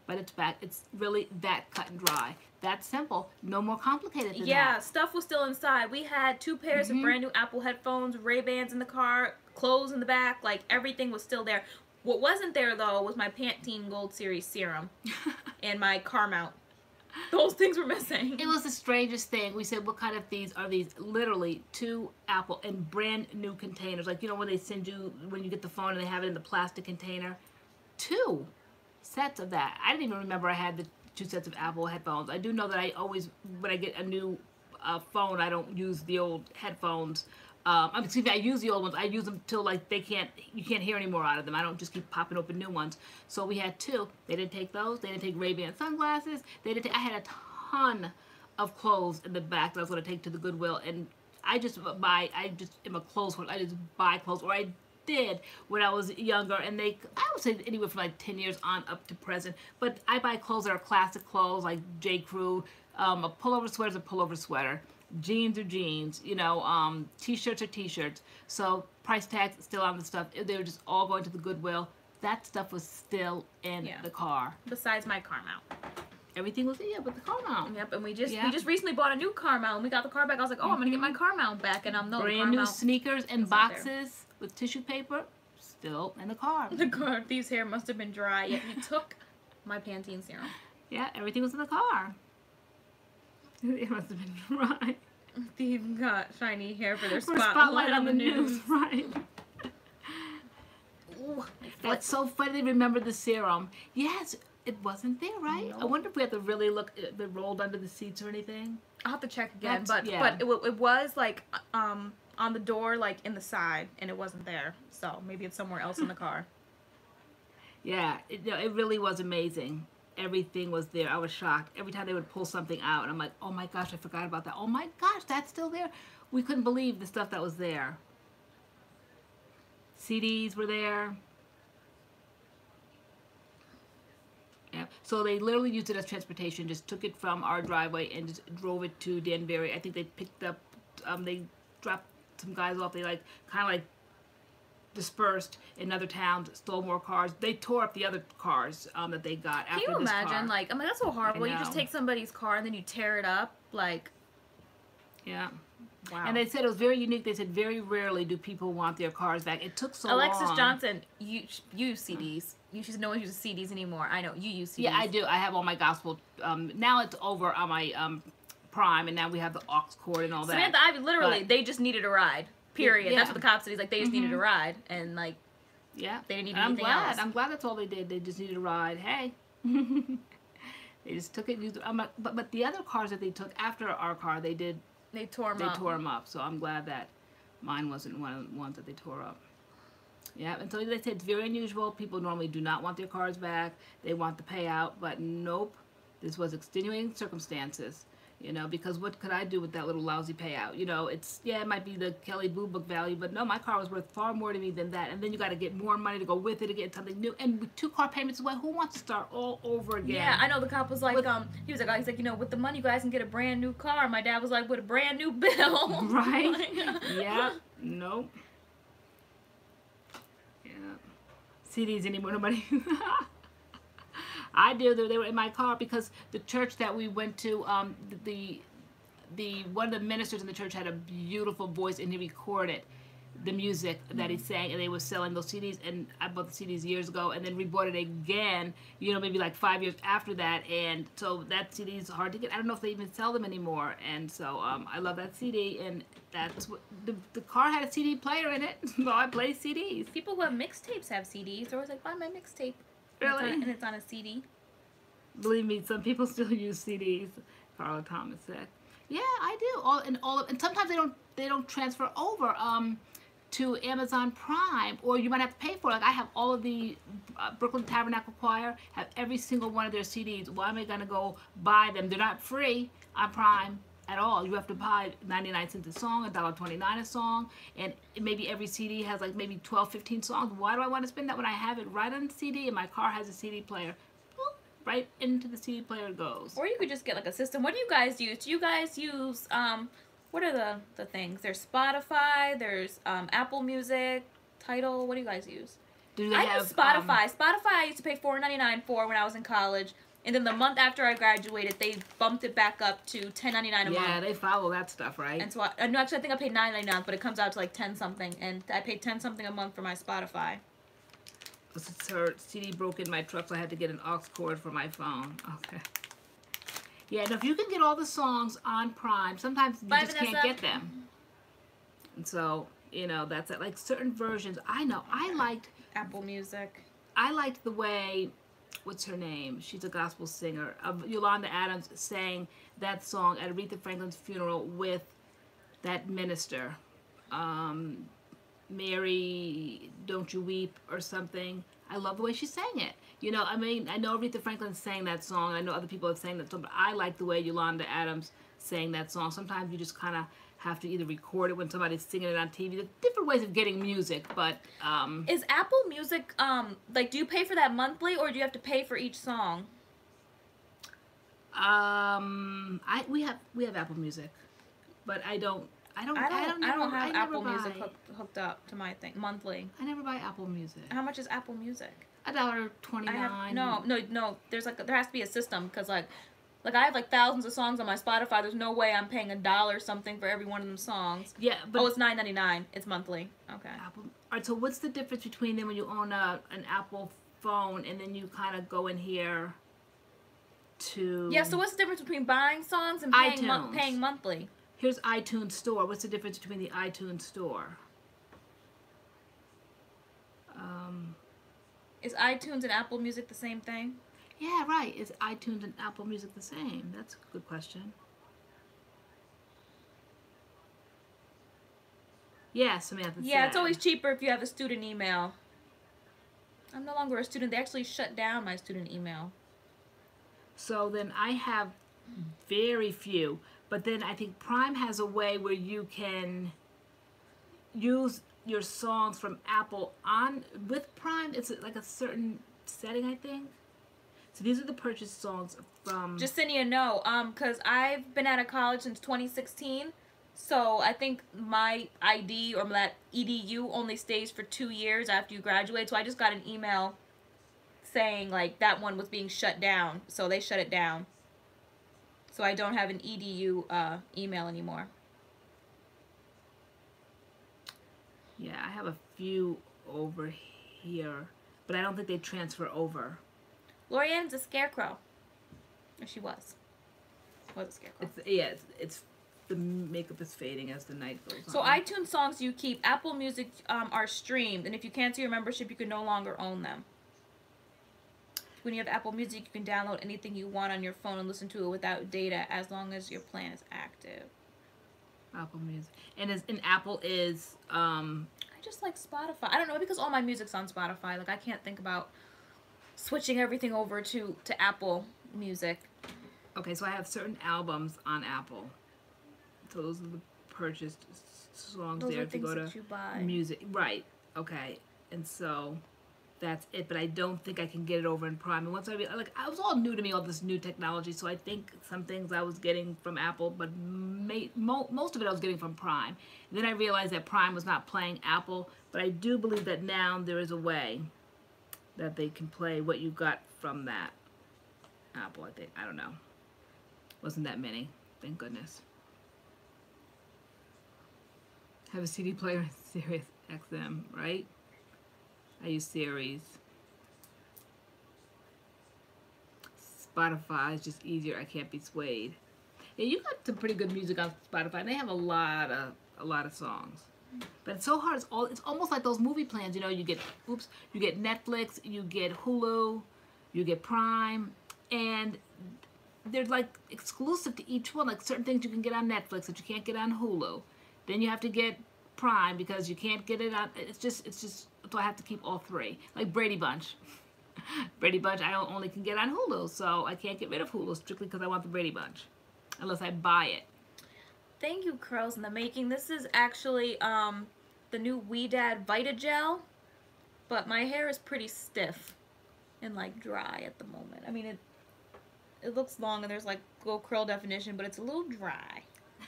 But it's back. It's really that cut and dry. That simple. No more complicated than that. Yeah, stuff was still inside. We had 2 pairs of brand new Apple headphones, Ray-Bans in the car, clothes in the back. Like, everything was still there. What wasn't there, though, was my Pantene Gold Series serum and my car mount. Those things were missing. It was the strangest thing. We said, what kind of these are these? Literally 2 Apple in brand new containers. Like, you know, when they send you, when you get the phone and they have it in the plastic container. 2 sets of that. I didn't even remember I had the 2 sets of Apple headphones. I do know that I always, when I get a new phone, I don't use the old headphones. Excuse me, I use the old ones. I use them till like you can't hear any more out of them. I don't just keep popping open new ones. So we had 2. They didn't take those. They didn't take Ray-Ban sunglasses. They didn't take, I had a ton of clothes in the back that I was going to take to the Goodwill, and I just am a clothes horse. I just buy clothes, or I did when I was younger, and I would say anywhere from like 10 years on up to present. But I buy clothes that are classic clothes, like J. Crew. A pullover sweater is a pullover sweater. Jeans are jeans, you know, t-shirts are t-shirts. So price tags still on the stuff. They were just all going to the Goodwill. That stuff was still in the car. Besides my car mount. Everything was but the car mount. Yep, and we just recently bought a new car mount. When we got the car back, I was like, oh, I'm gonna get my car mount back, and I'm brand new sneakers and boxes with tissue paper still in the car. The car, these hair must have been dry. Yet you took my Pantene serum. Yeah, everything was in the car. It must have been dry. They've got shiny hair for their spotlight on the news. Right. Ooh, that's so funny they remember the serum. Yes, it wasn't there, right? No. I wonder if we have to really look if it rolled under the seats or anything. I'll have to check again, but it was like on the door, like in the side, and it wasn't there. So maybe it's somewhere else in the car. Yeah, it really was amazing. Everything was there. I was shocked. Every time they would pull something out, and I'm like, oh my gosh, I forgot about that. Oh my gosh, that's still there. We couldn't believe the stuff that was there. CDs were there. Yeah. So they literally used it as transportation, just took it from our driveway and just drove it to Danbury. I think they picked up, they dropped some guys off. They like kind of like dispersed in other towns, stole more cars. They tore up the other cars that they got after this car. Can you imagine? Like, I mean, that's so horrible. You just take somebody's car and then you tear it up. Like, yeah. Wow. And they said it was very unique. They said very rarely do people want their cars back. It took so long. Alexis Johnson, you use CDs. You should no one uses CDs anymore. I know. You use CDs. Yeah, I do. I have all my gospel. Now it's over on my Prime, and now we have the aux cord and all that. Samantha Ivy, literally, they just needed a ride. Period. Yeah. That's what the cop said. He's like, they just needed a ride, and like, they didn't need anything else. I'm glad that's all they did. They just needed a ride. Hey, they just took it. Used it. But the other cars that they took after our car, they tore them up. So I'm glad that mine wasn't one of the ones that they tore up. Yeah, and so they said it's very unusual. People normally do not want their cars back. They want the payout, but nope. This was extenuating circumstances. You know, because what could I do with that little lousy payout? You know, it might be the Kelly Boo book value, but no, my car was worth far more to me than that. And then you got to get more money to go with it to get something new. And with 2 car payments away, who wants to start all over again? Yeah, I know. The cop was like, he's like, you know, with the money, you guys can get a brand new car. My dad was like, with a brand new bill. Right? Yeah. Nope. Yeah. CDs anymore, nobody. I do. They were in my car because the church that we went to, one of the ministers in the church had a beautiful voice, and he recorded the music that he sang, and they were selling those CDs. And I bought the CDs years ago, and then rebought it again, you know, maybe like 5 years after that. And so that CD is hard to get. I don't know if they even sell them anymore. And so I love that CD, and that's what the car had a CD player in it, so I play CDs. People who have mixtapes have CDs. They're always like, buy my mixtape. Really? And it's on a CD. Believe me, some people still use CDs. Carla Thomas said. Yeah, I do. And sometimes they don't transfer over to Amazon Prime, or you might have to pay for it. Like I have all of the Brooklyn Tabernacle Choir, have every single one of their CDs. Why am I gonna go buy them? They're not free on Prime at all. You have to buy 99 cents a song, $1.29 a song, and maybe every CD has like maybe 12, 15 songs. Why do I want to spend that when I have it right on the CD and my car has a CD player? Right into the CD player it goes. Or you could just get like a system. What do you guys use? Do you guys use what are the things? There's Spotify, there's Apple Music, Tidal. What do you guys use? I use Spotify. Spotify I used to pay $4.99 for when I was in college, and then the month after I graduated, they bumped it back up to $10.99 a month. Yeah, they follow that stuff, right? And so no, actually I think I paid $9.99, but it comes out to like 10 something, and I paid 10 something a month for my Spotify. Her CD broke in my truck, so I had to get an aux cord for my phone. Okay. Yeah, and if you can get all the songs on Prime, sometimes you just can't get them. And so, you know, that's it. Like certain versions, I know. I liked Apple Music. I liked the way, what's her name? She's a gospel singer. Yolanda Adams sang that song at Aretha Franklin's funeral with that minister. Mary, Don't You Weep, or something. I love the way she sang it. You know, I mean, I know Aretha Franklin sang that song. I know other people have sang that song, but I like the way Yolanda Adams sang that song. Sometimes you just kind of have to either record it when somebody's singing it on TV. There's different ways of getting music, but... Is Apple Music, like, do you pay for that monthly, or do you have to pay for each song? We have Apple Music, but I don't have Apple Music hooked up to my thing monthly. I never buy Apple Music. How much is Apple Music? $1.29. No. There has to be a system, because like I have like thousands of songs on my Spotify. There's no way I'm paying $1 something for every one of them songs. Yeah, but it's $9.99. It's monthly. Okay. Apple. All right. So what's the difference between them when you own an Apple phone and then you kind of go in here to? Yeah. So what's the difference between buying songs and paying monthly? Here's iTunes Store. What's the difference between the iTunes Store? Is iTunes and Apple Music the same thing? Yeah, right. Is iTunes and Apple Music the same? That's a good question. Yeah, Samantha said. It's always cheaper if you have a student email. I'm no longer a student. They actually shut down my student email. So then I have very few. But then I think Prime has a way where you can use your songs from Apple with Prime. It's like a certain setting, I think. So these are the purchased songs from... Justinia, no. Because I've been out of college since 2016. So I think my ID or that EDU only stays for 2 years after you graduate. So I just got an email saying like that one was being shut down. So they shut it down. So I don't have an EDU email anymore. Yeah, I have a few over here, but I don't think they transfer over. LoriAnne's a scarecrow. Or she was. Was a scarecrow. It's the makeup is fading as the night goes on. So iTunes songs you keep. Apple Music are streamed, and if you cancel your membership, you can no longer own them. When you have Apple Music, you can download anything you want on your phone and listen to it without data as long as your plan is active. Apple Music. And Apple is... I just like Spotify. I don't know, because all my music's on Spotify. Like, I can't think about switching everything over to Apple Music. Okay, so I have certain albums on Apple. So those are the purchased songs Those there are to things go that to you buy. music. Right. Okay. And so... that's it, but I don't think I can get it over in Prime. And once it was all new to me, all this new technology, so I think some things I was getting from Apple, but most of it I was getting from Prime. And then I realized that Prime was not playing Apple, but I do believe that now there is a way that they can play what you got from that Apple, I think. I don't know. Wasn't that many, thank goodness. Have a CD player in Sirius XM, right? I use Series. Spotify is just easier. I can't be swayed. Yeah, you got some pretty good music on Spotify. They have a lot of songs. But it's so hard. It's almost like those movie plans. You know, you get Netflix, you get Hulu, you get Prime, and they're like exclusive to each one. Like certain things you can get on Netflix that you can't get on Hulu. Then you have to get Prime because you can't get it on. It's just. So I have to keep all three. Like Brady Bunch. Brady Bunch I only can get on Hulu, so I can't get rid of Hulu strictly because I want the Brady Bunch, unless I buy it. Thank you, Curls in the Making. This is actually the new Dad Vita Gel, but my hair is pretty stiff and like dry at the moment. I mean, it looks long and there's like low curl definition, but it's a little dry.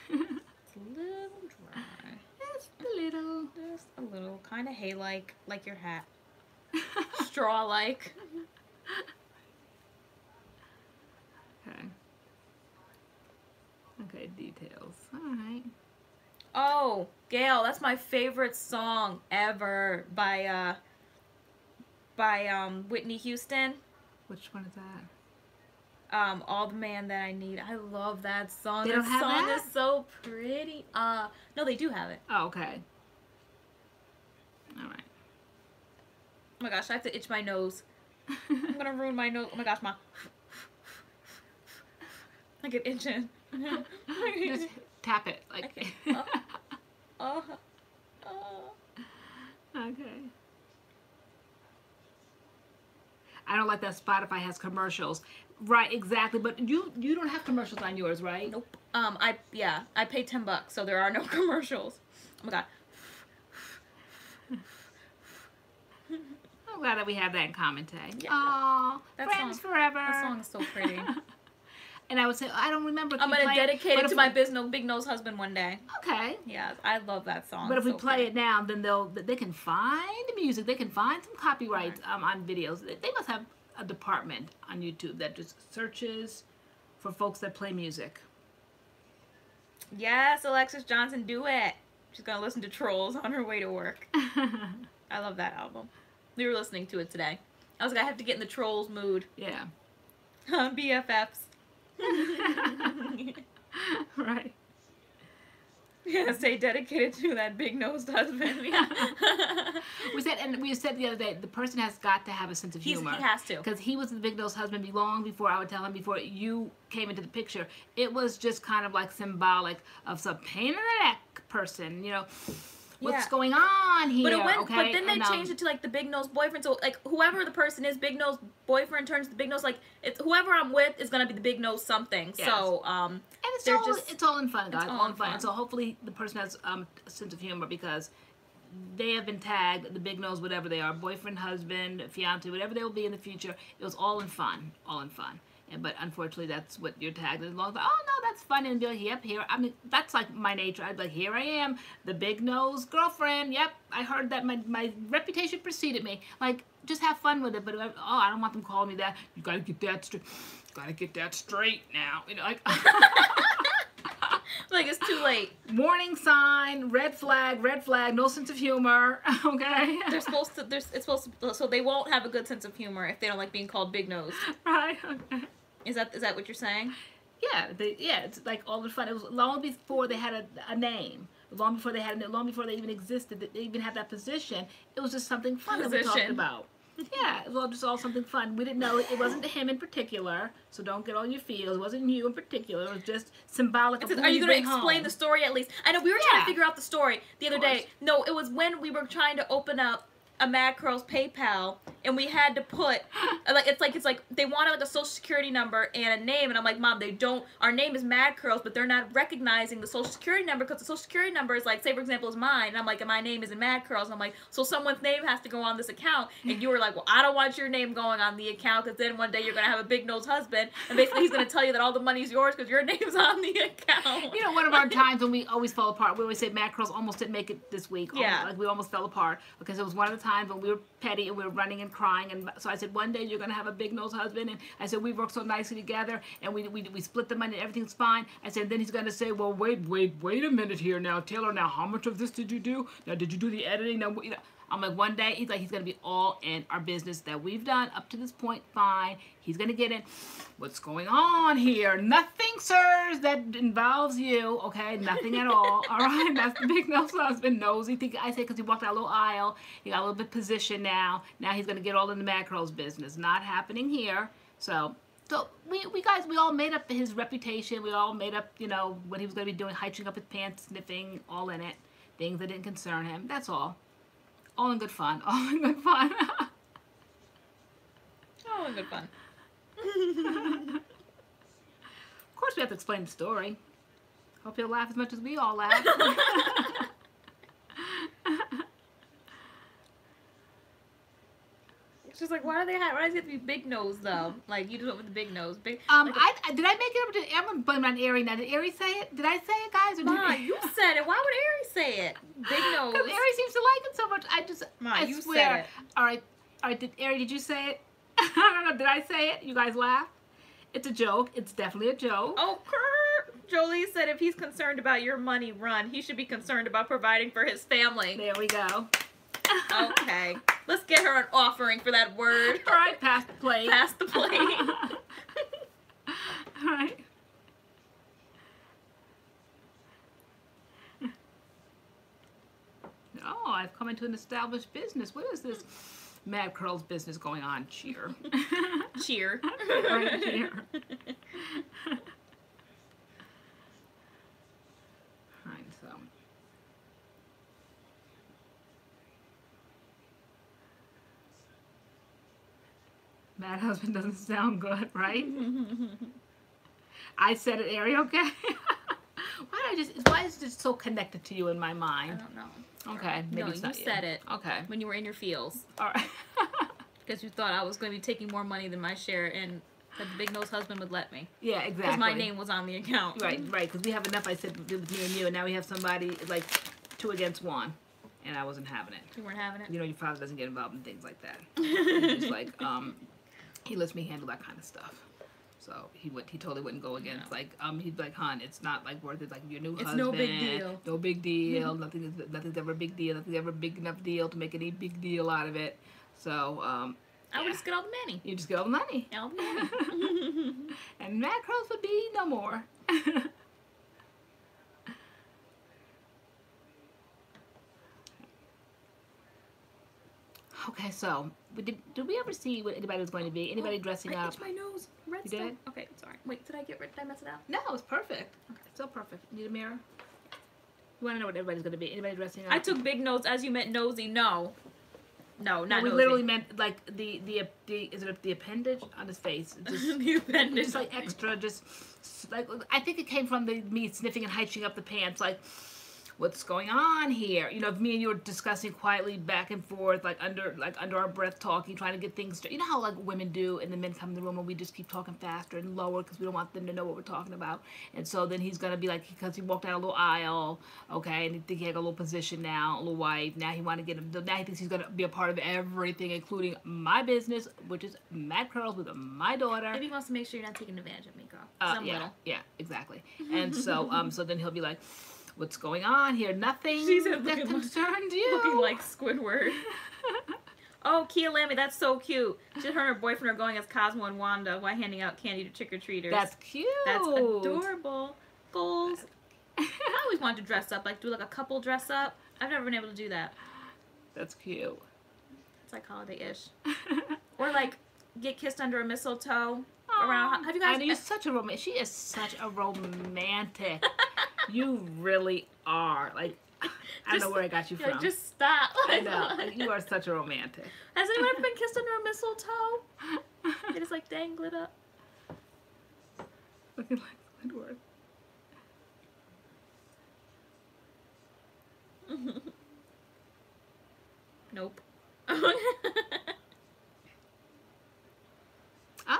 It's a little dry. Just a little. Just a little. Kind of hay-like, like your hat. Straw-like. Okay. Okay, details. Alright. Oh, Gail, that's my favorite song ever by Whitney Houston. Which one is that? All the Man That I Need. I love that song. They don't have song that? is so pretty. No, they do have it. Oh, okay. Alright. Oh my gosh, I have to itch my nose. I'm gonna ruin my nose. Oh my gosh, I get itching. Just tap it. Like. Okay. I don't like that Spotify has commercials. Right, exactly. But you don't have commercials on yours, right? Nope. I paid $10, so there are no commercials. Oh my god. I'm glad that we have that in common, Tay. Yeah. Aww, That friends song, forever. That song is so pretty. And I would say, I don't remember. I'm gonna dedicate it to my big nose husband one day. Okay. Yeah, I love that song. But if we play it now, then they can find the music. They can find some copyrights on videos. They must have a department on YouTube that just searches for folks that play music. Yes, Alexis Johnson, do it. She's gonna listen to Trolls on her way to work. I love that album. We were listening to it today. I was like, I have to get in the Trolls mood. Yeah. BFFs. Right. Yeah, stay dedicated to that big-nosed husband. Yeah. we said the other day, the person has got to have a sense of humor. He has to. Because he was the big-nosed husband long before I would tell him, before you came into the picture. It was just kind of like symbolic of some pain in the neck person, you know. What's going on here? But then they changed it to like the big nose boyfriend. So like whoever the person is, big nose boyfriend turns to big nose. Like it's whoever I'm with is gonna be the big nose something. Yes. So and it's all in fun, guys. All in fun. And so hopefully the person has a sense of humor because they have been tagged the big nose, whatever they are, boyfriend, husband, fiance, whatever they will be in the future. It was all in fun, all in fun. But unfortunately, that's what you're tagged as long as, oh no, that's fun, and be like, yep, here, I mean, that's like my nature. I'd be like, here I am, the big nose girlfriend, yep, I heard that my reputation preceded me. Like, just have fun with it, but oh, I don't want them calling me that. You gotta get that straight. Gotta get that straight now. You know, like, like it's too late. Warning sign, red flag, no sense of humor. Okay. They're supposed to. It's supposed to. So they won't have a good sense of humor if they don't like being called big nose. Right. Okay. Is that what you're saying? Yeah. It's like all the fun. It was long before they had a name. Long before they even existed. They even had that position. It was just something fun that we talked about. Yeah, it was just all something fun. We didn't know it wasn't him in particular, so don't get on your feels. It wasn't you in particular. It was just symbolic of who Are you going to explain home. The story at least? I know we were trying to figure out the story the other day. No, it was when we were trying to open up a MADCURLS PayPal, and we had to put it's like they wanted like a social security number and a name, and I'm like, Mom, they don't. Our name is MADCURLS, but they're not recognizing the social security number because the social security number is like, say for example, is mine, and I'm like, and my name is in MADCURLS, and I'm like, so someone's name has to go on this account, and you were like, well, I don't want your name going on the account because then one day you're gonna have a big nose husband, and basically he's gonna tell you that all the money's yours because your name's on the account. You know, one of our times when we always fell apart, we always say MADCURLS almost didn't make it this week. Yeah, like we almost fell apart because it was one of the times when we were petty and we were running and crying, and so I said, one day you're gonna have a big nose husband, and I said, we worked so nicely together, and we split the money and everything's fine. I said, then he's gonna say, well, wait a minute here now, Taylor, now how much of this did you do? Now did you do the editing? Now I'm like, one day, he's like, he's going to be all in our business that we've done up to this point, fine. He's going to get in. What's going on here? Nothing, sirs, that involves you, okay? Nothing at all, all right? That's the big nose husband, nosy. I say because he walked out a little aisle. He got a little bit positioned now. Now he's going to get all in the MADCURLS business. Not happening here. So we guys, we all made up his reputation. We all made up, you know, what he was going to be doing, hitching up his pants, sniffing, all in it. Things that didn't concern him. That's all. All in good fun. All in good fun. All in good fun. Of course we have to explain the story. Hope you'll laugh as much as we all laugh. It's just like, why does it have to be big nose though? Like, you do it with the big nose. Big. Did I make it up to? I'm gonna blame it on Ari now. Did Ari say it? Did I say it, guys? Or Ma, you said it. Why would Ari say it? Big nose. Because Ari seems to like it so much. I you swear. said it. All right. Ari, did you say it? I don't know. Did I say it? You guys laugh? It's a joke. It's definitely a joke. Oh, Kurt. Jolie said if he's concerned about your money run, he should be concerned about providing for his family. There we go. Okay. Let's get her an offering for that word. All right, pass the plate. Pass the plate. All right. Oh, I've come into an established business. What is this MADCURLS business going on? Cheer. Cheer. Right, cheer. All right, so. Mad husband doesn't sound good, right? I said it, Ari, okay? Why is it just so connected to you in my I mind? don't know. Okay, maybe no, it's not you said it. Okay. When you were in your feels. All right. Because you thought I was going to be taking more money than my share and that the big nose husband would let me. Yeah, exactly. Because my name was on the account. Right, because we have enough, I said, with me and you, and now we have somebody, like, 2 against 1. And I wasn't having it. You weren't having it? You know, your father doesn't get involved in things like that. He's like, he lets me handle that kind of stuff. So he totally wouldn't go against, like, he'd be like, hon, it's not, like, worth it, like, your new husband. It's no big deal. No big deal. Nothing's ever a big deal. Nothing's ever a big enough deal to make any big deal out of it. So, I would just get all the money. You just get all the money. All the money. And MADCURLS would be no more. Okay, so did we ever see what anybody was going to be? Anybody dressing I up? itched my nose. Red You stuff. did? Okay, sorry. Wait, did I mess it up? No, it's perfect. Okay, still perfect. Need a mirror? You want to know what everybody's going to be? Anybody dressing up? I took big nose as you meant nosy. No. No, not we nosy. literally meant like the is it the appendage on his face? Just, the appendage. just like extra, just like I think it came from me sniffing and hitching up the pants, like. What's going on here? You know, me and you were discussing quietly back and forth, like under our breath, talking, trying to get things straight. You know how like women do, and the men come in the room and we just keep talking faster and lower because we don't want them to know what we're talking about. And so then he's gonna be like, because he walked down a little aisle, okay, and he think he had a little position now, a little wife. Now he want to get him. Now he thinks he's gonna be a part of everything, including my business, which is MADCURLS with my daughter. Maybe he wants to make sure you're not taking advantage of me, girl. Yeah, exactly. And so so then he'll be like. What's going on here? Nothing that concerned you. Looking like Squidward. Oh, Kia Lammy, that's so cute. She and her boyfriend are going as Cosmo and Wanda while handing out candy to trick-or-treaters. That's cute. That's adorable. Goals. I always wanted to dress up, like do like a couple dress up. I've never been able to do that. That's cute. It's like holiday-ish. Or like get kissed under a mistletoe. Aww. Around. Have you guys? I know you're such a romantic. She is such a romantic. You really are. Like, I don't know where I got you from. Just stop. I know. Like, you are such a romantic. Has anyone ever been kissed under a mistletoe? They just like dangle it up. Looking like Squidward. Nope.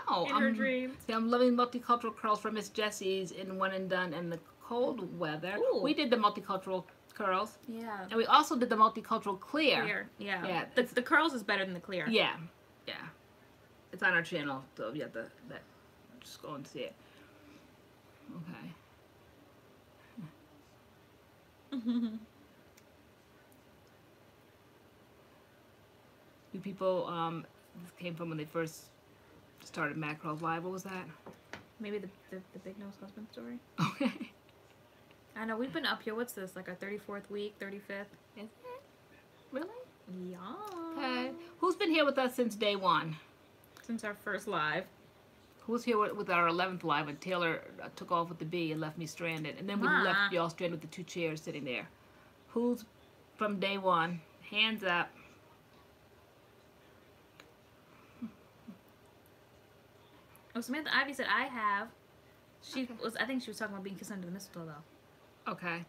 Oh, in her dreams. See, I'm loving multicultural curls from Miss Jessie's in One and Done and the cold weather. Ooh. We did the multicultural curls. Yeah. And we also did the multicultural clear. Clear. Yeah. Yeah. The curls is better than the clear. Yeah. Yeah. It's on our channel, so you have to just go and see it. Okay. people, this came from when they first started MADCURLS Live. What was that? Maybe the Big Nose Husband story. Okay. I know, we've been up here, what's this, like our 34th week, 35th? Is it? Really? Yeah. Okay. Who's been here with us since day one? Since our first live. Who's here with our 11th live when Taylor took off with the bee and left me stranded? And then we Ma. left y'all stranded with the 2 chairs sitting there. Who's from day one? Hands up. Oh, Samantha Ivy said, I have. She was, I think she was talking about being kissed under the mistletoe, though. Okay.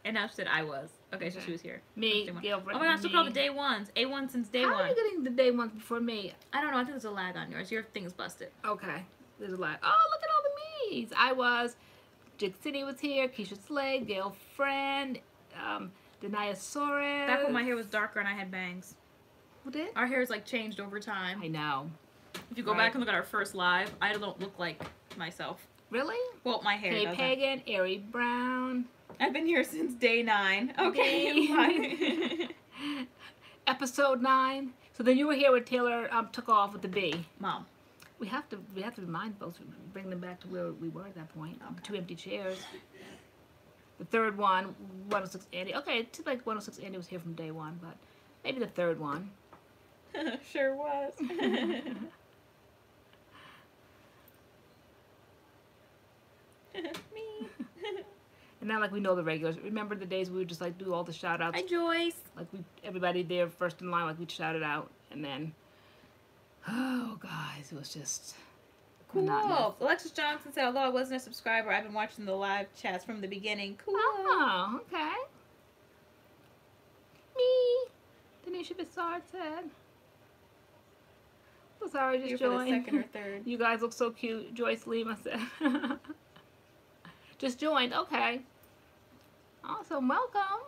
And now she said I was. Okay, so she was here. Me, Gail. Oh my gosh, look at all the day ones. A1 since day one. How are you getting the day ones before me? I don't know. I think there's a lag on yours. Your thing is busted. Okay. There's a lag. Oh, look at all the me's. I was. Jig City was here. Keisha Slade. Gail Friend. Deniasaurus. Back when my hair was darker and I had bangs. Who did? Our hair's like changed over time. I know. If you go back and look at our first live, I don't look like myself. Really? Well, my hair Kay doesn't. Pagan. Ari Brown. I've been here since day 9. Okay. Bye. Episode 9. So then you were here when Taylor took off with the bee. Mom. We have to remind folks, bring them back to where we were at that point. Okay. 2 empty chairs. The third one, 106 Andy. Okay, it seems like 106 Andy was here from day one, but maybe the third one. Sure was. Me. And now, like, we know the regulars. Remember the days we would just, like, do all the shout-outs? Hi, Joyce. Like, everybody there first in line, like, we'd shout it out. And then, oh, guys, it was just Cool. monotonous. Alexis Johnson said, although I wasn't a subscriber, I've been watching the live chats from the beginning. Cool. Oh, okay. Me. Tanisha Bissard said. So sorry, just Here for joined. the second or third. You guys look so cute. Joyce Lima said. Just joined. Okay. Awesome. Welcome.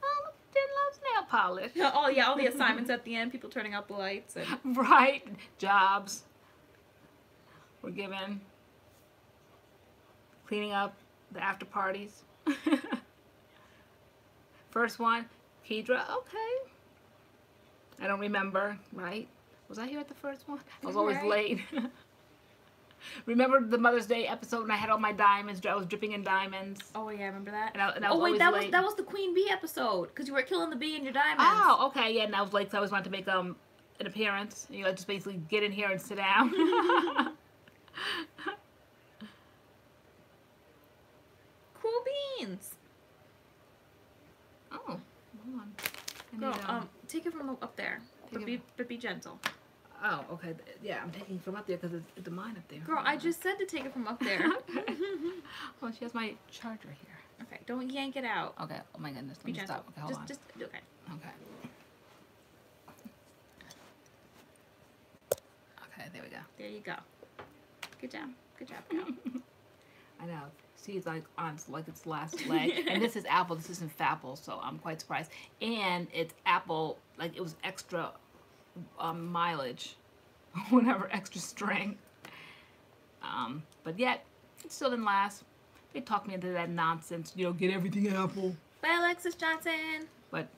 Oh, look, Jen loves nail polish. Oh, yeah, all the assignments at the end, people turning out the lights. And... Right. Jobs. We're given. Cleaning up the after parties. First one, Kedra. Okay. I don't remember, right? Was I here at the first one? I was always late. Remember the Mother's Day episode when I had all my diamonds? I was dripping in diamonds. Oh yeah, I remember that. And I was always late. that was the Queen Bee episode because you were killing the bee in your diamonds. Oh, okay, yeah. And I was late, so I always wanted to make an appearance. You know, just basically get in here and sit down. Cool beans. Oh, hold on. Girl, take it from up there, but be gentle. Oh, okay. Yeah, I'm taking from up there because it's mine up there. Girl, I just said to take it from up there. Okay. Well, she has my charger here. Okay, don't yank it out. Okay. Oh my goodness. Let Be me gentle. stop. Okay, hold on. Just okay. Okay. Okay, there we go. There you go. Good job. Good job, girl. I know. See, it's like on like its last leg. And this is apple. This isn't Fapple, so I'm quite surprised. And it's apple, like it was extra mileage, whatever, extra strength. But yet, it still didn't last. They talked me into that nonsense, you know, get everything apple. Bye, Alexis Johnson. But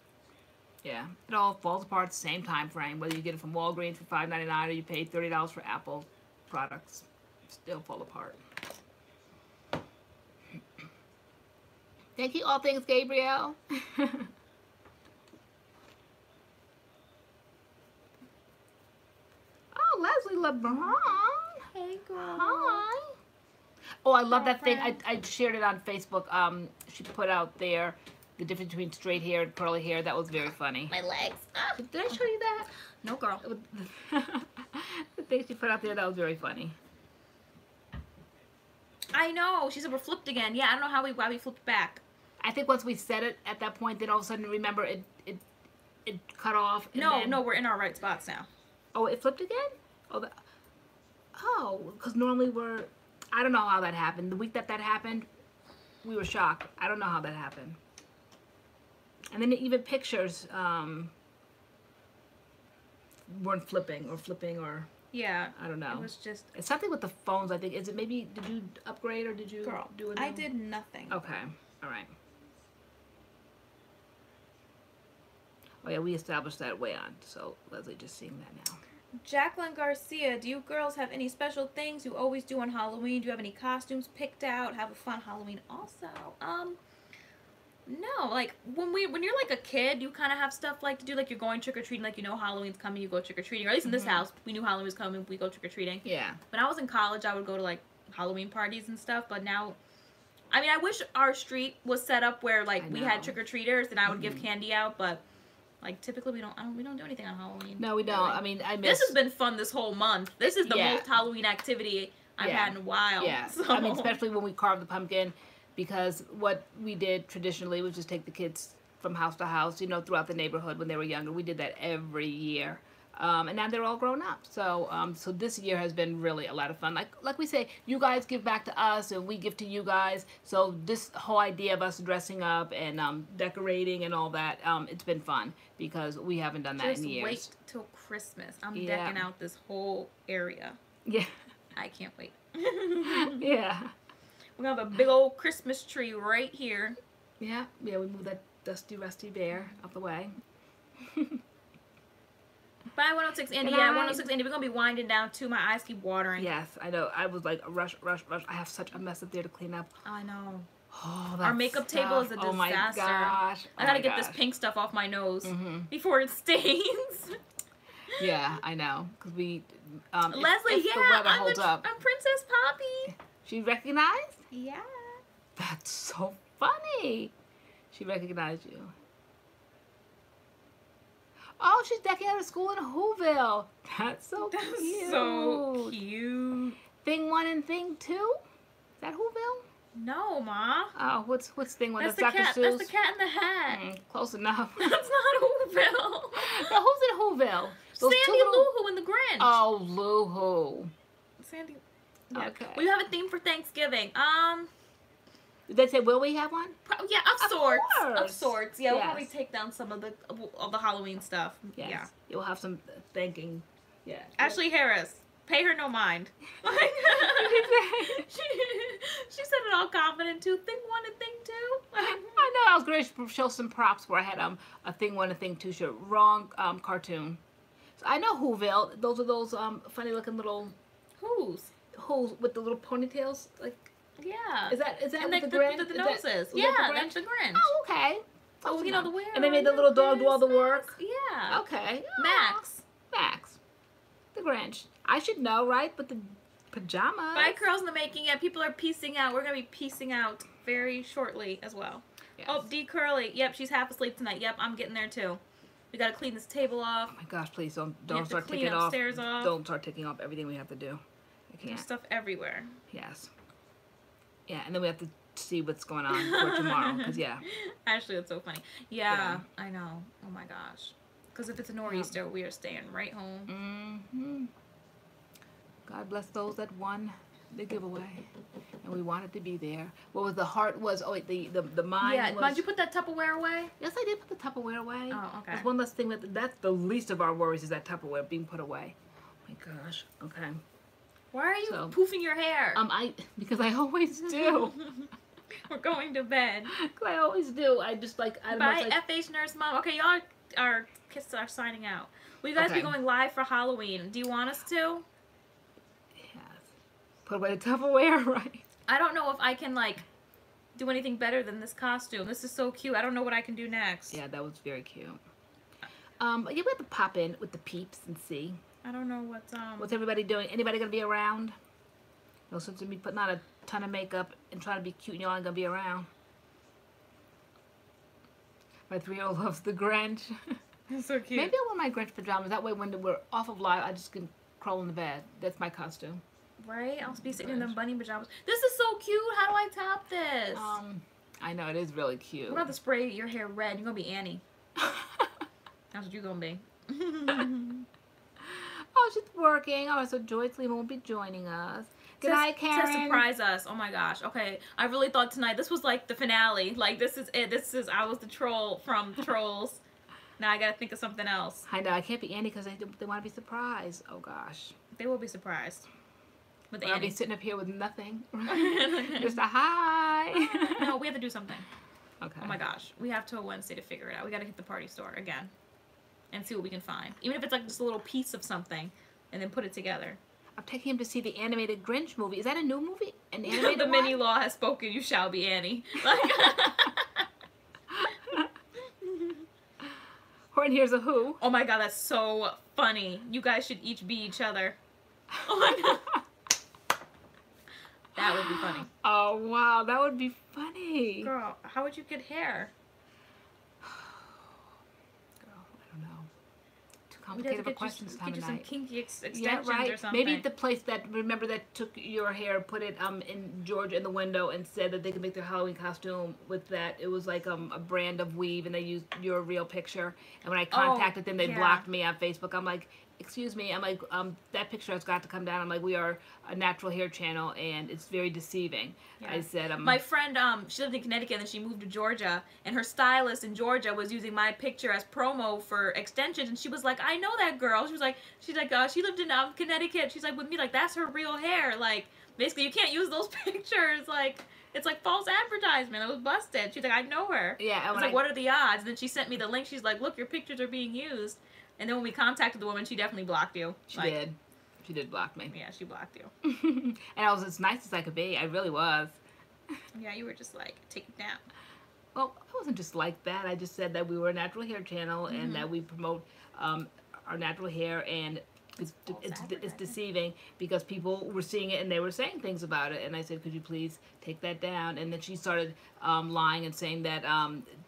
yeah, it all falls apart at the same time frame. Whether you get it from Walgreens for $5.99 or you pay $30 for Apple products, still fall apart. Thank you, All Things Gabrielle. Oh, Leslie LeBron. Hey, girl. Hi. Oh, I love that thing. I shared it on Facebook. She put out there the difference between straight hair and curly hair. That was very funny. My legs. Did I show you that? No, girl. The thing she put out there, that was very funny. I know. She said we're flipped again. Yeah, I don't know why we flipped back. I think once we said it at that point, then all of a sudden, remember, it cut off. And No, we're in our right spots now. Oh, it flipped again? Because normally I don't know how that happened. The week that happened, we were shocked. I don't know how that happened. And then even pictures weren't flipping or Yeah. I don't know. It was just... It's something with the phones, I think. Is it maybe, did you upgrade or did you Girl, do it? I did nothing. Okay. All right. Oh yeah, we established that way on. So Leslie just seeing that now. Jacqueline Garcia, do you girls have any special things you always do on Halloween? Do you have any costumes picked out? Have a fun Halloween also? No, like when you're like a kid, you kind of have stuff like to do, like you're going trick or treating, like you know Halloween's coming, you go trick or treating. Or at least in this house, we knew Halloween was coming, we go trick or treating. Yeah. When I was in college, I would go to like Halloween parties and stuff. But now, I mean, I wish our street was set up where like we had trick or treaters and I would give candy out, but. Like typically we don't do anything on Halloween. No, we don't. Really. I mean, This has been fun this whole month. This is the most Halloween activity I've had in a while. Yeah. So. I mean, especially when we carved the pumpkin, because what we did traditionally was just take the kids from house to house, you know, throughout the neighborhood when they were younger. We did that every year. And now they're all grown up. So so this year has been really a lot of fun. Like we say, you guys give back to us and we give to you guys. So this whole idea of us dressing up and decorating and all that, it's been fun because we haven't done that in years. Just wait till Christmas. I'm decking out this whole area. Yeah. I can't wait. Yeah. We're going to have a big old Christmas tree right here. Yeah. Yeah, we moved that dusty, rusty bear out the way. Bye, 106 Andy. Yeah, 106 Andy. We're going to be winding down too. My eyes keep watering. Yes, I know. I was like, rush. I have such a mess up there to clean up. Oh, I know. Oh, our makeup table is a disaster. Oh my gosh. I got to get this pink stuff off my nose before it stains. Yeah, I know. Because we, Leslie, if the weather holds up. I'm Princess Poppy. She recognized? Yeah. That's so funny. She recognized you. Oh, she's decking out of school in Whoville. That's so cute. So cute. Thing 1 and Thing 2? Is that Whoville? No, Ma. Oh, what's Thing 1? That's the Dr. cat. Seuss? That's the Cat in the Hat. Close enough. That's not Whoville. Now, who's in Whoville? Sandy Lou Who and the Grinch. Oh, Lou Who. Sandy. Yeah. Okay. We have a theme for Thanksgiving. Did they say, will we have one? Yeah, of sorts. Course. Of sorts. Yeah, we'll Yes. probably take down some of the Halloween stuff. Yes. Yeah. You'll have some thanking. Yeah. Ashley Harris. Pay her no mind. she said it all confident too. Thing 1 and Thing 2. I know. I was going to show some props where I had a Thing 1 and Thing 2 shirt. Wrong cartoon. So I know Whoville. Those are those funny looking little Who's with the little ponytails. Like. Yeah. Is that and with the Grinch? The noses. Yeah, that's the Grinch. Oh, okay. Oh, you know the wear. And they made the little dog do all the work. Yeah. Okay. Max. Max. The Grinch. I should know, right? But the pajamas. Bye, curls in the making. Yeah, people are piecing out. We're gonna be piecing out very shortly as well. Yes. Oh, D Curly. Yep, she's half asleep tonight. Yep, I'm getting there too. We gotta clean this table off. Oh my gosh, please don't start taking off. Don't start taking off everything we have to do. I can't. There's stuff everywhere. Yes. Yeah, and then we have to see what's going on for tomorrow. Because, yeah. Ashley, that's so funny. Yeah, I know. Oh, my gosh. Because if it's a nor'easter, we are staying right home. Mm-hmm. God bless those that won the giveaway. And we wanted to be there. What was the heart was, oh, wait, the mind yeah, was... did you put that Tupperware away? Yes, I did put the Tupperware away. Oh, okay. That's one less thing. That's the least of our worries is that Tupperware being put away. Oh, my gosh. Okay. Why are you poofing your hair? Because I always do. We're going to bed. I always do. I just like. Bye, FH Nurse Mom. Okay, y'all are signing out. Will you guys be going live for Halloween? Do you want us to? Yes. Put away the Tupperware, right? I don't know if I can like do anything better than this costume. This is so cute. I don't know what I can do next. Yeah, that was very cute. Yeah, we have to pop in with the peeps and see. I don't know what's everybody doing. Anybody gonna be around? No sense in me putting on a ton of makeup and trying to be cute and y'all ain't gonna be around. My 3-year-old loves the Grinch. It's so cute. Maybe I wear my Grinch pajamas. That way when we're off of live, I just can crawl in the bed. That's my costume. Right? I'll be sitting in them bunny pajamas. This is so cute. How do I top this? I know, it is really cute. What about to spray your hair red? You're gonna be Annie. That's what you're gonna be. Oh, she's working. Oh, so Joycelyn won't be joining us. Good night, Karen. To surprise us. Oh my gosh. Okay. I really thought tonight this was like the finale. Like this is it. I was the troll from Trolls. Now I gotta think of something else. I know. I can't be Annie because they want to be surprised. Oh gosh. They will be surprised. With Annie. I'll be sitting up here with nothing. Just a hi. No, we have to do something. Okay. Oh my gosh. We have till Wednesday to figure it out. We gotta hit the party store again. and see what we can find. Even if it's like just a little piece of something, and then put it together. I'm taking him to see the animated Grinch movie. Is that a new movie? An animated The one? mini law has spoken. You shall be Annie. Like, Or in Here's a Who. oh my god, that's so funny. You guys should each be each other. Oh my god. That would be funny. Oh wow, that would be funny. Girl, how would you get hair? I don't know. Too We'd have to complicated of a get question this time you of some night. kinky extensions Yeah, right. or something. Maybe the place that, remember, that took your hair, put it in Georgia in the window and said that they could make their Halloween costume with that. It was like a brand of weave, and they used your real picture. And when I contacted them, they blocked me on Facebook. I'm like, excuse me. I'm like, that picture has got to come down. I'm like, we are a natural hair channel, and it's very deceiving. Yeah. I said, my friend, she lived in Connecticut, and then she moved to Georgia, and her stylist in Georgia was using my picture as promo for extensions, and she was like, I know that girl. She was like, she lived in Connecticut. She's like, with me, like, that's her real hair. Like, basically, you can't use those pictures. Like, it's like false advertisement. It was busted. She's like, I know her. Yeah. I was like, what are the odds? And then she sent me the link. She's like, look, your pictures are being used. And then when we contacted the woman, she definitely blocked you. She did. She did block me. Yeah, she blocked you. And I was as nice as I could be. I really was. Yeah, you were just like, take it down. Well, I wasn't just like that. I just said that we were a natural hair channel and that we promote our natural hair, and it's deceiving because people were seeing it and they were saying things about it. And I said, could you please take that down? And then she started lying and saying that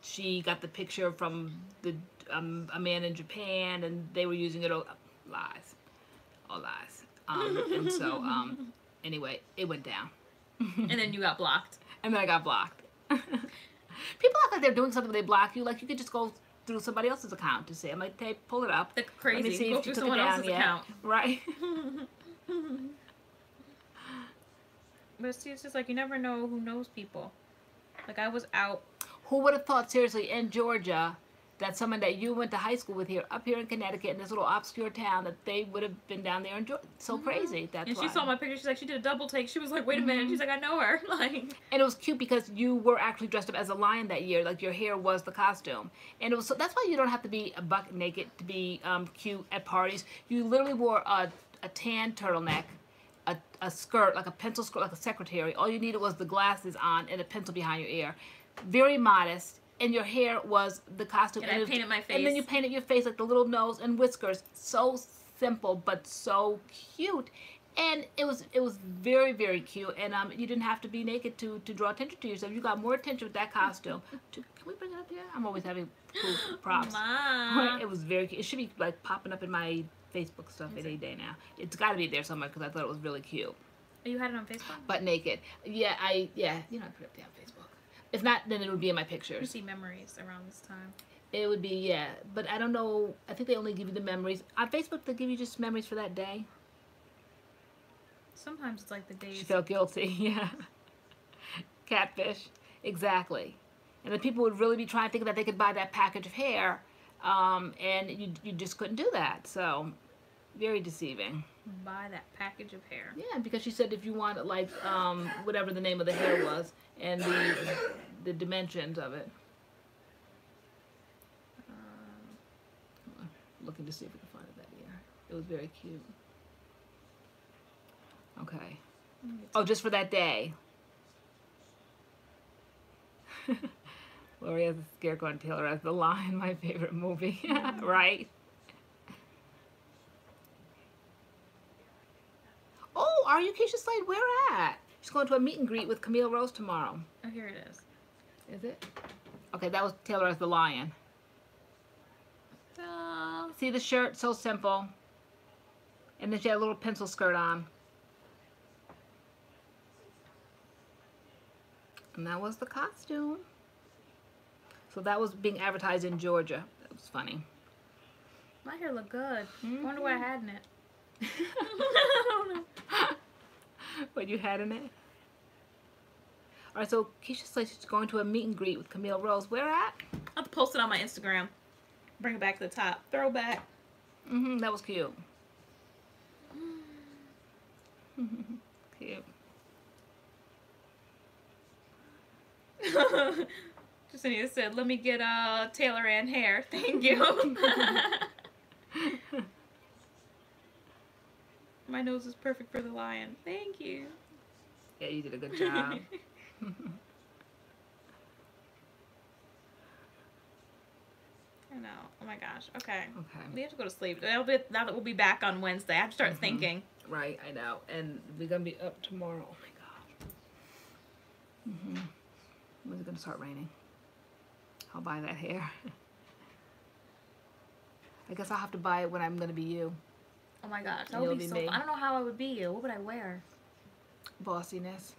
she got the picture from a man in Japan and they were using it. Lies. All lies. And so, anyway, it went down. And then you got blocked. And then I got blocked. People act like they're doing something when they block you. Like, you could just go through somebody else's account to see. I'm like, hey, pull it up. That's crazy. Let me see go if you through took it someone down else's yet. account. Right. But see, it's just like, you never know who knows people. Like, I was out. Who would have thought, seriously, in Georgia, that someone that you went to high school with here, up here in Connecticut, in this little obscure town, that they would have been down there and so crazy. That's and why. she saw my picture. She's like, she did a double take. She was like, wait a minute. She's like, I know her. Like, and it was cute because you were actually dressed up as a lion that year. Like, your hair was the costume, and it was. So that's why you don't have to be buck naked to be cute at parties. You literally wore a tan turtleneck, a skirt, like a pencil skirt, like a secretary. All you needed was the glasses on and a pencil behind your ear. Very modest. And your hair was the costume. And I painted my face. And then you painted your face, like the little nose and whiskers. So simple, but so cute. And it was very, very cute. And you didn't have to be naked to draw attention to yourself. You got more attention with that costume. Can we bring it up here? I'm always having cool props. Mom. It was very cute. It should be like popping up in my Facebook stuff any day now. It's got to be there somewhere because I thought it was really cute. You had it on Facebook? But naked. Yeah, I put it up there on Facebook. If not, then it would be in my pictures. You see memories around this time. It would be, yeah. But I don't know. I think they only give you the memories. On Facebook, they give you just memories for that day. Sometimes it's like the days. She felt guilty, yeah. Catfish. Exactly. And the people would really be trying to think that they could buy that package of hair. And you just couldn't do that. So, very deceiving. Buy that package of hair. Yeah, because she said if you want, like, whatever the name of the hair was and the dimensions of it. Looking to see if we can find it that year. It was very cute. Okay. Oh, just for that day. Lori has a scarecrow and Taylor has the lion, my favorite movie. Right? Oh, are you Keisha Slade? Where at? She's going to a meet and greet with Camille Rose tomorrow. Oh, here it is. Is it? Okay, that was Taylor as the lion. See the shirt? So simple. And then she had a little pencil skirt on. And that was the costume. So that was being advertised in Georgia. That was funny. My hair looked good. I wonder what I had in it. I don't know. What you had in it? Alright, so Keisha Slade, she's going to a meet and greet with Camille Rose. Where at? I'll have to post it on my Instagram. Bring it back to the top. Throwback. That was cute. Cute. Just Justinia said, let me get TaylorAnne hair. Thank you. My nose is perfect for the lion. Thank you. Yeah, you did a good job. I know. Oh my gosh. Okay. Okay. We have to go to sleep. Now that we'll be back on Wednesday, I have to start thinking. Right, I know. And we're going to be up tomorrow. Oh my gosh. When's it going to start raining? I'll buy that hair. I guess I'll have to buy it when I'm going to be you. Oh my gosh. That would be so fun. I don't know how I would be you. What would I wear? Bossiness.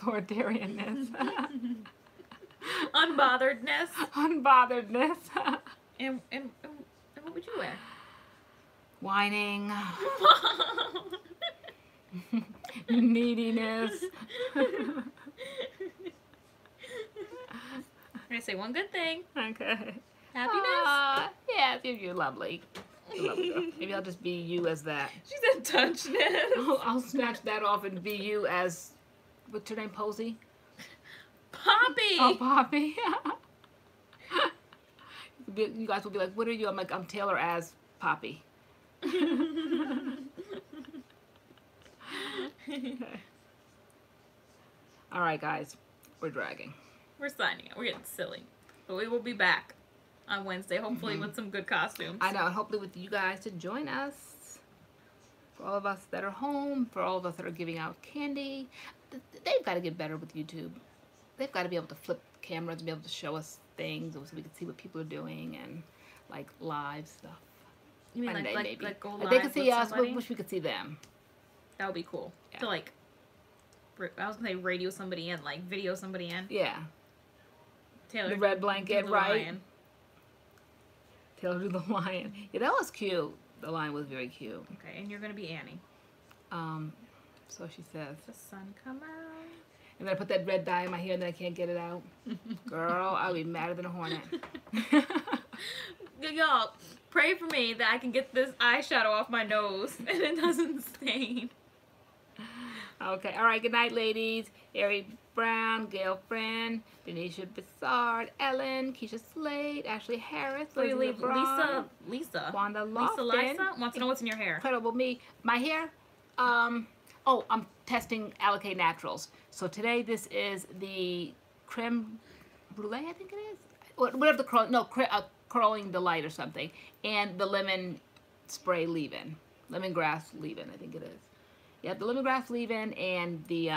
Authoritarianness. Unbotheredness. Unbotheredness. And what would you wear? Whining. Neediness. I'm going to say one good thing. Okay. Happiness. Yeah, you're lovely. You're a lovely girl. Maybe I'll just be you as that. She said touchness. I'll snatch that off and be you as, what's your name, Posey? Poppy. Oh, Poppy. You guys will be like, what are you? I'm like, I'm Taylor as Poppy. Okay. All right, guys. We're dragging. We're signing it. We're getting silly. But we will be back on Wednesday, hopefully with some good costumes. I know, and hopefully with you guys to join us. For all of us that are home, for all of us that are giving out candy. They've got to get better with YouTube. They've got to be able to flip cameras and be able to show us things so we can see what people are doing and like live stuff. You mean Monday, maybe. like go Like live they could see with us, somebody? we wish we could see them. That would be cool. Yeah. To like, I was going to say radio somebody in, like video somebody in. Yeah. Taylor. The red blanket, do the right? lion. Taylor do the lion. Yeah, that was cute. The lion was very cute. Okay, and you're going to be Annie. So she says. The sun come out. And then I put that red dye in my hair and then I can't get it out. Girl, I'll be madder than a hornet. Y'all, pray for me that I can get this eyeshadow off my nose and it doesn't stain. Okay, all right, good night, ladies. Harry Brown, Gail Friend, Denisha Bissard, Ellen, Keisha Slade, Ashley Harris, Elizabeth Braun, Lisa. Wanda Lisa Lofton. Lisa wants to know what's in your hair. Incredible me. My hair, oh, I'm testing Allicate Naturals. So today this is the creme brulee, I think it is. Whatever the curl, no, curling delight or something, and the lemon spray leave-in, lemongrass leave-in, I think it is. Yeah, the lemongrass leave-in and the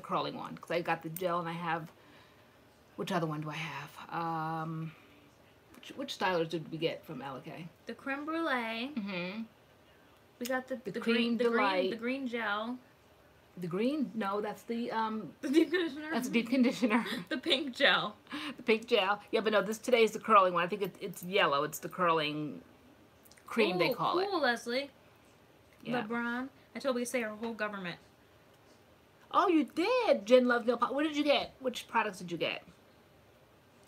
curling one, because I got the gel and I have, which other one do I have? Which stylers did we get from Allicate? The creme brulee. Mm-hmm. We got the cream delight. the green gel. The green? No, that's the deep conditioner. That's a deep conditioner. The pink gel. The pink gel. Yeah, but no, today's the curling one. I think it's yellow. It's the curling cream, they call it. Cool, Leslie. Yeah. LeBron. I told you to say our whole government. Oh, you did. Jen loves nail polish. What did you get? Which products did you get?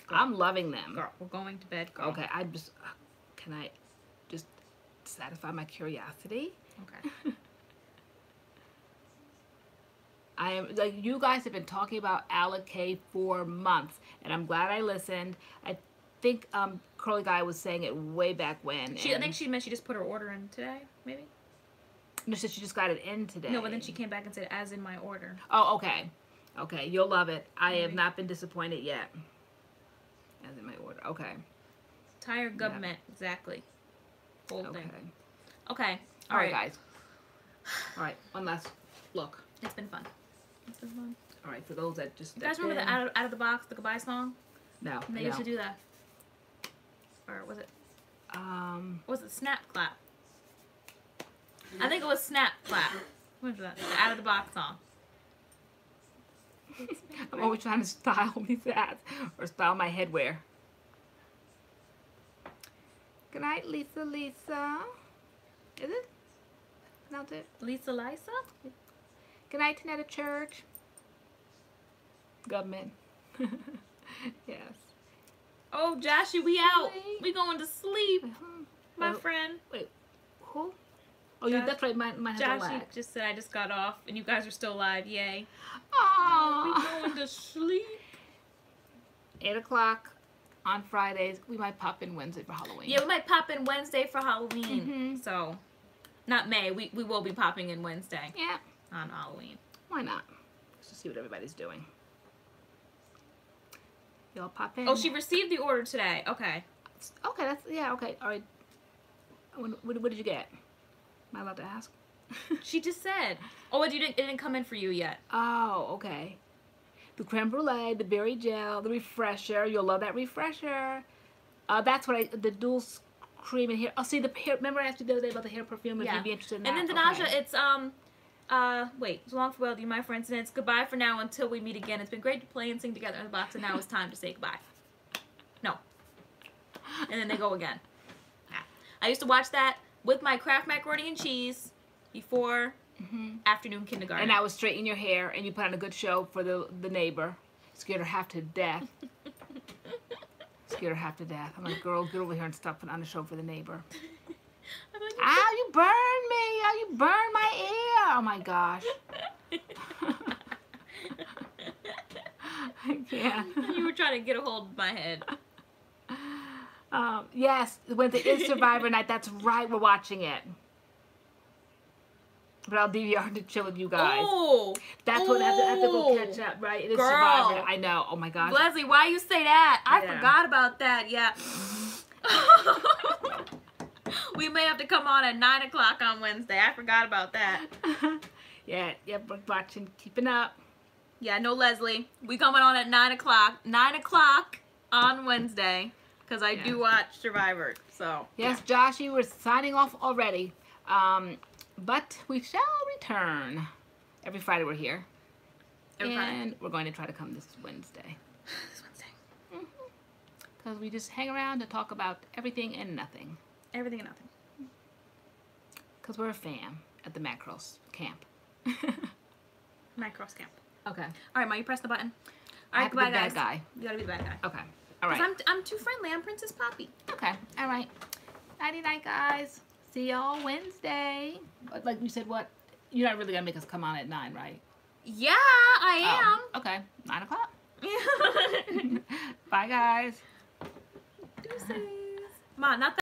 Girl. I'm loving them. Girl, we're going to bed, girl. Okay, can I just satisfy my curiosity? Okay. I am, like, you guys have been talking about Allicate for months, and I'm glad I listened. I think Curly Guy was saying it way back when. I think she meant she just put her order in today, maybe? No, she just got it in today. No, but then she came back and said, as in my order. Oh, okay. Okay, you'll love it. I have not been disappointed yet. As in my order. Okay. Entire government, exactly. Whole thing. Okay. All right, guys. All right, one last look. It's been fun. It's been fun. All right, for those that just... You guys remember the out of the box, the goodbye song? No. They used to do that. Or was it... Was it Snap Clap? I think it was Snap Clap. What was that? The out of the box song. I'm always trying to style these hats or style my headwear. Good night, Lisa. Is it? Not it? Lisa Lisa? Good night, Tanetta Church. Government. Yes. Oh, Joshy, we out. We going to sleep, my friend. Wait, who? Oh, yeah, that's right. Mine has a Joshy lag. just said I just got off, and you guys are still live. Yay. Aww. We going to sleep. 8 o'clock on Fridays. We might pop in Wednesday for Halloween. Yeah, we might pop in Wednesday for Halloween. So, not May. We will be popping in Wednesday. Yeah. On Halloween. Why not? Just to see what everybody's doing. Y'all pop in. Oh, she received the order today. Okay. Okay, that's, yeah, okay. All right. What did you get? Am I allowed to ask? She just said. Oh, it didn't come in for you yet. Oh, okay. The creme brulee, the berry gel, the refresher. You'll love that refresher. That's what the dual cream and hair. Oh, see the hair. Remember I asked you the other day about the hair perfume? If you'd be interested in that. And then Danaja, it's wait. So long farewell to you, my friends, and it's goodbye for now until we meet again. It's been great to play and sing together in the box, and now it's time to say goodbye. No. And then they go again. Yeah. I used to watch that with my Kraft macaroni and cheese before afternoon kindergarten. And I would straighten your hair, and you put on a good show for the neighbor. Scared her half to death. Scared her half to death. I'm like, girl, get over here and stop putting on a show for the neighbor. Ow, you burned me. Ow, you burned my ear. Oh, my gosh. I can't. You were trying to get a hold of my head. Yes, when it is Survivor Night, that's right, we're watching it. But I'll DVR to chill with you guys. Oh, that's what I have to go catch up, right? It is Survivor Night. I know. Oh my gosh. Leslie, why you say that? I forgot about that. Yeah. We may have to come on at 9 o'clock on Wednesday. I forgot about that. Yeah, we're watching, keeping up. Yeah, no, Leslie. We coming on at 9 o'clock. 9 o'clock on Wednesday. Because I do watch Survivor, so. Yes, Joshy, we're signing off already. But we shall return. Every Friday we're here. And we're going to try to come this Wednesday. This Wednesday. Because we just hang around and talk about everything and nothing. Everything and nothing. Because we're a fam at the MADCURLS camp. MADCURLS camp. Okay. All right, Ma, you press the button. All right, goodbye, guys. Bad guy. You gotta be the bad guy. Okay. All right. I'm too friendly. I'm Princess Poppy. Okay. All right. Nighty night, guys. See y'all Wednesday. Like you said, what? You're not really gonna make us come on at 9, right? Yeah, I am. Okay. 9 o'clock. Bye, guys. Deuces. Ma, not that.